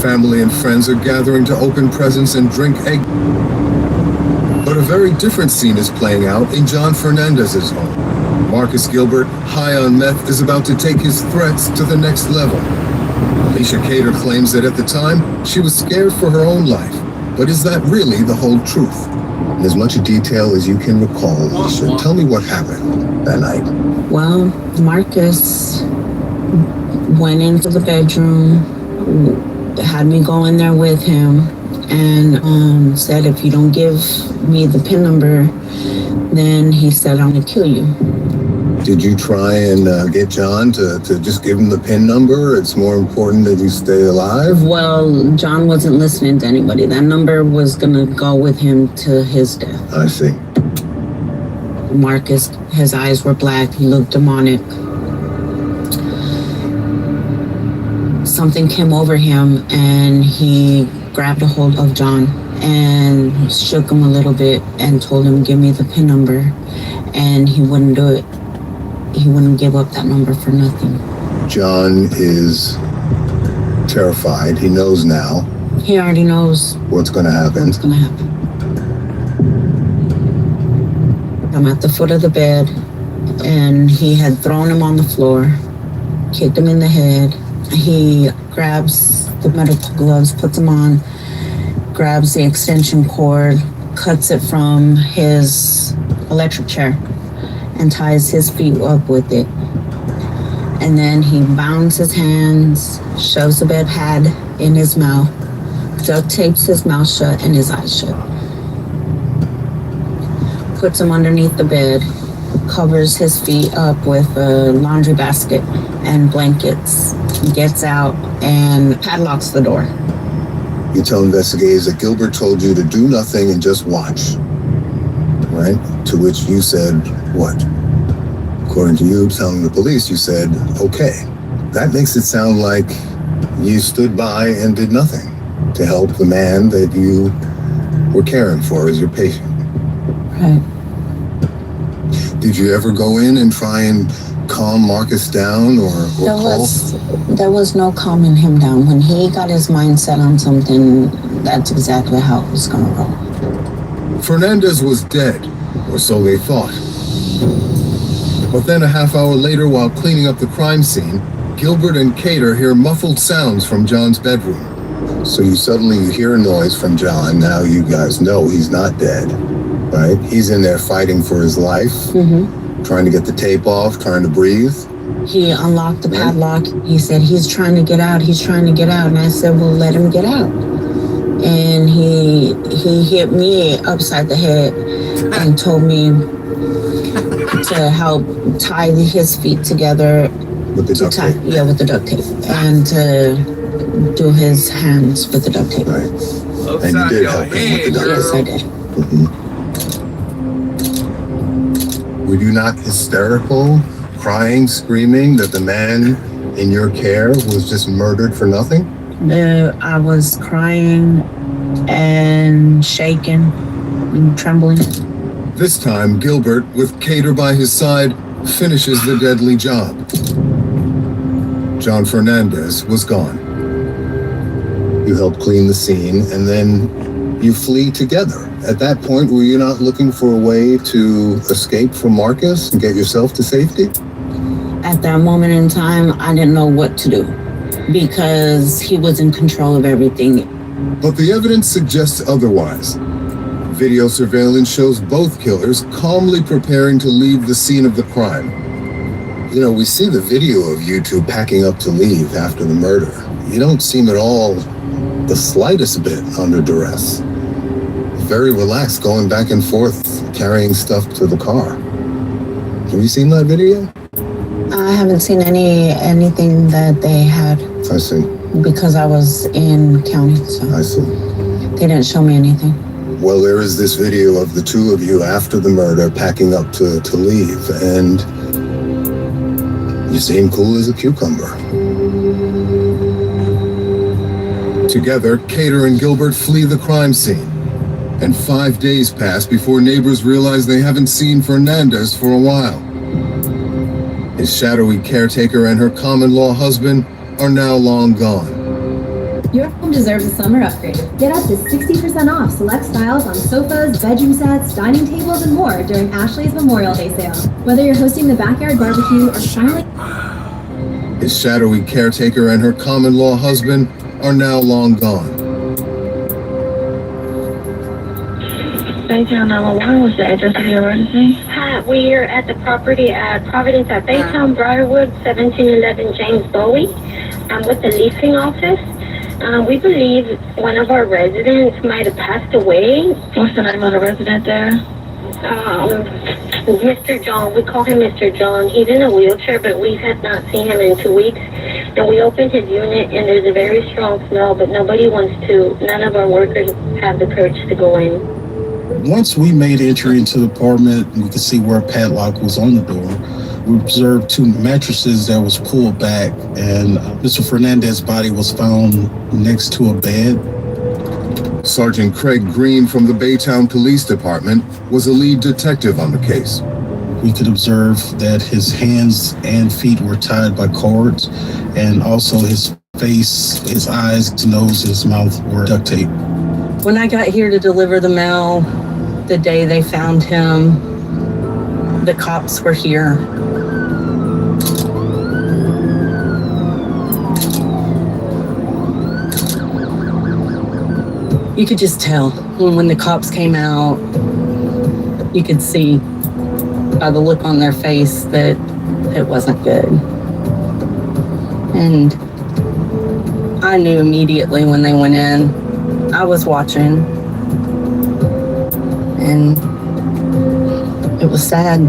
Family and friends are gathering to open presents and drink egg. But a very different scene is playing out in John Fernandez's home. Marcus Gilbert, high on meth, is about to take his threats to the next level. Alicia Cater claims that at the time, she was scared for her own life. But is that really the whole truth? In as much detail as you can recall, Alicia, tell me what happened that night. Well, Marcus went into the bedroom, had me go in there with him, and said, "If you don't give me the PIN number, then he said, I'm gonna kill you." Did you try and get John to just give him the PIN number? It's more important that you stay alive? Well, John wasn't listening to anybody. That number was gonna go with him to his death. I see. Marcus, his eyes were black, he looked demonic. Something came over him and he grabbed a hold of John and shook him a little bit and told him, "Give me the PIN number." And he wouldn't do it. He wouldn't give up that number for nothing. John is terrified. He knows now. He already knows what's going to happen. What's going to happen. I'm at the foot of the bed and he had thrown him on the floor, kicked him in the head. He grabs the medical gloves, puts them on, grabs the extension cord, cuts it from his electric chair, and ties his feet up with it. And then he bounds his hands, shoves the bed pad in his mouth, duct tapes his mouth shut and his eyes shut. Puts him underneath the bed, covers his feet up with a laundry basket and blankets, gets out and padlocks the door. You tell investigators that Gilbert told you to do nothing and just watch, right? To which you said, what? According to you telling the police, you said, okay. That makes it sound like you stood by and did nothing to help the man that you were caring for as your patient. Right. Did you ever go in and try and calm Marcus down or There was no calming him down. When he got his mind set on something, that's exactly how it was going to roll. Fernandez was dead, or so they thought. But then a half hour later, while cleaning up the crime scene, Gilbert and Cater hear muffled sounds from John's bedroom. So you suddenly hear a noise from John. Now you guys know he's not dead, right? He's in there fighting for his life, trying to get the tape off, trying to breathe. He unlocked the padlock. He said, "He's trying to get out. He's trying to get out." And I said, "Well, let him get out." And he hit me upside the head and told me to help tie his feet together. With the duct tape? Yeah, with the duct tape. And to do his hands with the duct tape. Right. And you did help him with the duct tape? Yes, I did. Were you not hysterical, crying, screaming that the man in your care was just murdered for nothing? I was crying and shaking and trembling. This time, Gilbert, with Cater by his side, finishes the deadly job. John Fernandez was gone. You help clean the scene, and then you flee together. At that point, were you not looking for a way to escape from Marcus and get yourself to safety? At that moment in time, I didn't know what to do because he was in control of everything. But the evidence suggests otherwise. Video surveillance shows both killers calmly preparing to leave the scene of the crime. You know, we see the video of you two packing up to leave after the murder. You don't seem at all the slightest bit under duress. Very relaxed, going back and forth, carrying stuff to the car. Have you seen that video? I haven't seen anything that they had. I see. Because I was in county, so I see. They didn't show me anything. Well, there is this video of the two of you after the murder packing up to leave, and you seem cool as a cucumber. Together, Cater and Gilbert flee the crime scene. And 5 days pass before neighbors realize they haven't seen Fernandez for a while. His shadowy caretaker and her common-law husband are now long gone. Your home deserves a summer upgrade. Get up to 60% off select styles on sofas, bedroom sets, dining tables, and more during Ashley's Memorial Day sale. Whether you're hosting the backyard barbecue or finally... His shadowy caretaker and her common-law husband are now long gone. Baytown 911, what's the address of your emergency? Hi, we are at the property at Providence at Baytown, Briarwood, 1711 James Bowie. I'm with the leasing office. We believe one of our residents might have passed away. What's the name of the resident there? Mr. John. We call him Mr. John. He's in a wheelchair, but we have not seen him in 2 weeks. And we opened his unit, and there's a very strong smell, but none of our workers have the courage to go in. Once we made entry into the apartment, we could see where a padlock was on the door. We observed 2 mattresses that was pulled back, and Mr. Fernandez's body was found next to a bed. Sergeant Craig Green from the Baytown Police Department was a lead detective on the case. We could observe that his hands and feet were tied by cords, and also his face, his eyes, his nose, his mouth were duct taped. When I got here to deliver the mail, the day they found him, the cops were here. You could just tell when the cops came out, you could see by the look on their face that it wasn't good. And I knew immediately when they went in. I was watching, and it was sad.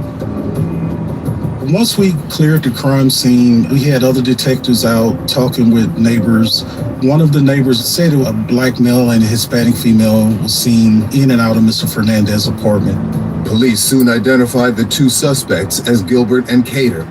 Once we cleared the crime scene, we had other detectives out talking with neighbors. One of the neighbors said a black male and a Hispanic female was seen in and out of Mr. Fernandez's apartment. Police soon identified the 2 suspects as Gilbert and Cater.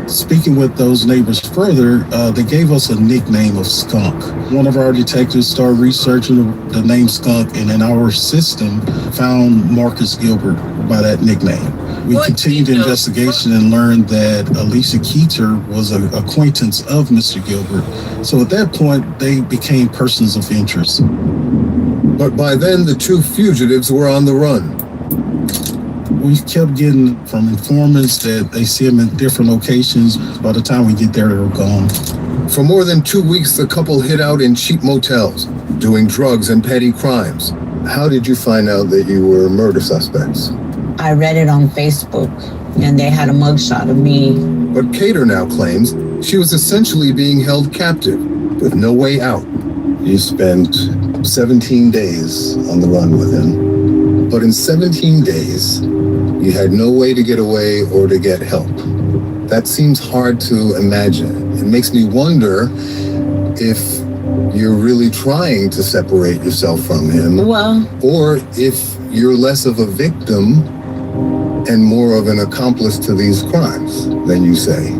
Speaking with those neighbors further, they gave us a nickname of Skunk. One of our detectives started researching the name Skunk, and in our system found Marcus Gilbert by that nickname. We continued the investigation and learned that Alicia Keeter was an acquaintance of Mr. Gilbert. So at that point, they became persons of interest. But by then, the 2 fugitives were on the run. We kept getting from informants that they see them in different locations. By the time we get there, they were gone. For more than 2 weeks, the couple hid out in cheap motels, doing drugs and petty crimes. How did you find out that you were murder suspects? I read it on Facebook, and they had a mugshot of me. But Cater now claims she was essentially being held captive, with no way out. You spent 17 days on the run with him. But in 17 days, you had no way to get away or to get help. That seems hard to imagine. It makes me wonder if you're really trying to separate yourself from him. Well, or if you're less of a victim and more of an accomplice to these crimes than you say.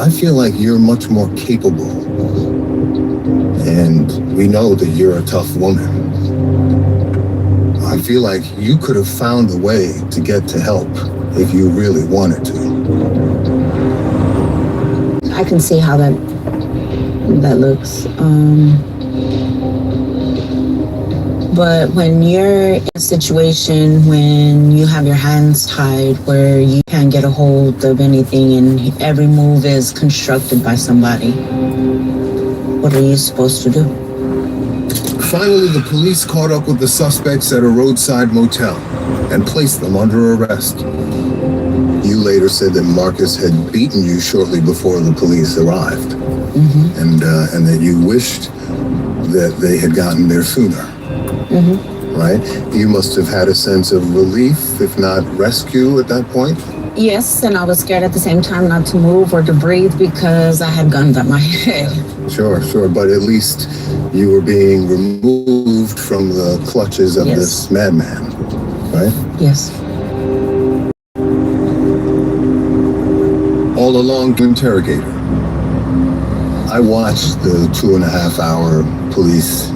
I feel like you're much more capable. And we know that you're a tough woman. I feel like you could have found a way to get to help if you really wanted to. I can see how that looks. But when you're in a situation when you have your hands tied, where you can't get a hold of anything and every move is constructed by somebody, what are you supposed to do? Finally, the police caught up with the suspects at a roadside motel and placed them under arrest. You later said that Marcus had beaten you shortly before the police arrived, and that you wished that they had gotten there sooner. Right? You must have had a sense of relief, if not rescue, at that point? Yes, and I was scared at the same time not to move or to breathe because I had guns at my head. Sure, but at least you were being removed from the clutches of this madman, right? Yes. All along to interrogate her. I watched the 2.5-hour police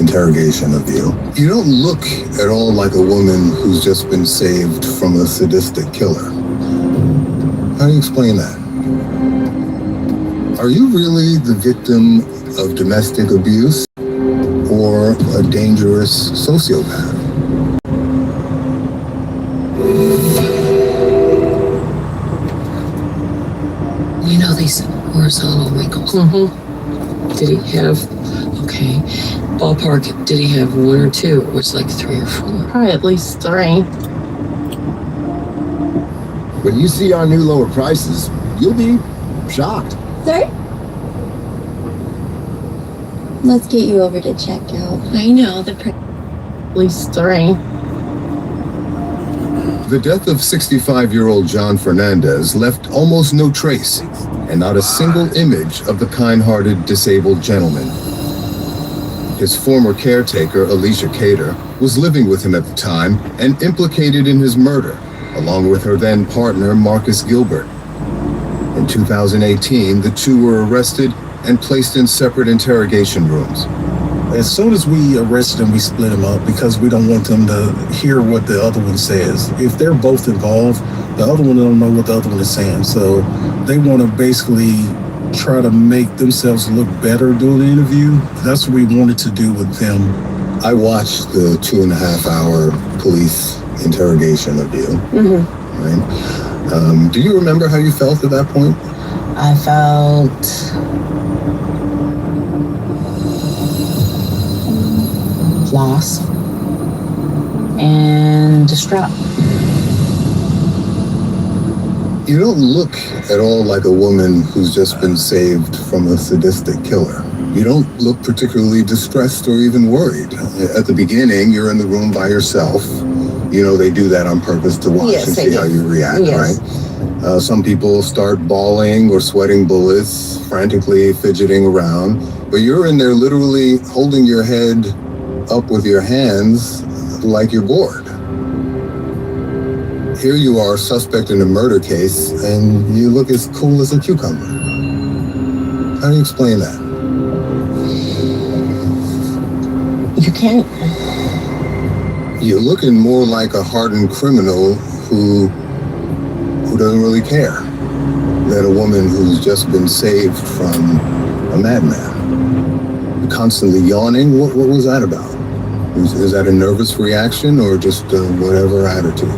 interrogation of you. You don't look at all like a woman who's just been saved from a sadistic killer. How do you explain that? Are you really the victim of domestic abuse or a dangerous sociopath? You know they said horizontal wrinkles. Did he have, okay, ballpark, did he have 1 or 2, or it's like 3 or 4? Probably at least 3. When you see our new lower prices, you'll be shocked. Sir? Let's get you over to checkout. I know, At least 3. The death of 65-year-old John Fernandez left almost no trace and not a single image of the kind-hearted disabled gentleman. His former caretaker, Alicia Cater, was living with him at the time and implicated in his murder, along with her then partner, Marcus Gilbert. In 2018, the two were arrested and placed in separate interrogation rooms. As soon as we arrest them, we split them up because we don't want them to hear what the other one says. If they're both involved, the other one don't know what the other one is saying. So they want to basically try to make themselves look better during the interview. That's what we wanted to do with them. I watched the 2.5-hour police interrogation of you. Right? Do you remember how you felt at that point? I felt lost and distraught. You don't look at all like a woman who's just been saved from a sadistic killer. You don't look particularly distressed or even worried. At the beginning, you're in the room by yourself. You know, they do that on purpose to watch and see how you react, right? Some people start bawling or sweating bullets, frantically fidgeting around, but you're in there literally holding your head up with your hands like you're bored. Here you are, suspect in a murder case, and you look as cool as a cucumber. How do you explain that? You can't. You're looking more like a hardened criminal who doesn't really care than a woman who's just been saved from a madman. You're constantly yawning. What was that about? Is that a nervous reaction or just whatever attitude?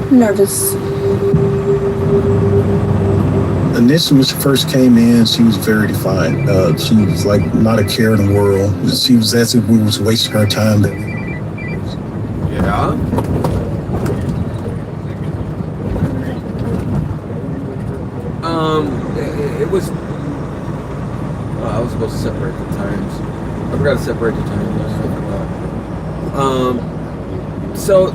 Nervous. Initially, when she first came in, she was very defiant. She was like not a care in the world. She was as if we was wasting her time. Yeah? It was... I was supposed to separate the times. I forgot to separate the times. So...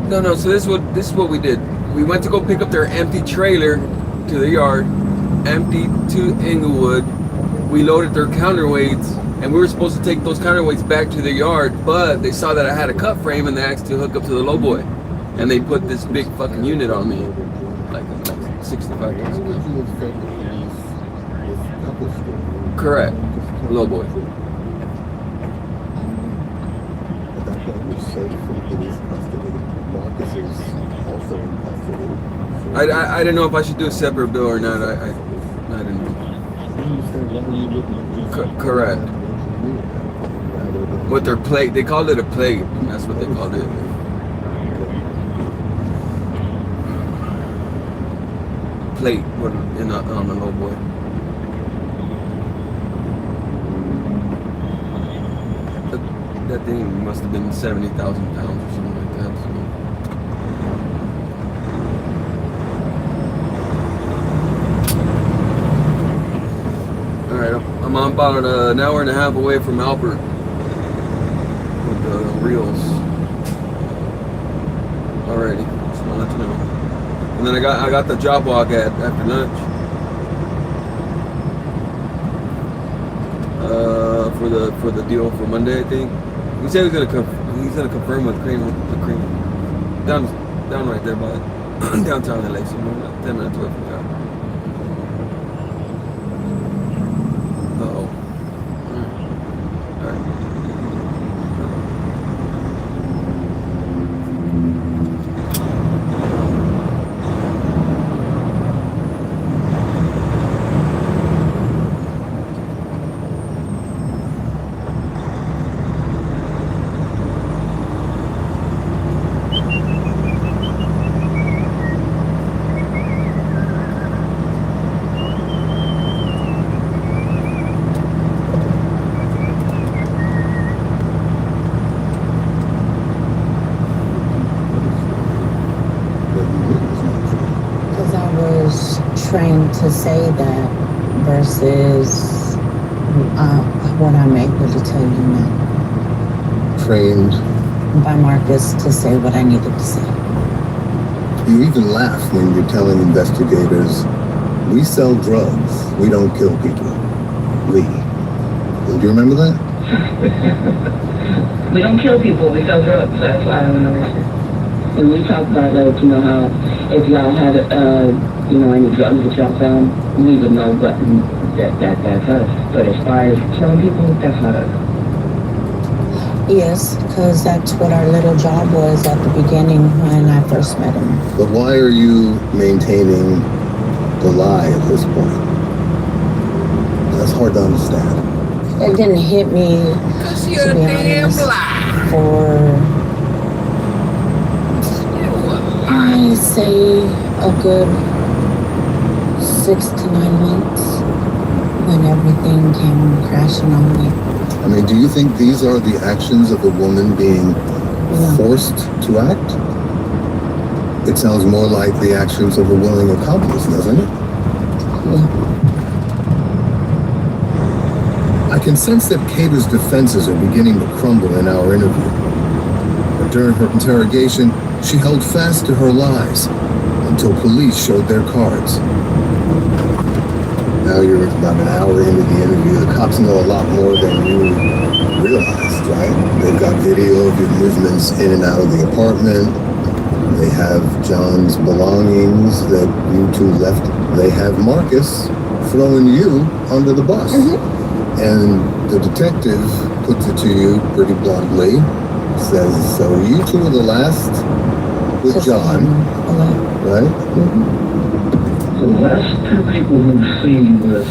No, so this is what we did. We went to go pick up their empty trailer to the yard, empty to Inglewood. We loaded their counterweights And we were supposed to take those counterweights back to the yard, but they saw that I had a cut frame and they asked to hook up to the lowboy. And they put this big fucking unit on me. Like 65,000 pounds. Correct. Lowboy. I didn't know if I should do a separate bill or not. I didn't know. Correct. With their plate, they called it a plate. That's what they called it. Plate on the lowboy. That thing must have been 70,000 pounds or something like that. So. All right, I'm about an hour and a half away from Albert with the reels already. Just wanted to let you know. And then I got the job walk after lunch. For the deal for Monday, I think. He said he's gonna confirm with the cream down right there by downtown LA, so 10 minutes away from there. Uh-oh. All right. Trained to say that versus what I'm able to tell you now. Trained by Marcus to say what I needed to say. You even laugh when you're telling investigators, we sell drugs, we don't kill people. Lee. Do you remember that? We don't kill people, we sell drugs. That's why I don't understand. And we talk about, like, you know, how if y'all had, you know, any drugs that y'all found, we would know, but that's us. But as far as killing people, that's not us. Yes, because that's what our little job was at the beginning when I first met him. But why are you maintaining the lie at this point? That's hard to understand. It didn't hit me, to be honest, for, I say, a good 6 to 9 months when everything came crashing on me. I mean, do you think these are the actions of a woman being forced to act? It sounds more like the actions of a willing accomplice, doesn't it? Yeah. I can sense that Kata's defenses are beginning to crumble in our interview. But during her interrogation, she held fast to her lies until police showed their cards. Now you're about an hour into the interview. The cops know a lot more than you realized, right? They've got video of your movements in and out of the apartment. They have John's belongings that you two left. They have Marcus throwing you under the bus. And the detective puts it to you pretty bluntly. Says, so you two were the last with John, right? So the last two people we've seen with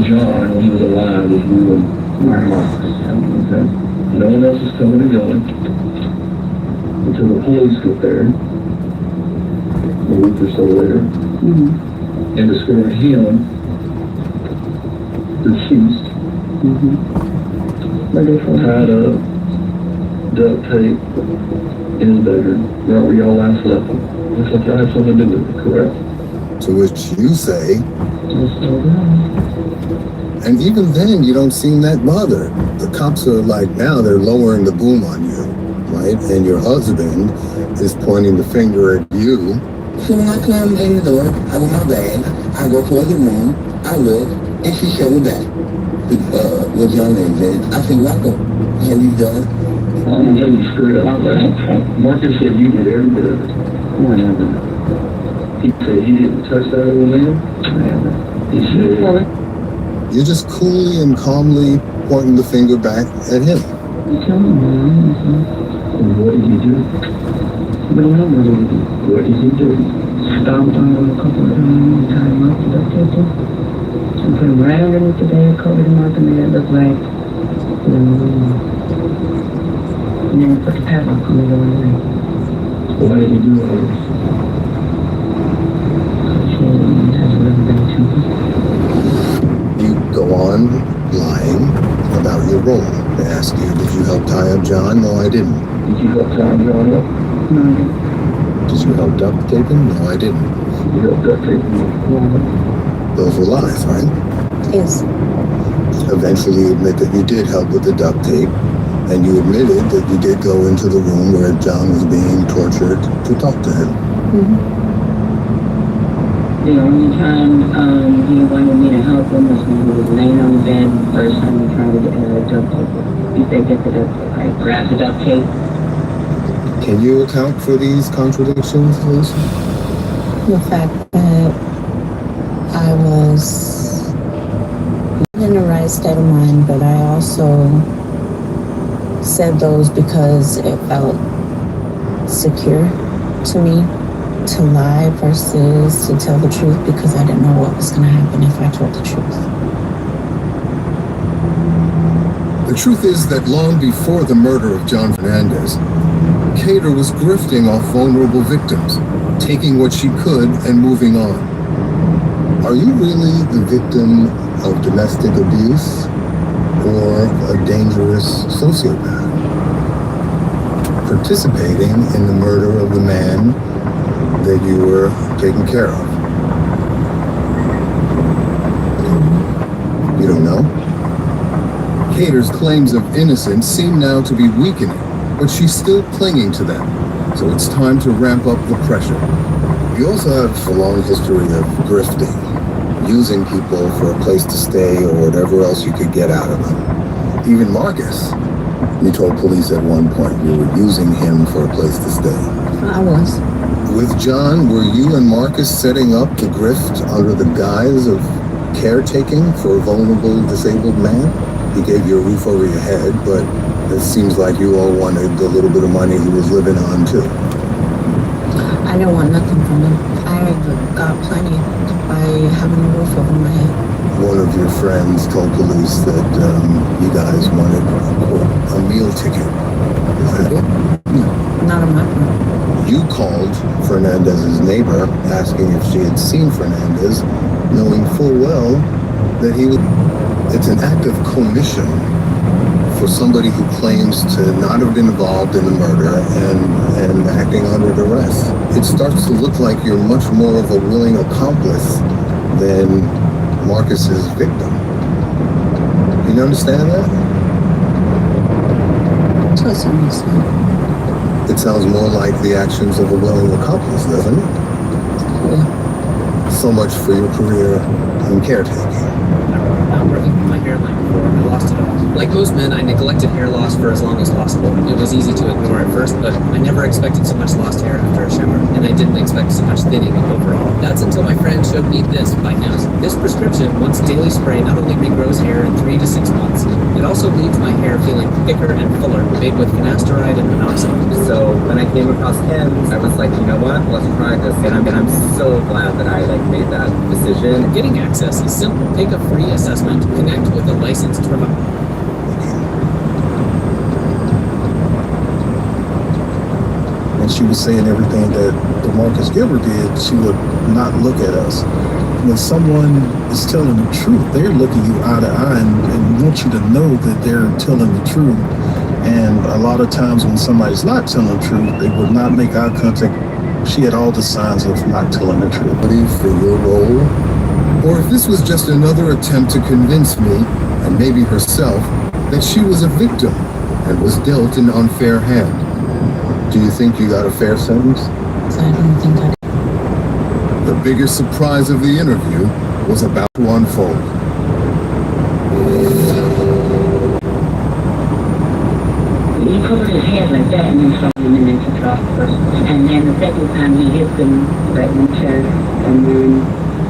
John when he was alive was you and Marcus. Okay? No one else is coming and going until the police get there a week or so later and discover him deceased, tied up, duct tape in his bedroom, right where y'all last left him. Looks like y'all had something to do with it, correct? To which you say, and even then you don't seem that bothered. The cops are like, now they're lowering the boom on you, right? And your husband is pointing the finger at you. So when I come in the door, I want my bag, I go towards the room, I look, and she showed me back. what John name is. I said, Rocco, have you done? I'm telling you straight up. Marcus said you did every bit of it. He said he didn't touch that old man. He said, You're just coolly and calmly pointing the finger back at him. and what did he do? But I know what did he do. What did he do? Stomped on him a couple of times, tied him up, duct taped him, and put him right underneath the bed, covered him up, and made it look like, and then put the padlock on the door and like, why did he do all this? You go on lying about your role. They ask you, did you help tie up John? No, I didn't. Did you help tie John up? No, I didn't. Did you help duct tape him? No, I didn't. You helped duct tape him? Those were lies, right? Yes. Eventually you admit that you did help with the duct tape, and you admitted that you did go into the room where John was being tortured to talk to him. Mm-hmm. The only time he wanted me to help him was when he was laying on the bed the first time he tried to duct tape him. He said, get the duct tape. I grabbed the duct tape. Can you account for these contradictions, Lisa? The fact that I was not in the right state of mind, but I also said those because it felt secure to me to lie versus to tell the truth, because I didn't know what was going to happen if I told the truth. The truth is that long before the murder of John Fernandez, Cater was grifting off vulnerable victims, taking what she could and moving on. Are you really the victim of domestic abuse or a dangerous sociopath? Participating in the murder of the man that you were taking care of. You don't know? Cater's claims of innocence seem now to be weakening, but she's still clinging to them. So it's time to ramp up the pressure. You also have a long history of grifting, using people for a place to stay or whatever else you could get out of them. Even Marcus, you told police at one point you were using him for a place to stay. I was. With John, were you and Marcus setting up the grift under the guise of caretaking for a vulnerable, disabled man? He gave you a roof over your head, but it seems like you all wanted the little bit of money he was living on, too. I didn't want nothing from him. I got plenty by having a roof over my head. One of your friends told police that you guys wanted, quote, a meal ticket. Is that it? No, not on my part. You called Fernandez's neighbor asking if she had seen Fernandez, knowing full well that he would. It's an act of commission for somebody who claims to not have been involved in the murder and acting under duress. It starts to look like you're much more of a willing accomplice than Marcus's victim. You understand that? To some extent. It sounds more like the actions of a willing accomplice, doesn't it? Yeah. So much for your career in caretaking. I'm working with my hairline before I lost it all. Like most men, I neglected hair loss for as long as possible. It was easy to ignore at first, but I never expected so much lost hair after a shower, and I didn't expect so much thinning overall. That's until my friend showed me this by nose. This prescription, once daily spray, not only regrows hair in 3 to 6 months, it also leaves my hair feeling thicker and fuller, made with finasteride and minoxidil. So when I came across him, I was like, you know what? Let's try this. And I'm so glad that I made that decision. Getting access is simple. Take a free assessment, connect with a licensed provider. When she was saying everything that DeMarcus Gilbert did, she would not look at us. When someone is telling the truth, they're looking you eye to eye and want you to know that they're telling the truth. And a lot of times when somebody's not telling the truth, they would not make eye contact. She had all the signs of not telling the truth. For your role, or if this was just another attempt to convince me, and maybe herself, that she was a victim and was dealt an unfair hand. Do you think you got a fair sentence? I don't think I did. The biggest surprise of the interview was about to unfold. he covered his head like that and then throw him in into drop first. And then the second time he hit them right in the chest and then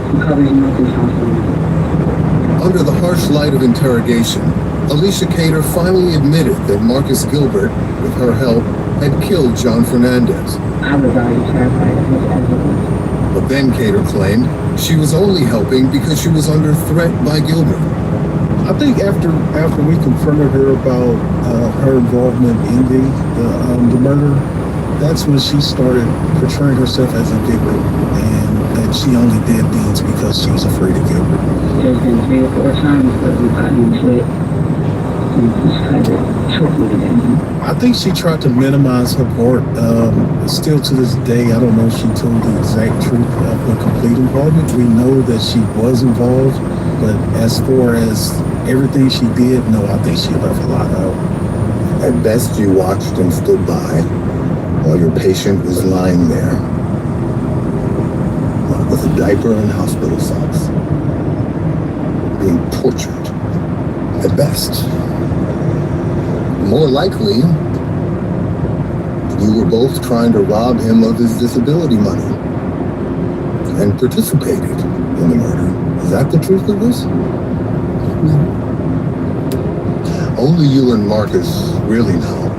he covered him up and tossed him. Under the harsh light of interrogation, Alicia Cater finally admitted that Marcus Gilbert, with her help, had killed John Fernandez. I was already terrified of his evidence. But then Cater claimed she was only helping because she was under threat by Gilbert. I think after we confronted her about her involvement in the murder, that's when she started portraying herself as a victim, and that she only did things because she was afraid of Gilbert. There's been 3 or 4 times where we got into it and just tried to choke me to death. I think she tried to minimize her part. Still to this day, I don't know if she told the exact truth of her complete involvement. We know that she was involved, but as far as everything she did, no, I think she left a lot out. At best, you watched and stood by while your patient was lying there with a diaper and hospital socks, being tortured. At best. More likely, you were both trying to rob him of his disability money and participated in the murder. Is that the truth of this? No. Only you and Marcus really know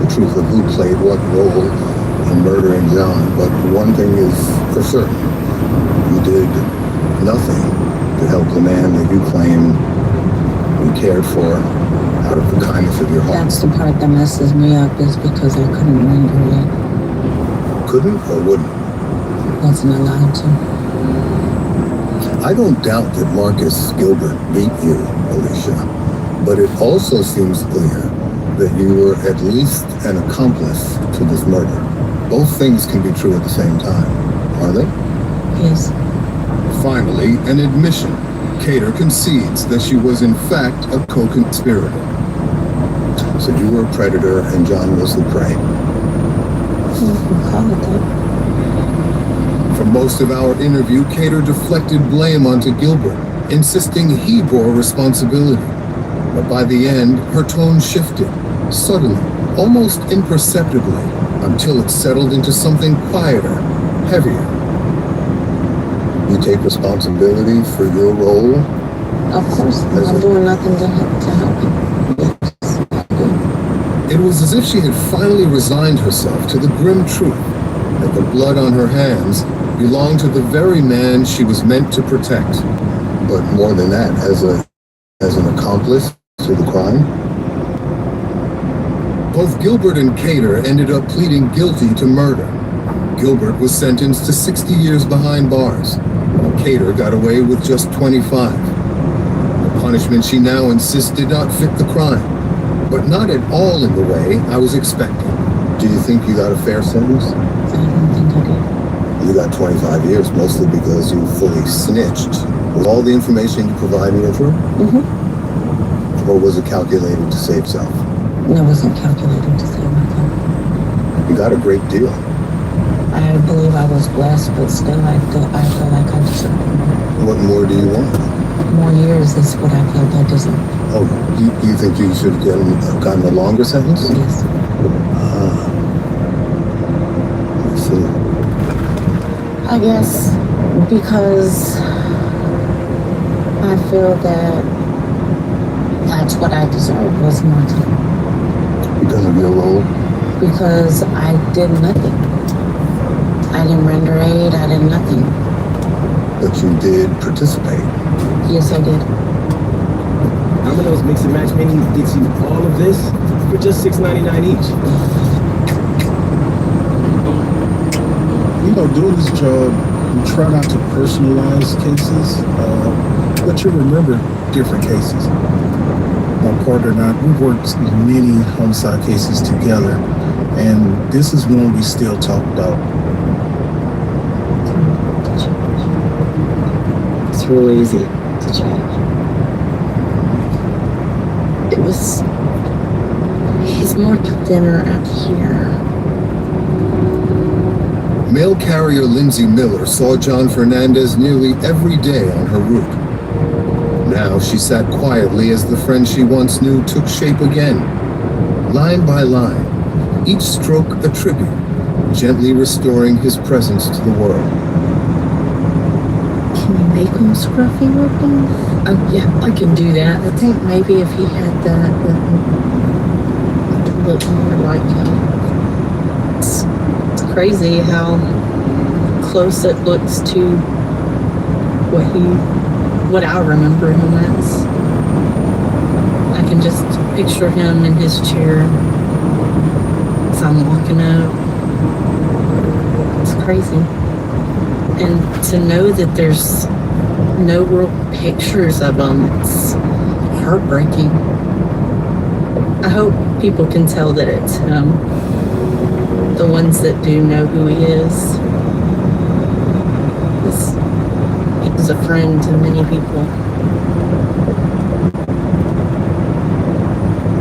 the truth of who played what role in murdering John, but one thing is for certain. You did nothing to help the man that you claim you cared for out of the kindness of your heart. That's the part that messes me up, is because I couldn't render it. Couldn't or wouldn't? Wasn't allowed to. I don't doubt that Marcus Gilbert beat you, Alicia, but it also seems clear that you were at least an accomplice to this murder. Both things can be true at the same time, are they? Yes. Finally, an admission. Cater concedes that she was in fact a co-conspirator. So you were a predator and John was the prey. For most of our interview, Cater deflected blame onto Gilbert, insisting he bore responsibility. But by the end, her tone shifted, subtly, almost imperceptibly, until it settled into something quieter, heavier. You take responsibility for your role? Of course, I'm doing nothing to help him. It was as if she had finally resigned herself to the grim truth that the blood on her hands belonged to the very man she was meant to protect. But more than that, as an accomplice to the crime. Both Gilbert and Cater ended up pleading guilty to murder. Gilbert was sentenced to 60 years behind bars, while Cater got away with just 25. The punishment she now insists did not fit the crime, but not at all in the way I was expecting. Do you think you got a fair sentence? I don't think I did. You got 25 years, mostly because you fully snitched. Was all the information you provided true? Mm-hmm. Or was it calculated to save self? No, it wasn't calculated to save myself. You got a great deal. I believe I was blessed, but still I feel like I deserve more. What more do you want? More years is what I feel I deserve. Oh, you think you should have gotten a longer sentence? Yes. I see. I guess because I feel that that's what I deserve, was more time. Because of your role? Because I did nothing. I didn't render aid, I did nothing. But you did participate. Yes, I did. Domino's Mix and Match menu gets you all of this for just $6.99 each. You know, doing this job, we try not to personalize cases, but you remember different cases. My partner and I, we've worked many homicide cases together, and this is one we still talk about. It's really easy to change. He's more thinner out here. Mail carrier Lindsay Miller saw John Fernandez nearly every day on her route. Now she sat quietly as the friend she once knew took shape again. line by line, each stroke a tribute, gently restoring his presence to the world. Can you make him scruffy looking? Oh, yeah, I can do that. I think maybe if he had that, it would look more like him. It's crazy how close it looks to what I remember him as. I can just picture him in his chair as I'm walking up. It's crazy. And to know that there's no real pictures of him, it's heartbreaking. I hope people can tell that it's him. The ones that do know who he is. He's a friend to many people.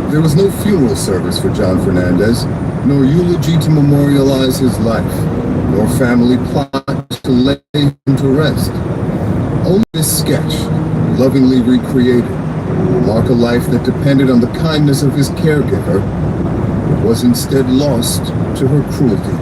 There was no funeral service for John Fernandez, nor eulogy to memorialize his life, nor family plot to lay him to rest. Only this sketch, lovingly recreated, will mark a life that depended on the kindness of his caregiver, was instead lost to her cruelty.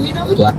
Black.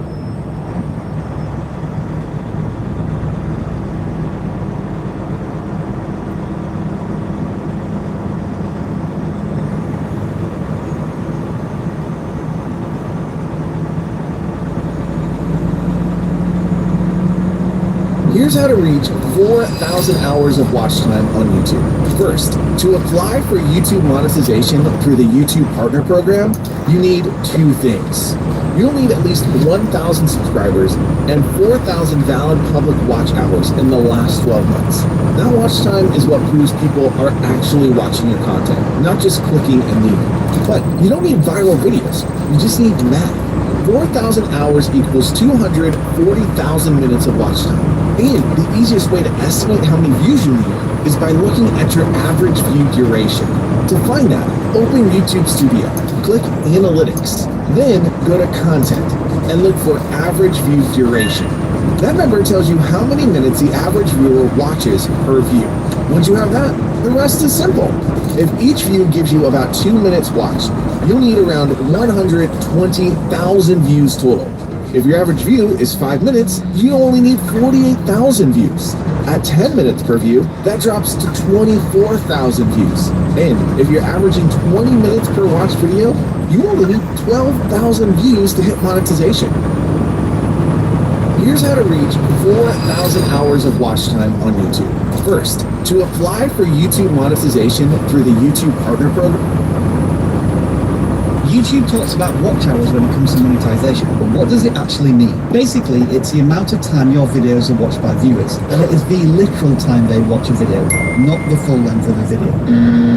Here's how to reach 4,000 hours of watch time on YouTube. First, to apply for YouTube monetization through the YouTube Partner Program, you need two things. You'll need at least 1,000 subscribers and 4,000 valid public watch hours in the last 12 months. That watch time is what proves people are actually watching your content, not just clicking and leaving. But you don't need viral videos, you just need math. 4,000 hours equals 240,000 minutes of watch time. And the easiest way to estimate how many views you need is by looking at your average view duration. To find that, open YouTube Studio, click Analytics, then go to Content, and look for Average View Duration. That number tells you how many minutes the average viewer watches per view. Once you have that, the rest is simple. If each view gives you about 2 minutes watched, you'll need around 120,000 views total. If your average view is 5 minutes, you only need 48,000 views. At 10 minutes per view, that drops to 24,000 views. And if you're averaging 20 minutes per watched video, you only need 12,000 views to hit monetization. Here's how to reach 4,000 hours of watch time on YouTube. First, to apply for YouTube monetization through the YouTube Partner Program, YouTube talks about watch hours when it comes to monetization, but what does it actually mean? Basically, it's the amount of time your videos are watched by viewers, and it is the literal time they watch a video, not the full length of a video.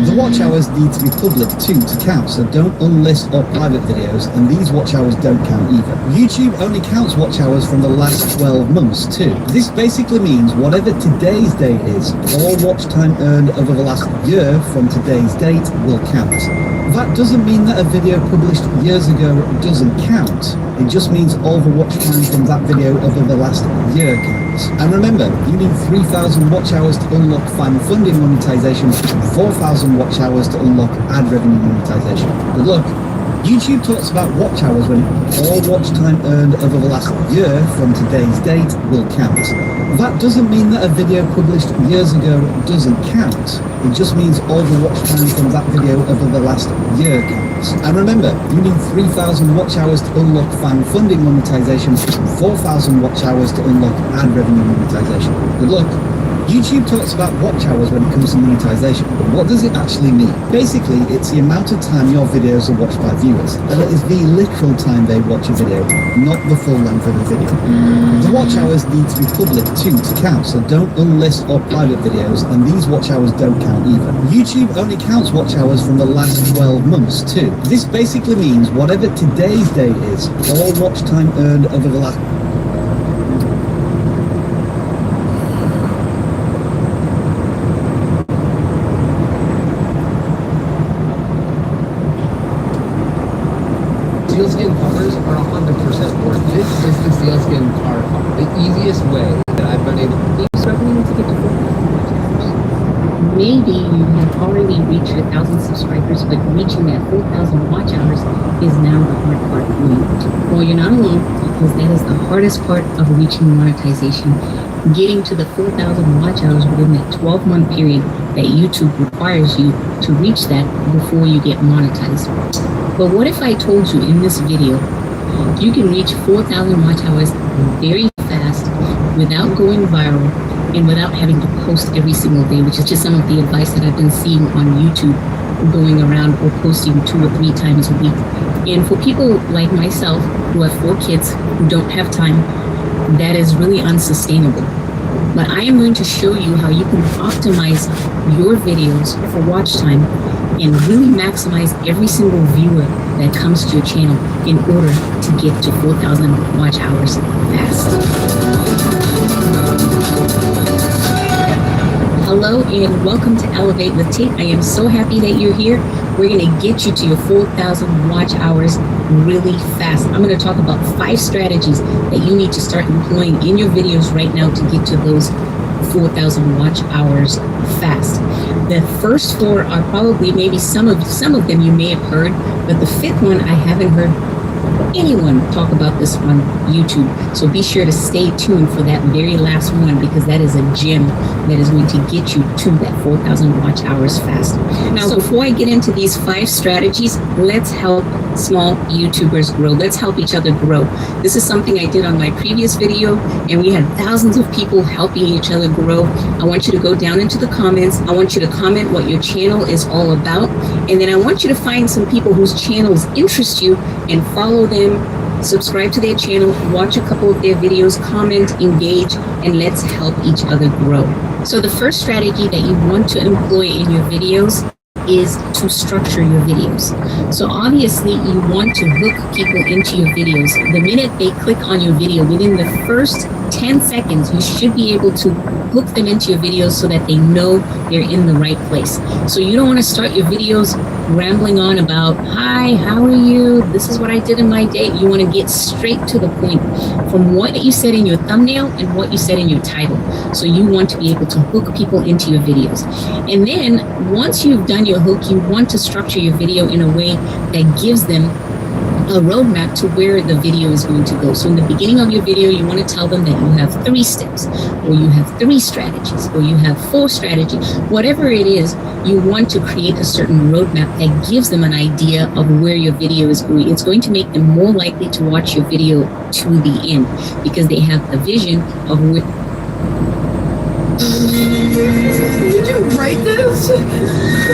The watch hours need to be public too to count, so don't unlist or private videos, and these watch hours don't count either. YouTube only counts watch hours from the last 12 months too. This basically means whatever today's date is, all watch time earned over the last year from today's date will count. That doesn't mean that a video published years ago doesn't count. It just means all the watch time from that video over the last year counts. And remember, you need 3,000 watch hours to unlock fan funding monetization, 4,000 watch hours to unlock ad revenue monetization. Good luck. YouTube talks about watch hours when all watch time earned over the last year from today's date will count. That doesn't mean that a video published years ago doesn't count. It just means all the watch time from that video over the last year counts. And remember, you need 3,000 watch hours to unlock fan funding monetization, 4,000 watch hours to unlock ad revenue monetization. Good luck. YouTube talks about watch hours when it comes to monetization, but what does it actually mean? Basically, it's the amount of time your videos are watched by viewers, and it is the literal time they watch a video, not the full length of a video. The watch hours need to be public too to count, so don't unlist or private videos, and these watch hours don't count either. YouTube only counts watch hours from the last 12 months too. This basically means whatever today's date is, all watch time earned over the last Sealskin covers are 100% worth it. This is the sealskin car cover. The easiest way that I've been able to Struggling to get to 4,000. Maybe you have already reached 1,000 subscribers, but reaching that 4,000 watch hours is now the hard part for you. Well, you're not alone, because that is the hardest part of reaching monetization. Getting to the 4,000 watch hours within that 12-month period that YouTube requires you to reach that before you get monetized. But what if I told you in this video, you can reach 4,000 watch hours very fast without going viral and without having to post every single day, which is just some of the advice that I've been seeing on YouTube going around, or posting 2 or 3 times a week. And for people like myself who have 4 kids who don't have time, that is really unsustainable. But I am going to show you how you can optimize your videos for watch time and really maximize every single viewer that comes to your channel in order to get to 4,000 watch hours fast. Hello and welcome to Elevate with Tate. I am so happy that you're here. We're going to get you to your 4,000 watch hours really fast. I'm going to talk about 5 strategies that you need to start employing in your videos right now to get to those 4,000 watch hours fast. The first 4 are probably maybe some of them you may have heard, but the 5th one I haven't heard anyone talk about this on YouTube. So be sure to stay tuned for that very last one, because that is a gem that is going to get you to that 4,000 watch hours fast. Now, before I get into these 5 strategies, let's help small YouTubers grow. Let's help each other grow. This is something I did on my previous video, and we had thousands of people helping each other grow. I want you to go down into the comments. I want you to comment what your channel is all about, and then I want you to find some people whose channels interest you and follow them, subscribe to their channel, watch a couple of their videos, comment, engage, and let's help each other grow. So the first strategy that you want to employ in your videos is to structure your videos. So obviously you want to hook people into your videos. The minute they click on your video, within the first 10 seconds, you should be able to hook them into your videos so that they know they're in the right place. So you don't want to start your videos rambling on about, hi, how are you? This is what I did in my day. You want to get straight to the point from what you said in your thumbnail and what you said in your title. So you want to be able to hook people into your videos. And then once you've done your hook, you want to structure your video in a way that gives them a roadmap to where the video is going to go. So in the beginning of your video, you want to tell them that you have 3 steps, or you have 3 strategies, or you have 4 strategies. Whatever it is, you want to create a certain roadmap that gives them an idea of where your video is going. It's going to make them more likely to watch your video to the end, because they have the vision of where. Did you write this?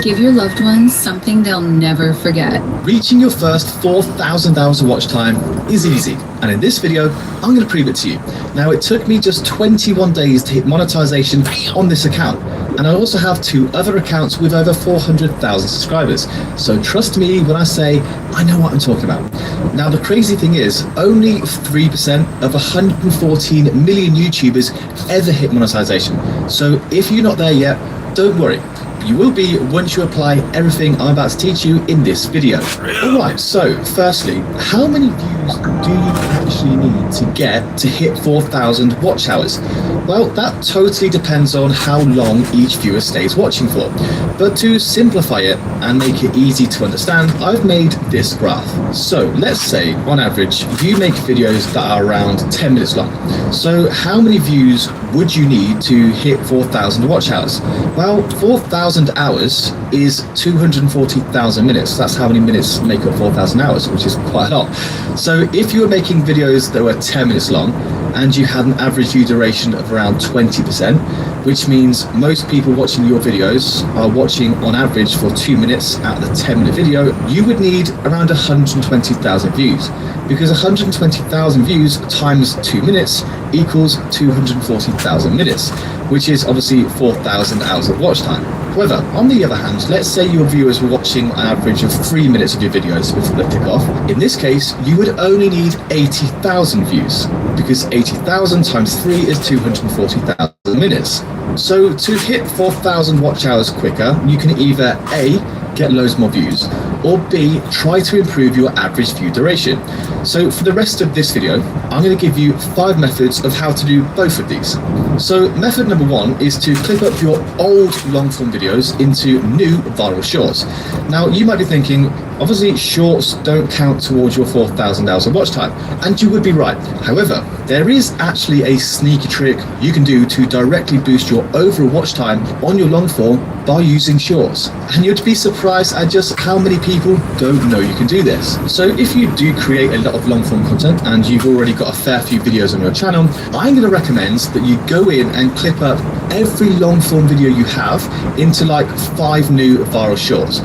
Give your loved ones something they'll never forget. Reaching your first 4,000 hours of watch time is easy, and in this video, I'm going to prove it to you. Now, it took me just 21 days to hit monetization on this account, and I also have 2 other accounts with over 400,000 subscribers. So trust me when I say I know what I'm talking about. Now, the crazy thing is, only 3% of 114 million YouTubers ever hit monetization. So if you're not there yet, don't worry. You will be once you apply everything I'm about to teach you in this video. Alright, so firstly, how many views do you actually need to get to hit 4,000 watch hours? Well, that totally depends on how long each viewer stays watching for. But to simplify it and make it easy to understand, I've made this graph. So let's say, on average, you make videos that are around 10 minutes long. So how many views would you need to hit 4,000 watch hours? Well, 4,000 hours is 240,000 minutes. That's how many minutes make up 4,000 hours, which is quite a lot. So if you were making videos that were 10 minutes long, and you had an average view duration of around 20%, which means most people watching your videos are watching on average for 2 minutes out of the 10-minute video, you would need around 120,000 views, because 120,000 views times 2 minutes equals 240,000 minutes, which is obviously 4,000 hours of watch time. However, on the other hand, let's say your viewers were watching an average of 3 minutes of your videos before they click off. In this case, you would only need 80,000 views, because 80,000 times 3 is 240,000 minutes. So to hit 4,000 watch hours quicker, you can either A, get loads more views, or B, try to improve your average view duration. So for the rest of this video, I'm going to give you 5 methods of how to do both of these. So method number 1 is to clip up your old long form videos into new viral shorts. Now you might be thinking, obviously shorts don't count towards your 4,000 hours of watch time, and you would be right. However, there is actually a sneaky trick you can do to directly boost your overall watch time on your long form by using shorts. And you'd be surprised at just how many people don't know you can do this. So if you do create a lot of long form content and you've already got a fair few videos on your channel, I'm going to recommend that you go in and clip up every long form video you have into like 5 new viral shorts.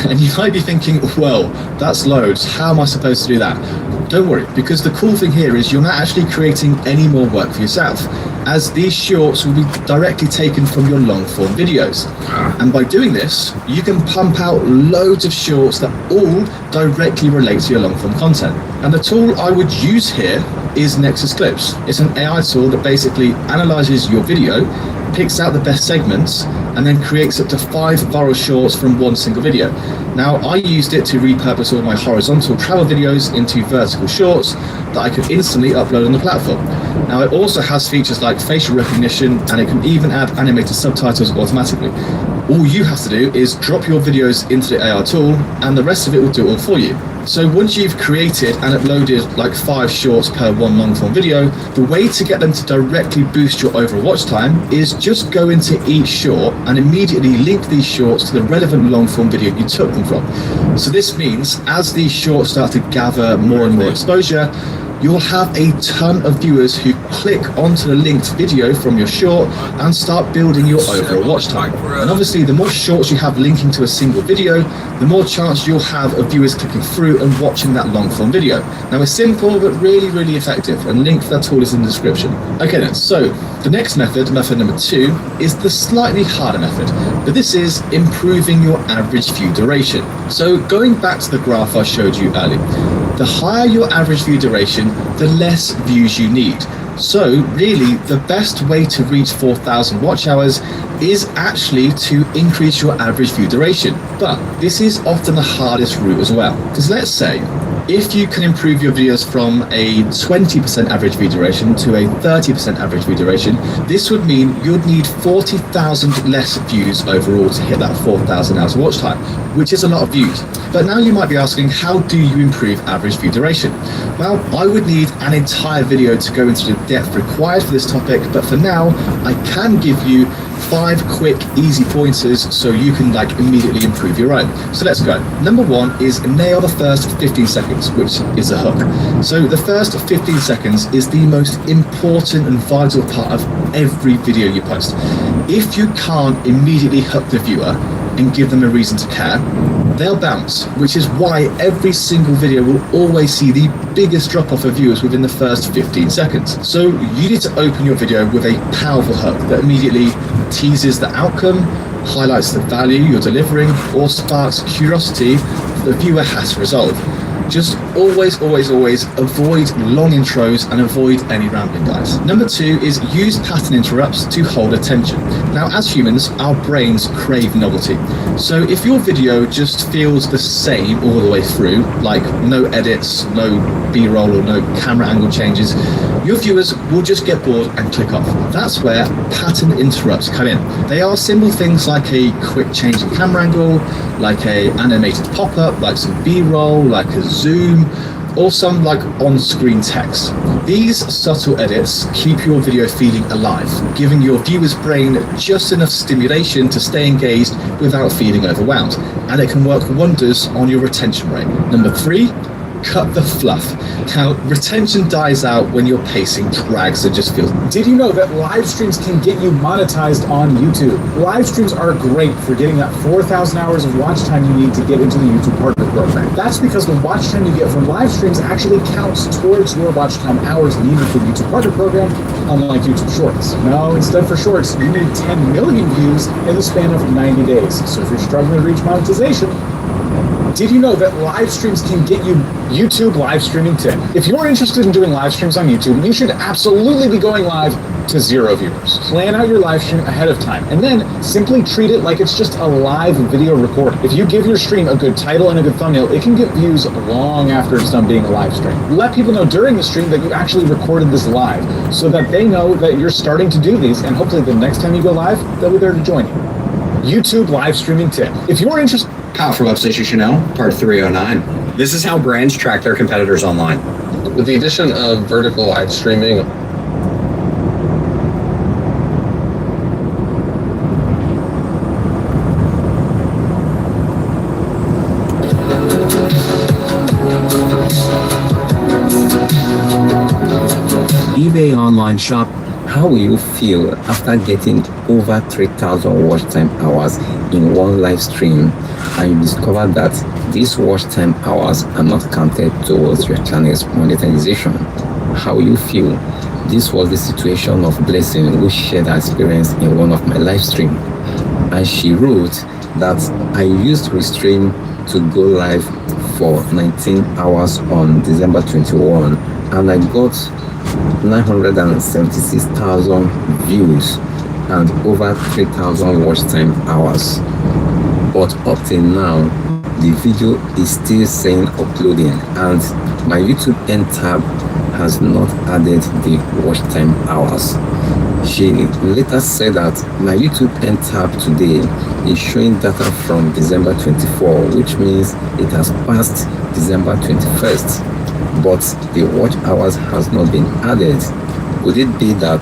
And you might be thinking, well, that's loads. How am I supposed to do that? Don't worry, because the cool thing here is you're not actually creating any more work for yourself, as these shorts will be directly taken from your long form videos. And by doing this, you can pump out loads of shorts that all directly relate to your long form content. And the tool I would use here is Nexus Clips. It's an AI tool that basically analyzes your video, picks out the best segments, and then creates up to 5 viral shorts from one single video. Now, I used it to repurpose all my horizontal travel videos into vertical shorts that I could instantly upload on the platform. Now, it also has features like facial recognition, and it can even add animated subtitles automatically. all you have to do is drop your videos into the AI tool and the rest of it will do it all for you. So once you've created and uploaded like 5 shorts per one long form video, the way to get them to directly boost your overall watch time is just go into each short and immediately link these shorts to the relevant long form video you took them from. So this means as these shorts start to gather more and more exposure, you'll have a ton of viewers who click onto the linked video from your short and start building your overall watch time. And obviously, the more shorts you have linking to a single video, the more chance you'll have of viewers clicking through and watching that long form video. Now, it's simple, but really, really effective, and link to that tool is in the description. Okay then, so the next method number 2, is the slightly harder method, but this is improving your average view duration. So going back to the graph I showed you earlier, the higher your average view duration, the less views you need. So really, the best way to reach 4,000 watch hours is actually to increase your average view duration. But this is often the hardest route as well. Because let's say, if you can improve your videos from a 20% average view duration to a 30% average view duration, this would mean you'd need 40,000 less views overall to hit that 4,000 hours of watch time, which is a lot of views. But now you might be asking, how do you improve average view duration? Well, I would need an entire video to go into the depth required for this topic, but for now, I can give you 5 quick, easy pointers so you can immediately improve your own. So let's go. Number 1 is nail the first 15 seconds, which is a hook. So the first 15 seconds is the most important and vital part of every video you post. If you can't immediately hook the viewer and give them a reason to care, they'll bounce, which is why every single video will always see the biggest drop off of viewers within the first 15 seconds. So you need to open your video with a powerful hook that immediately teases the outcome, highlights the value you're delivering, or sparks curiosity that the viewer has to resolve. Just always avoid long intros and avoid any rambling, guys. Number 2 is use pattern interrupts to hold attention. Now, as humans, our brains crave novelty. So if your video just feels the same all the way through, like no edits, no B-roll or no camera angle changes, your viewers will just get bored and click off. That's where pattern interrupts come in. They are simple things like a quick change in camera angle, like a animated pop-up, like some B-roll, like a zoom, or some on-screen text. These subtle edits keep your video feeling alive, giving your viewer's brain just enough stimulation to stay engaged without feeling overwhelmed, and it can work wonders on your retention rate. Number 3, cut the fluff. Now, retention dies out when your pacing drags and just feels... Did you know that live streams can get you monetized on YouTube? Live streams are great for getting that 4,000 hours of watch time you need to get into the YouTube Partner Program. That's because the watch time you get from live streams actually counts towards your watch time hours needed for the YouTube Partner Program, unlike YouTube Shorts. No, instead for Shorts, you need 10 million views in the span of 90 days. So if you're struggling to reach monetization, did you know that live streams can get you YouTube live streaming tip? If you're interested in doing live streams on YouTube, you should absolutely be going live to 0 viewers. Plan out your live stream ahead of time, and then simply treat it like it's just a live video recording. If you give your stream a good title and a good thumbnail, it can get views long after it's done being a live stream. Let people know during the stream that you actually recorded this live, so that they know that you're starting to do these, and hopefully the next time you go live, they'll be there to join you. YouTube live streaming tip. If you're interested... Kyle from Upstation Chanel, part 309. This is how brands track their competitors online. With the addition of vertical live streaming, eBay online shop. How will you feel after getting over 3,000 watch time hours in one live stream and you discover that these watch time hours are not counted towards your channel's monetization? How will you feel? This was the situation of Blessing, who shared her experience in one of my live streams. And she wrote that I used Restream to go live for 19 hours on December 21, and I got 976,000 views and over 3,000 watch time hours. But up till now, the video is still saying uploading, and my YouTube end tab has not added the watch time hours. She later said that my YouTube end tab today is showing data from December 24, which means it has passed December 21st, but the watch hours has not been added. Could it be that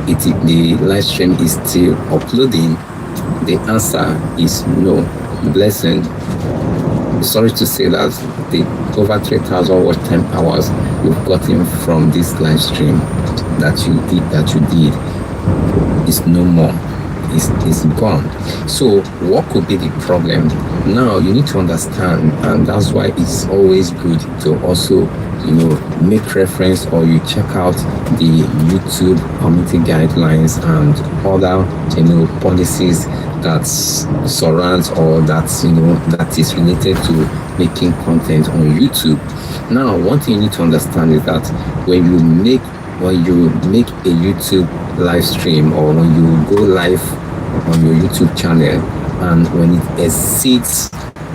the live stream is still uploading? The answer is no. Blessing. Sorry to say that the over 3,000 watch time hours you've gotten from this live stream that you did is no more. Is gone. So what could be the problem? Now you need to understand, and that's why it's always good to also make reference, or you check out the YouTube community guidelines and other policies that surrounds or that is related to making content on YouTube. Now one thing you need to understand is that when you make a YouTube live stream, or when you go live on your YouTube channel, and when it exceeds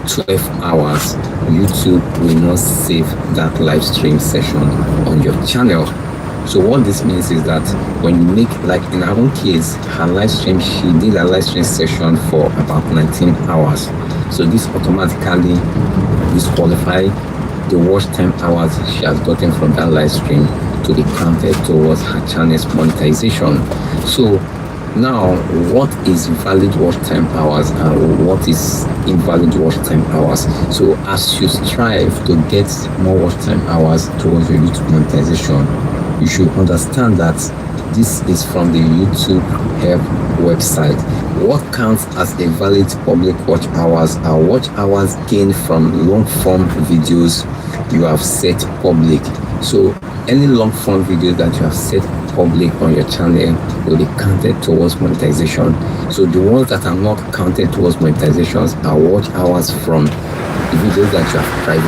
12 hours, YouTube will not save that live stream session on your channel. So what this means is that when you make, like in our own case, her live stream, she did a live stream session for about 19 hours. So this automatically disqualifies the watch time hours she has gotten from that live stream to be counted towards her channel's monetization. So now, what is valid watch time hours and what is invalid watch time hours? So as you strive to get more watch time hours towards your YouTube monetization, you should understand that this is from the YouTube Help website. What counts as a valid public watch hours are watch hours gained from long form videos you have set public. So any long form video that you have set public on your channel will be counted towards monetization. So the ones that are not counted towards monetizations are watch hours from the videos that you have private